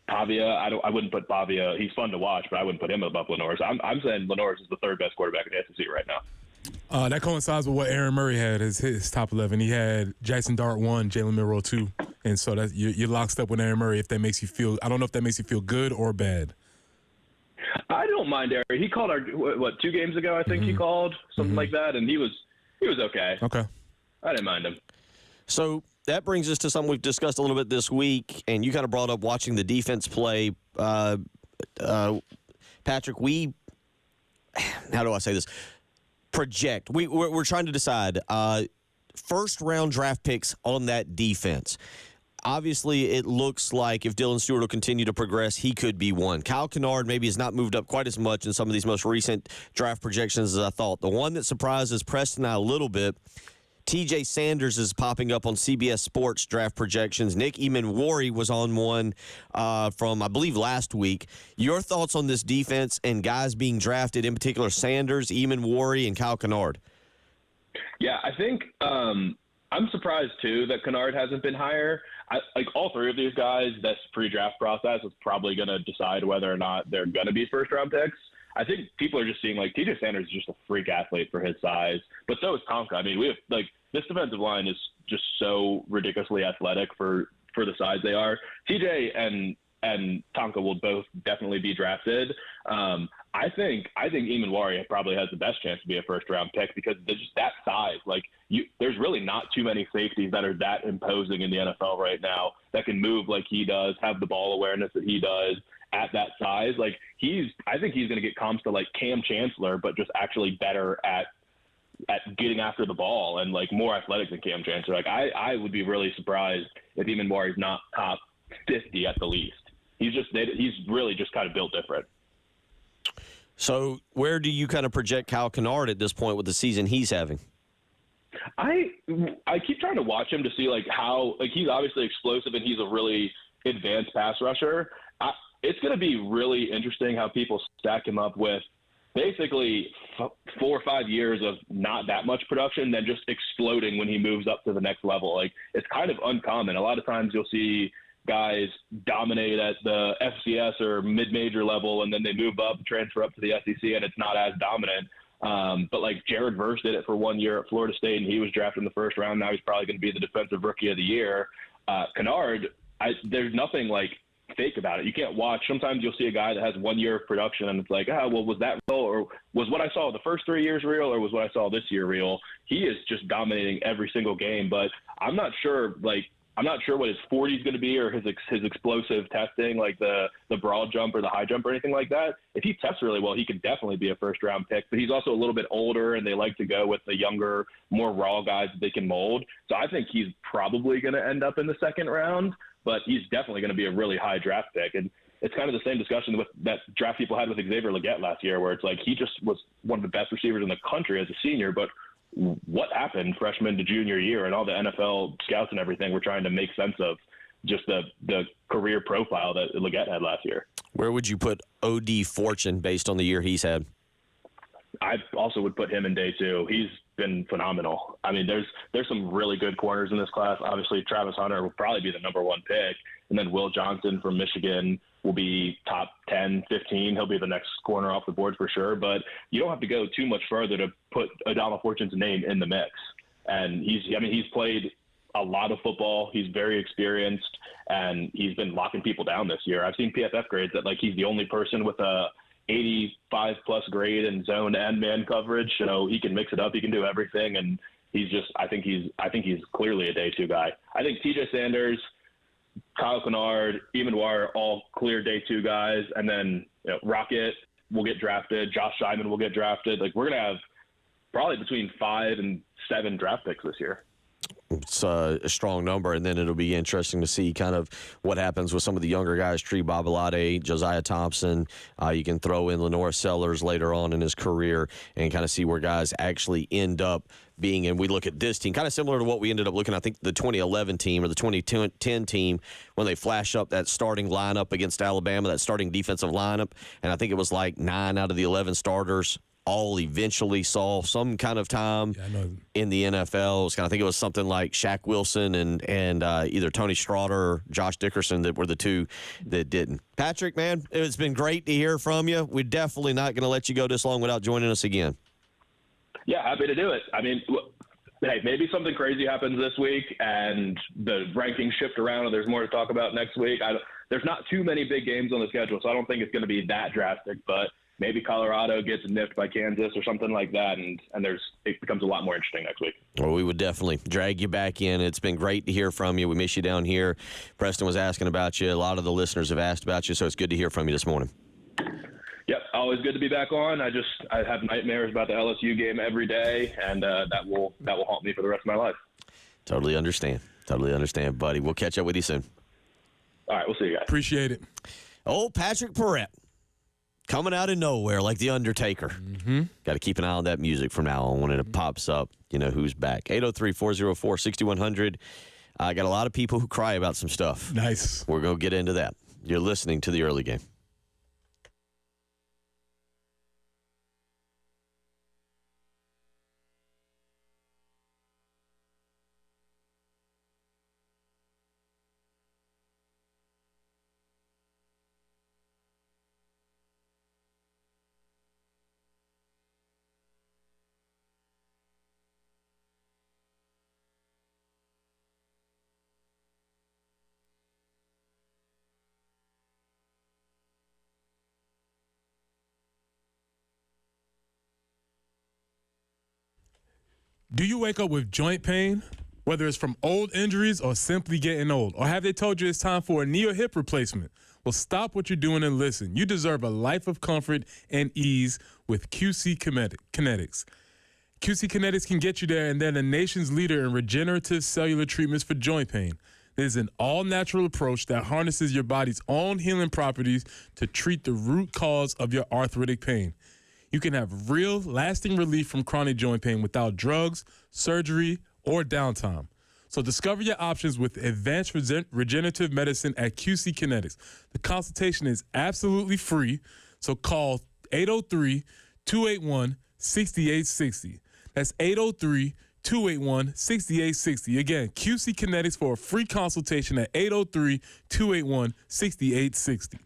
Pavia, I wouldn't put Pavia. He's fun to watch, but I wouldn't put him above Lenore's. I'm saying Lenore's is the third best quarterback in the SEC right now. That coincides with what Aaron Murray had as his top 11. He had Jackson Dart 1, Jalen Milroe 2. And so that you're locked up with Aaron Murray if that makes you feel – I don't know if that makes you feel good or bad. I don't mind Aaron. He called 2 games ago, I think he called, something like that, and he was okay. Okay. I didn't mind him. So that brings us to something we've discussed a little bit this week, and you kind of brought up watching the defense play. Patrick, how do I say this? Project. We're trying to decide first-round draft picks on that defense. Obviously, it looks like if Dylan Stewart will continue to progress, he could be one. Kyle Kennard maybe has not moved up quite as much in some of these most recent draft projections as I thought. The one that surprises Preston and I a little bit, TJ Sanders is popping up on CBS Sports draft projections. Nick Eamon-Wari was on one from, I believe, last week. Your thoughts on this defense and guys being drafted, in particular Sanders, Eamon-Wari, and Kyle Kennard? Yeah, I think I'm surprised, too, that Kennard hasn't been higher. Like all three of these guys, this pre-draft process is probably going to decide whether or not they're going to be first-round picks. I think people are just seeing, like, TJ Sanders is just a freak athlete for his size, but so is Tonka. I mean, we have, like, this defensive line is just so ridiculously athletic for the size they are. TJ and Tonka will both definitely be drafted. I think Eamon-Wari probably has the best chance to be a first-round pick because they're just that size. Like, there's really not too many safeties that are that imposing in the NFL right now that can move like he does, have the ball awareness that he does at that size. Like, I think he's going to get comps to, like, Cam Chancellor, but just actually better at getting after the ball and, like, more athletic than Cam Chancellor. Like, I would be really surprised if Eamon-Wari's not top 50 at the least. He's really just kind of built different. So where do you kind of project Kyle Kennard at this point with the season he's having? I keep trying to watch him to see, like, how – like, he's obviously explosive and he's a really advanced pass rusher. It's going to be really interesting how people stack him up with basically 4 or 5 years of not that much production, then just exploding when he moves up to the next level. Like, it's kind of uncommon. A lot of times you'll see guys dominate at the FCS or mid-major level, and then they move up, transfer up to the SEC, and it's not as dominant. But, like, Jared Verse did it for 1 year at Florida State, and he was drafted in the first round. Now he's probably going to be the defensive rookie of the year. Kennard, there's nothing, like, fake about it. You can't watch. Sometimes you'll see a guy that has 1 year of production, and it's like, well, was that real, or was what I saw the first 3 years real, or was what I saw this year real? He is just dominating every single game, but I'm not sure what his 40 is going to be or his explosive testing, like the broad jump or the high jump or anything like that. If he tests really well, he could definitely be a first-round pick. But he's also a little bit older, and they like to go with the younger, more raw guys that they can mold. So I think he's probably going to end up in the second round, but he's definitely going to be a really high draft pick. And it's kind of the same discussion with that draft people had with Xavier Legette last year, where it's like he just was one of the best receivers in the country as a senior, but what happened freshman to junior year, and all the NFL scouts and everything were trying to make sense of just the career profile that Legette had last year. Where would you put O.D. Fortune based on the year he's had? I also would put him in day 2. He's been phenomenal. I mean, there's some really good corners in this class. Obviously, Travis Hunter will probably be the number 1 pick, and then Will Johnson from Michigan will be top 10, 15. He'll be the next corner off the board for sure, but you don't have to go too much further to put O'Donnell Fortune's name in the mix. And he's played a lot of football. He's very experienced, and he's been locking people down this year. I've seen PFF grades that, like, he's the only person with a 85-plus grade in zone and man coverage. So he can mix it up. He can do everything, and I think he's clearly a day 2 guy. I think TJ Sanders, Kyle Kennard, Eamon-Wari are all clear day 2 guys, and then Rocket will get drafted. Josh Scheiman will get drafted. Like, we're gonna have probably between 5 and 7 draft picks this year. It's a strong number, and then it'll be interesting to see kind of what happens with some of the younger guys, Tree Babalade, Josiah Thompson. You can throw in Lenore Sellers later on in his career and kind of see where guys actually end up being. And we look at this team, kind of similar to what we ended up looking at, I think, the 2011 team or the 2010 team when they flash up that starting lineup against Alabama, that starting defensive lineup. And I think it was like 9 out of the 11 starters all eventually saw some kind of time in the NFL. I think it was something like Shaq Wilson and either Tony Straughter or Josh Dickerson that were the two that didn't. Patrick, man, it's been great to hear from you. We're definitely not going to let you go this long without joining us again. Yeah, happy to do it. I mean, hey, maybe something crazy happens this week and the rankings shift around and there's more to talk about next week. There's not too many big games on the schedule, so I don't think it's going to be that drastic, but maybe Colorado gets nipped by Kansas or something like that, and it becomes a lot more interesting next week. Well, we would definitely drag you back in. It's been great to hear from you. We miss you down here. Preston was asking about you. A lot of the listeners have asked about you, so it's good to hear from you this morning. Yep, always good to be back on. I have nightmares about the LSU game every day, and that will haunt me for the rest of my life. Totally understand, buddy. We'll catch up with you soon. All right, we'll see you guys. Appreciate it. Old Patrick Paret. Coming out of nowhere like The Undertaker. Mm-hmm. Got to keep an eye on that music from now on when it pops up. You know who's back. 803-404-6100. I got a lot of people who cry about some stuff. Nice. We're going to get into that. You're listening to The Early Game. Do you wake up with joint pain, whether it's from old injuries or simply getting old? Or have they told you it's time for a knee or hip replacement? Well, stop what you're doing and listen. You deserve a life of comfort and ease with QC Kinetics. QC Kinetics can get you there, and they're the nation's leader in regenerative cellular treatments for joint pain. There's an all-natural approach that harnesses your body's own healing properties to treat the root cause of your arthritic pain. You can have real, lasting relief from chronic joint pain without drugs, surgery, or downtime. So discover your options with advanced regenerative medicine at QC Kinetics. The consultation is absolutely free, so call 803-281-6860. That's 803-281-6860. Again, QC Kinetics for a free consultation at 803-281-6860.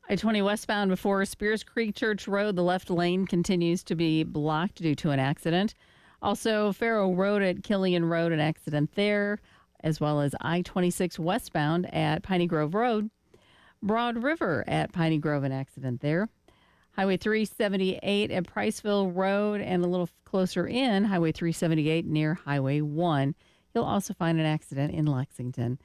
I-20 westbound before Spears Creek Church Road, the left lane continues to be blocked due to an accident. Also, Farrow Road at Killian Road, an accident there, as well as I-26 westbound at Piney Grove Road. Broad River at Piney Grove, an accident there. Highway 378 at Priceville Road, and a little closer in, Highway 378 near Highway 1. You'll also find an accident in Lexington.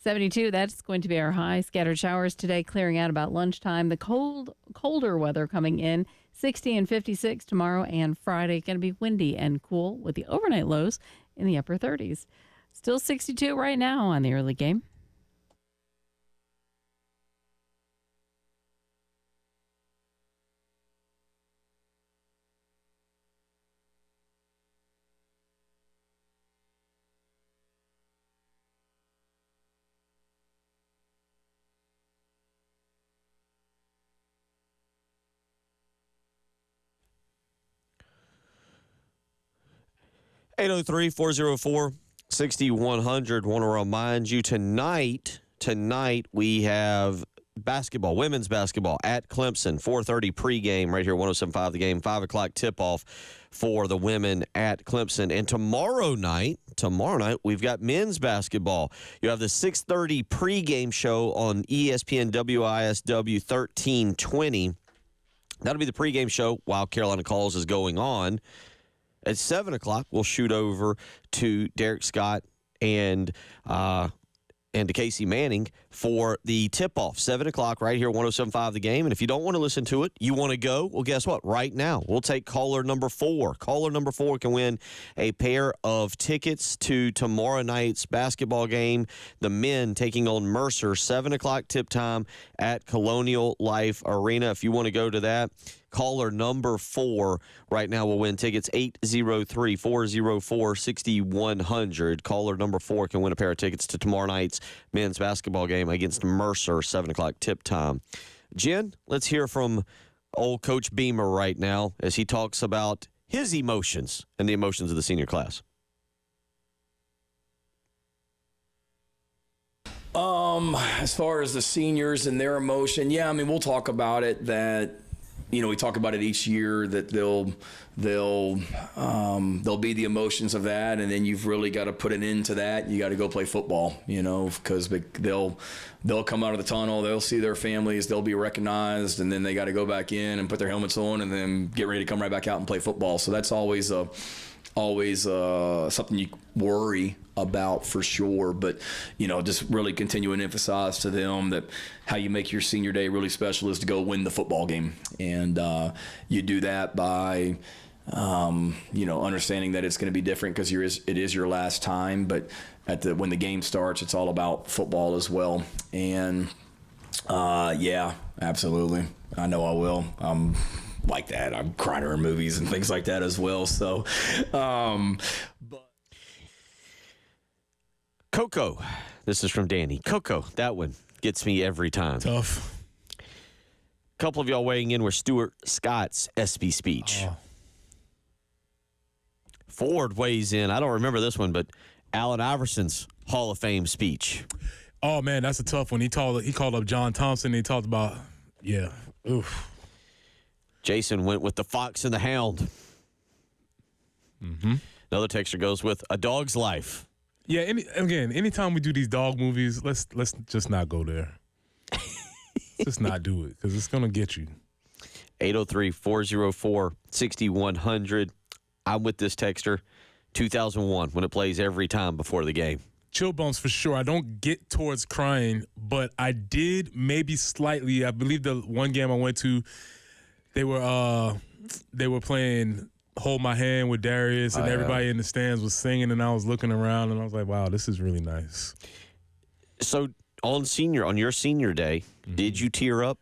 72, that's going to be our high. Scattered showers today, clearing out about lunchtime. The colder weather coming in, 60 and 56 tomorrow and Friday. Going to be windy and cool with the overnight lows in the upper 30s. Still 62 right now on the early game. Eight zero 404-6100. Want to remind you tonight we have basketball, women's basketball at Clemson, 4:30 pregame right here, 107.5 The Game, 5 o'clock tip-off for the women at Clemson. And tomorrow night, we've got men's basketball. You have the 6:30 pregame show on ESPN WISW 1320. That'll be the pregame show while Carolina Calls is going on. At 7 o'clock, we'll shoot over to Derek Scott and to Casey Manning for the tip-off. 7 o'clock right here, 107.5 The Game. And if you don't want to listen to it, you want to go, well, guess what? Right now, we'll take caller number 4. Caller number 4 can win a pair of tickets to tomorrow night's basketball game. The men taking on Mercer, 7 o'clock tip time at Colonial Life Arena. If you want to go to that, caller number 4 right now will win tickets, 803-404-6100. Caller number 4 can win a pair of tickets to tomorrow night's men's basketball game against Mercer, 7 o'clock tip time. Jen, let's hear from old Coach Beamer right now as he talks about his emotions and the emotions of the senior class. As far as the seniors and their emotion, yeah, I mean, we'll talk about it that, you know, we talk about it each year that they'll be the emotions of that, and then you've really got to put an end to that. You got to go play football, you know, because they'll come out of the tunnel, they'll see their families, they'll be recognized, and then they got to go back in and put their helmets on and then get ready to come right back out and play football. So that's always something you worry about for sure, but you know, just really continue and emphasize to them that how you make your senior day really special is to go win the football game, and you do that by you know, understanding that it's going to be different because it is your last time, but when the game starts, it's all about football as well. And yeah, absolutely, I know I will. Like that, I'm crying during movies and things like that as well. So, but Coco, this is from Danny. Coco, that one gets me every time. Tough. A couple of y'all weighing in with Stuart Scott's SB speech. Ford weighs in. I don't remember this one, but Allen Iverson's Hall of Fame speech. Oh man, that's a tough one. He called up John Thompson. And he talked about, yeah, oof. Jason went with the Fox and the Hound. Mm-hmm. Another texter goes with A Dog's Life. Yeah, anytime we do these dog movies, let's just not go there. Just not do it, because it's going to get you. 803-404-6100. I'm with this texter. 2001, when it plays every time before the game. Chill bumps for sure. I don't get towards crying, but I did maybe slightly. I believe the one game I went to, they were playing Hold My Hand with Darius, and everybody in the stands was singing, and I was looking around, and I was like, wow, this is really nice. So on your senior day, did you tear up?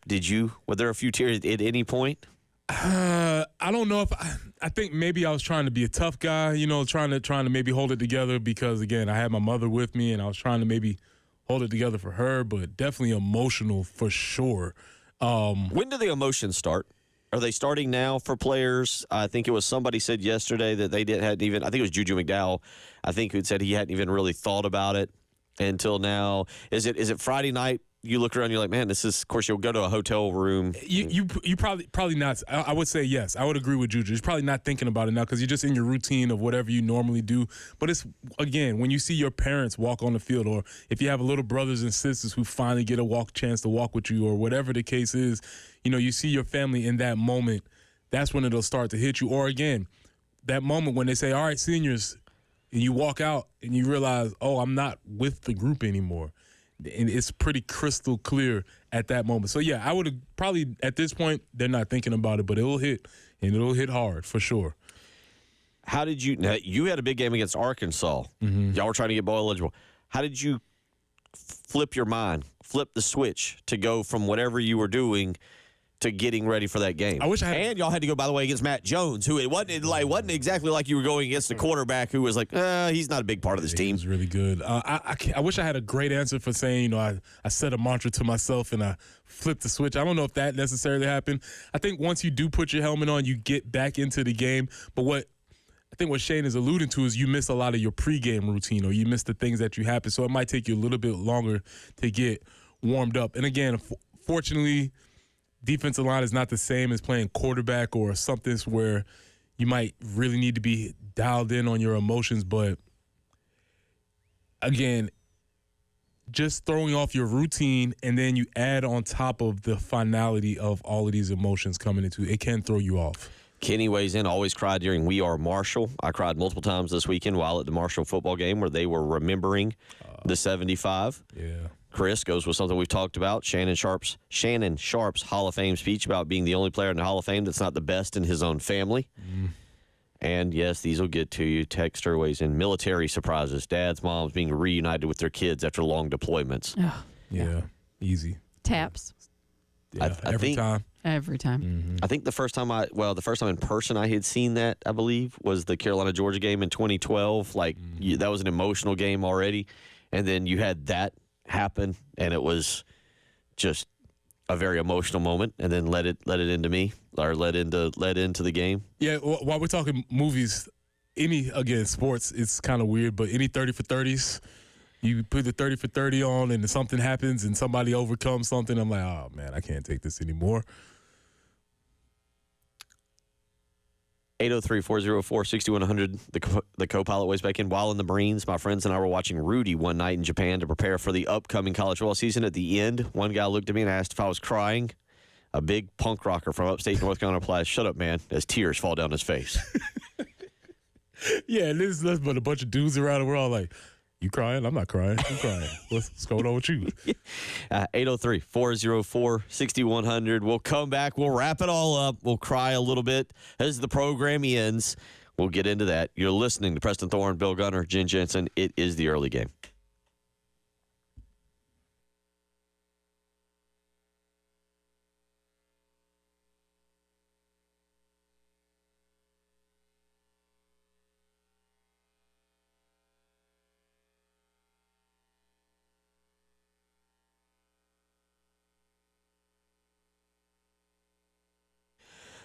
Were there a few tears at any point? I don't know if I think maybe I was trying to be a tough guy, you know, trying to maybe hold it together because, again, I had my mother with me, and I was trying to maybe hold it together for her, but definitely emotional for sure. When do the emotions start? Are they starting now for players? I think it was somebody said yesterday that hadn't even, I think it was Juju McDowell, I think, who said he hadn't even really thought about it until now. Is it Friday night you look around, you're like, man, this is. Of course, you'll go to a hotel room. You probably not. I would say yes. I would agree with Juju. You're probably not thinking about it now because you're just in your routine of whatever you normally do. But it's, again, when you see your parents walk on the field, or if you have little brothers and sisters who finally get a chance to walk with you, or whatever the case is, you see your family in that moment. That's when it'll start to hit you. Or again, that moment when they say, "All right, seniors," and you walk out and you realize, "Oh, I'm not with the group anymore." And it's pretty crystal clear at that moment. So, yeah, I would have probably, at this point, they're not thinking about it, but it'll hit, and it'll hit hard for sure. How did you – now, you had a big game against Arkansas. Mm-hmm. Y'all were trying to get bowl eligible. How did you flip your mind, flip the switch to go from whatever you were doing to getting ready for that game? I wish I had. And y'all had to go, by the way, against Matt Jones, who it wasn't exactly like you were going against the quarterback who was like, he's not a big part of this team. He was really good. I wish I had a great answer for saying, I set a mantra to myself and I flipped the switch. I don't know if that necessarily happened. I think once you do put your helmet on, you get back into the game. But what Shane is alluding to is you miss a lot of your pregame routine, or you miss the things that you happen. So it might take you a little bit longer to get warmed up. And again, fortunately, defensive line is not the same as playing quarterback or something where you might really need to be dialed in on your emotions. But again, just throwing off your routine and then you add on top of the finality of all of these emotions coming into it can throw you off. Kenny weighs in, always cried during We Are Marshall. I cried multiple times this weekend while at the Marshall football game where they were remembering the 75. Yeah. Chris goes with something we've talked about, Shannon Sharp's Hall of Fame speech about being the only player in the Hall of Fame that's not the best in his own family. Mm. And, yes, these will get to you. Texter weighs in, military surprises, dads, moms being reunited with their kids after long deployments. Oh, yeah, easy. Taps. Yeah, every time. Every time. Mm-hmm. I think the first time in person I had seen that, I believe, was the Carolina-Georgia game in 2012. That was an emotional game already. And then you had that happen, and it was just a very emotional moment, and then led into the game. Yeah, while we're talking movies, sports, it's kind of weird, but any 30 for 30s, you put the 30 for 30 on and something happens and somebody overcomes something, I'm like, oh man, I can't take this anymore. 803-404-6100, the co-pilot weighs back in. While in the Marines, my friends and I were watching Rudy one night in Japan to prepare for the upcoming college football season. At the end, one guy looked at me and asked if I was crying. A big punk rocker from upstate North Carolina replies, "Shut up, man," as tears fall down his face. Yeah, and there's but a bunch of dudes around, and we're all like, you crying? I'm not crying. I'm crying. What's going on with you? 803-404-6100. We'll come back. We'll wrap it all up. We'll cry a little bit as the program ends. We'll get into that. You're listening to Preston Thorne, Bill Gunner, Jen Jensen. It is the early game.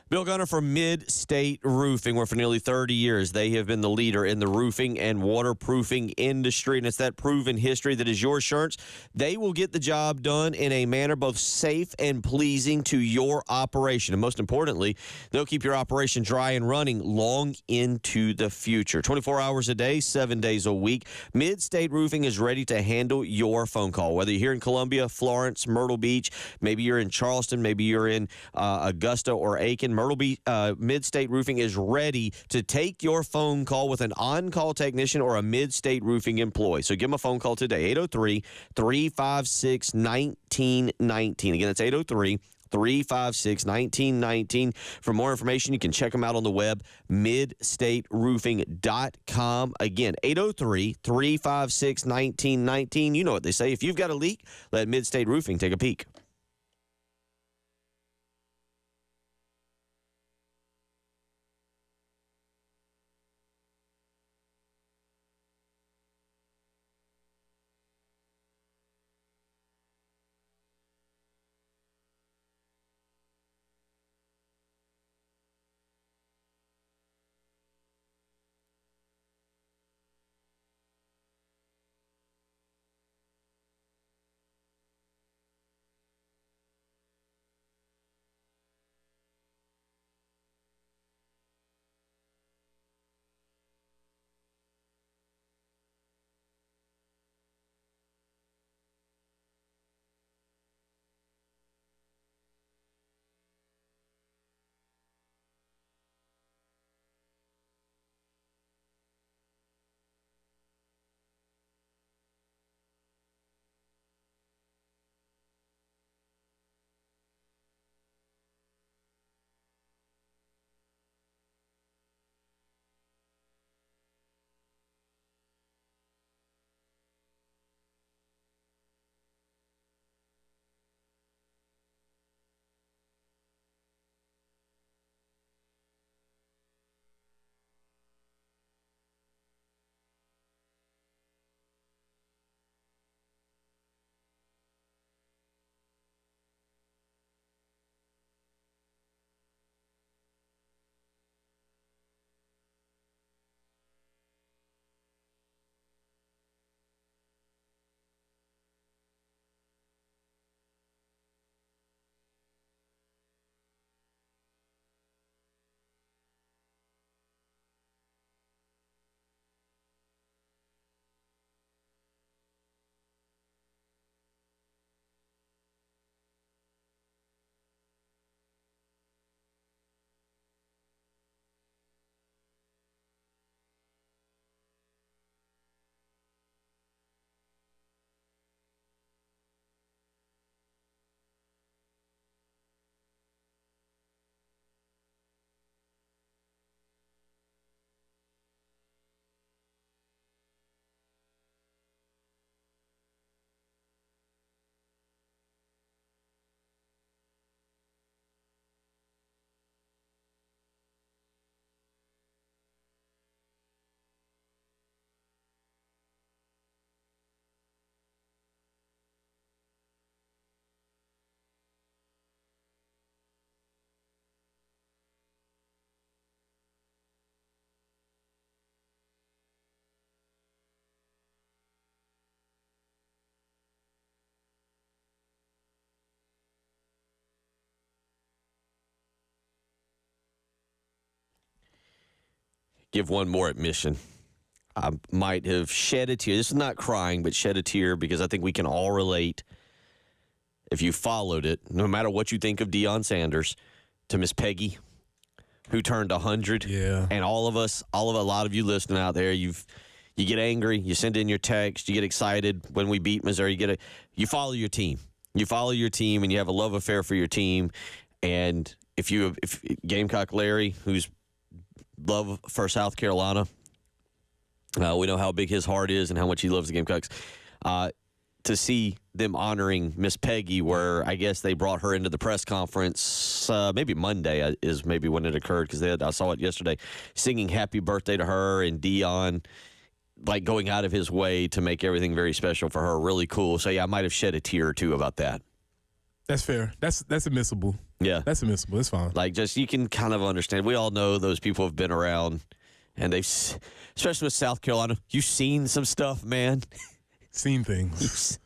Bill Gunner from Mid-State Roofing, where for nearly 30 years they have been the leader in the roofing and waterproofing industry, and it's that proven history that is your assurance. They will get the job done in a manner both safe and pleasing to your operation, and most importantly, they'll keep your operation dry and running long into the future. 24 hours a day, 7 days a week. Mid-State Roofing is ready to handle your phone call, whether you're here in Columbia, Florence, Myrtle Beach, maybe you're in Charleston, maybe you're in Augusta or Aiken. Mid-State Roofing is ready to take your phone call with an on-call technician or a Mid-State Roofing employee. So give them a phone call today, 803-356-1919. Again, that's 803-356-1919. For more information, you can check them out on the web, midstateroofing.com. Again, 803-356-1919. You know what they say. If you've got a leak, let Mid-State Roofing take a peek. give one more admission. I might have shed a tear. This is not crying, but shed a tear because I think we can all relate, if you followed it, no matter what you think of Deion Sanders, to Miss Peggy, who turned 100. Yeah. And a lot of you listening out there, you get angry, you send in your text, you get excited when we beat Missouri. You follow your team. You follow your team, and you have a love affair for your team. And if Gamecock Larry, who's love for South Carolina, we know how big his heart is and how much he loves the Gamecocks. To see them honoring Miss Peggy, where I guess they brought her into the press conference, maybe Monday is maybe when it occurred, because I saw it yesterday, singing happy birthday to her, and Deion like going out of his way to make everything very special for her. Really cool. So yeah, I might have shed a tear or two about that. That's fair. That's admissible. Yeah. That's admissible. It's fine. Like, just, you can kind of understand. We all know those people have been around, and they've, especially with South Carolina, you've seen some stuff, man. Seen things.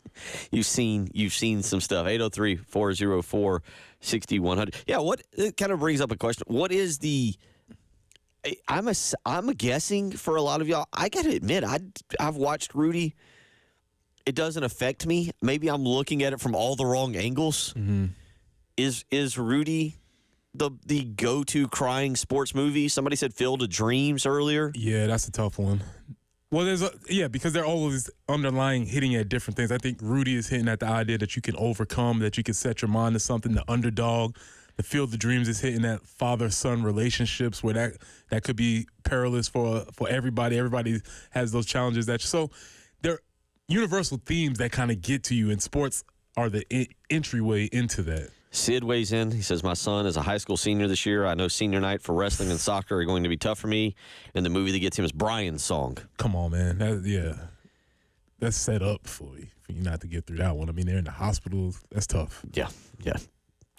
You've seen some stuff. 803-404-6100. Yeah, it kind of brings up a question. What is the I'm guessing for a lot of y'all, I got to admit, I've watched Rudy. It doesn't affect me. Maybe I'm looking at it from all the wrong angles. Mm-hmm. Is Rudy the go-to crying sports movie? Somebody said Field of Dreams earlier. Yeah, that's a tough one. Well, because they're always underlying hitting at different things. I think Rudy is hitting at the idea that you can overcome, that you can set your mind to something, the underdog. The Field of Dreams is hitting at father-son relationships, where that could be perilous for everybody. Everybody has those challenges. So they're universal themes that kind of get to you, and sports are the entryway into that. Sid weighs in. He says, my son is a high school senior this year. I know senior night for wrestling and soccer are going to be tough for me, and the movie that gets him is Brian's Song. Come on, man. That's set up for you not to get through that one. I mean, they're in the hospitals. That's tough. Yeah.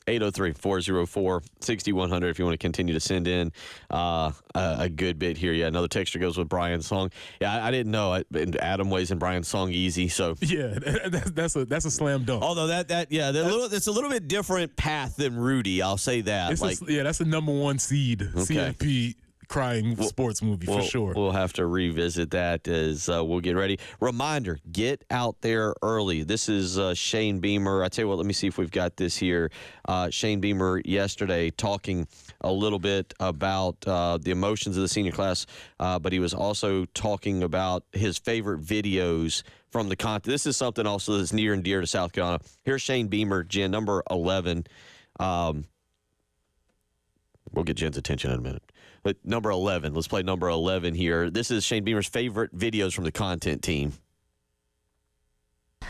803-404-6100 if you want to continue to send in a good bit here. Yeah, another texture goes with Brian's Song. Yeah, I didn't know. Adam weighs in Brian's Song easy. So yeah, that's a slam dunk. Although it's a little bit different path than Rudy. I'll say that. That's a number one seed. Okay. CFP crying sports movie for sure. We'll have to revisit that as we'll get ready. Reminder, get out there early. This is Shane Beamer. I tell you what, let me see if we've got this here. Shane Beamer yesterday talking a little bit about the emotions of the senior class, but he was also talking about his favorite videos from the content. This is something also that's near and dear to South Carolina. Here's Shane Beamer, Jen, number 11. We'll get Jen's attention in a minute. But number 11, let's play number 11 here. This is Shane Beamer's favorite videos from the content team.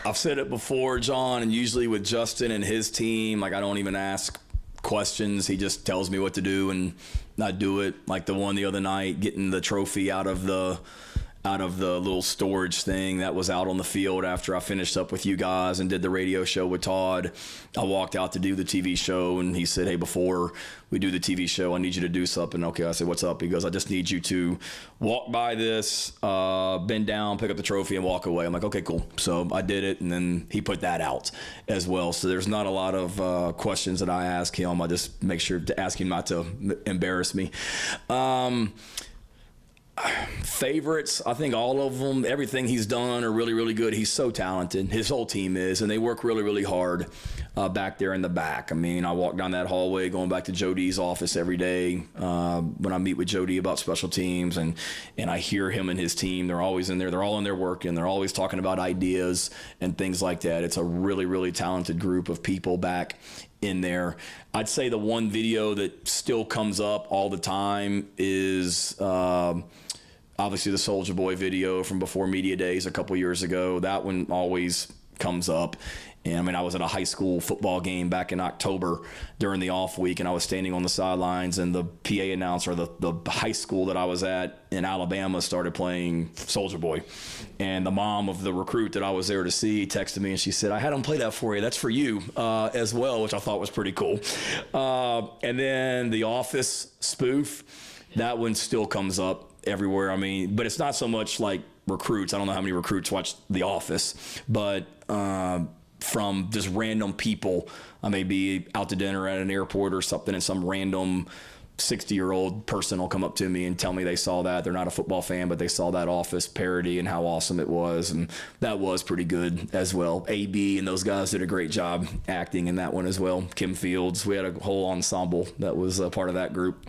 I've said it before, John, and usually with Justin and his team, like, I don't even ask questions. He just tells me what to do, and I do it. Like the one the other night, getting the trophy out of the little storage thing that was out on the field after I finished up with you guys and did the radio show with Todd. I walked out to do the TV show, and he said, hey, before we do the TV show, I need you to do something. Okay, I said, what's up? He goes, I just need you to walk by this, bend down, pick up the trophy, and walk away. I'm like, okay, cool. So I did it, and then he put that out as well. So there's not a lot of questions that I ask him. I just make sure to ask him not to embarrass me. Favorites, I think all of them, everything he's done are really, really good. He's so talented. His whole team is, and they work really, really hard back there in the back. I mean, I walk down that hallway going back to Joe D's office every day when I meet with Joe D about special teams, and I hear him and his team. They're always in there. They're all in there working. They're always talking about ideas and things like that. It's a really, really talented group of people back in there. I'd say the one video that still comes up all the time is obviously the Soulja Boy video from before Media Days a couple years ago. That one always comes up. And I mean, I was at a high school football game back in October during the off week, and I was standing on the sidelines, and the PA announcer, the high school that I was at in Alabama, started playing Soulja Boy. And the mom of the recruit that I was there to see texted me, and she said, I had him play that for you. That's for you as well, which I thought was pretty cool. And then the Office spoof, that one still comes up everywhere. I mean, but it's not so much like recruits. I don't know how many recruits watch The Office, but from just random people. I may be out to dinner at an airport or something, and some random 60-year-old person will come up to me and tell me they saw that. They're not a football fan, but they saw that Office parody and how awesome it was. And that was pretty good as well. AB and those guys did a great job acting in that one as well. Kim Fields, we had a whole ensemble that was a part of that group.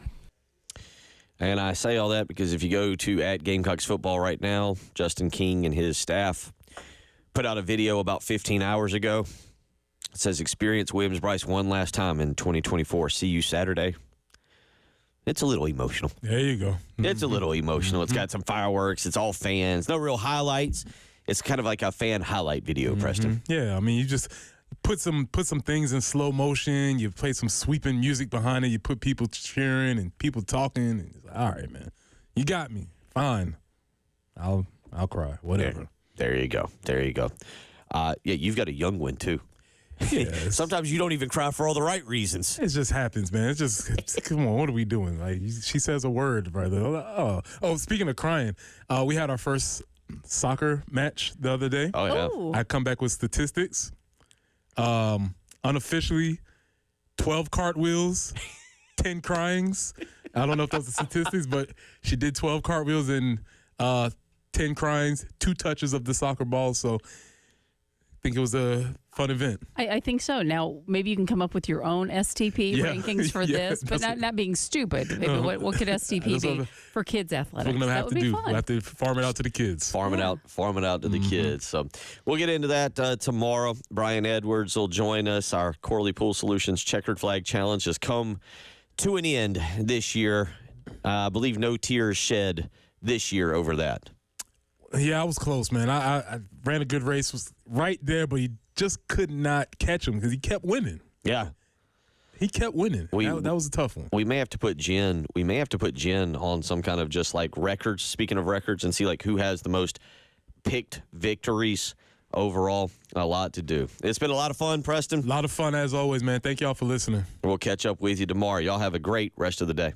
And I say all that because if you go to at Gamecocks football right now, Justin King and his staff put out a video about 15 hours ago. It says, experience Williams-Brice one last time in 2024. See you Saturday. It's a little emotional. There you go. It's a little emotional. It's got some fireworks. It's all fans. No real highlights. It's kind of like a fan highlight video, Preston. Yeah, I mean, you just put some things in slow motion. You play some sweeping music behind it. You put people cheering and people talking. And it's like, all right, man, you got me. Fine. I'll cry. Whatever. There you go. There you go. Yeah, you've got a young one, too. Yeah, sometimes you don't even cry for all the right reasons. It just happens, man. Come on, what are we doing? Like, she says a word, brother. Oh, speaking of crying, we had our first soccer match the other day. Oh, yeah. Ooh. I come back with statistics. Unofficially, 12 cartwheels, 10 cryings. I don't know if those are statistics, but she did 12 cartwheels and 10 cryings, 2 touches of the soccer ball. So I think it was a fun event. I think so. Now, maybe you can come up with your own STP rankings for this, but not being stupid. Maybe what could STP be for kids athletics? We're going to have that to would be do. fun. We'll have to farm it out to the kids. Farm it out to the kids. So we'll get into that tomorrow. Brian Edwards will join us. Our Corley Pool Solutions Checkered Flag Challenge has come to an end this year. I believe no tears shed this year over that. Yeah, I was close, man. I ran a good race, was right there, but he just could not catch him because he kept winning. Yeah. He kept winning. That was a tough one. We may have to put Jen on some kind of just like records, speaking of records, and see like who has the most picked victories overall. A lot to do. It's been a lot of fun, Preston. A lot of fun as always, man. Thank y'all for listening. We'll catch up with you tomorrow. Y'all have a great rest of the day.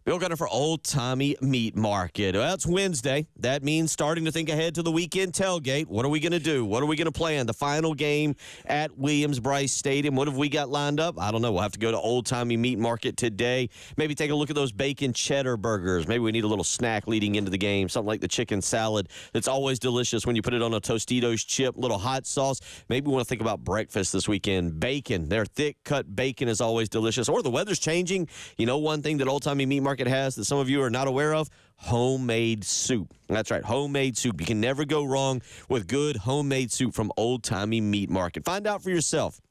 Bill Gunner for Old Timey Meat Market. Well, it's Wednesday. That means starting to think ahead to the weekend tailgate. What are we going to do? What are we going to plan? The final game at Williams-Brice Stadium. What have we got lined up? I don't know. We'll have to go to Old Timey Meat Market today. Maybe take a look at those bacon cheddar burgers. Maybe we need a little snack leading into the game. Something like the chicken salad that's always delicious when you put it on a Tostitos chip, little hot sauce. Maybe we want to think about breakfast this weekend. Bacon. Their thick-cut bacon is always delicious. Or the weather's changing. You know one thing that Old Timey Meat Market has that some of you are not aware of? Homemade soup. That's right, homemade soup. You can never go wrong with good homemade soup from Old Timey Meat Market. Find out for yourself.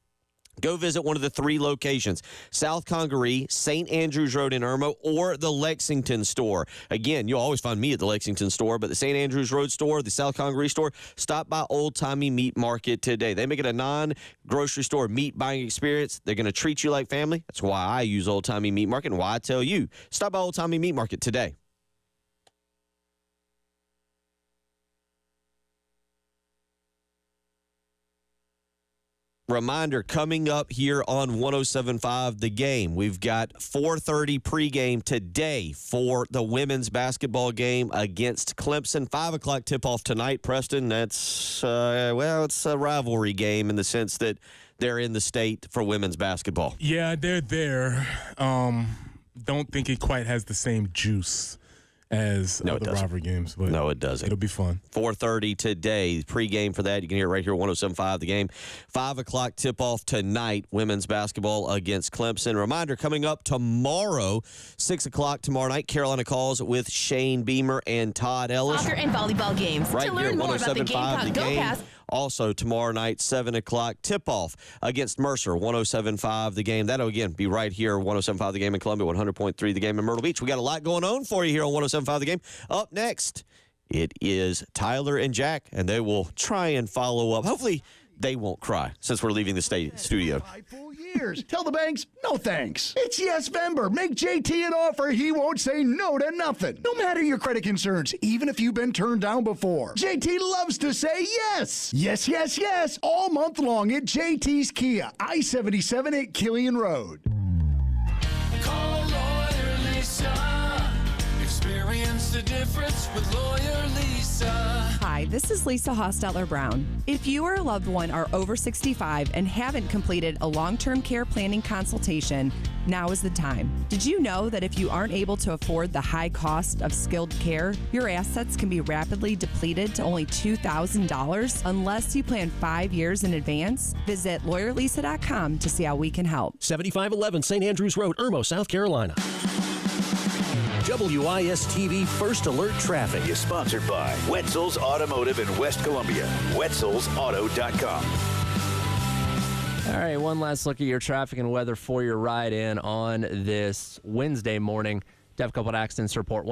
Go visit one of the 3 locations, South Congaree, St. Andrews Road in Irmo, or the Lexington store. Again, you'll always find me at the Lexington store, but the St. Andrews Road store, the South Congaree store, stop by Old Timey Meat Market today. They make it a non-grocery store meat buying experience. They're going to treat you like family. That's why I use Old Timey Meat Market and why I tell you, stop by Old Timey Meat Market today. Reminder, coming up here on 107.5 The Game, we've got 4:30 pregame today for the women's basketball game against Clemson. 5 o'clock tip-off tonight, Preston. That's, it's a rivalry game in the sense that they're in the state for women's basketball. Yeah, they're there. Don't think it quite has the same juice as the rivalry games. But no, it doesn't. It'll be fun. 4:30 today, pregame for that. You can hear it right here, 107.5 The Game. 5 o'clock tip-off tonight, women's basketball against Clemson. Reminder, coming up tomorrow, 6 o'clock tomorrow night, Carolina Calls with Shane Beamer and Todd Ellis. Soccer and volleyball games. Right to here, learn more about the 107.5 Gamecock The Game. Go-Pass. Also, tomorrow night, 7 o'clock, tip-off against Mercer, 107.5 The Game. That'll, again, be right here, 107.5 The Game in Columbia, 100.3 The Game in Myrtle Beach. We got a lot going on for you here on 107.5 The Game. Up next, it is Tyler and Jack, and they will try and follow up. Hopefully, they won't cry since we're leaving the studio. years. Tell the banks, no thanks. It's YesVember. Make JT an offer he won't say no to nothing. No matter your credit concerns, even if you've been turned down before. JT loves to say yes. Yes, yes, yes. All month long at JT's Kia, I-77 at Killian Road. Call Lawyer Lisa. Experience the difference with Lawyer Lisa. Hi, this is Lisa Hostetler-Brown. If you or a loved one are over 65 and haven't completed a long-term care planning consultation, now is the time. Did you know that if you aren't able to afford the high cost of skilled care, your assets can be rapidly depleted to only $2,000 unless you plan 5 years in advance? Visit LawyerLisa.com to see how we can help. 7511 St. Andrews Road, Irmo, South Carolina. WIS-TV First Alert Traffic is sponsored by Wetzel's Automotive in West Columbia. Wetzel'sAuto.com. All right, one last look at your traffic and weather for your ride in on this Wednesday morning. Dev Coupled Accidents Report.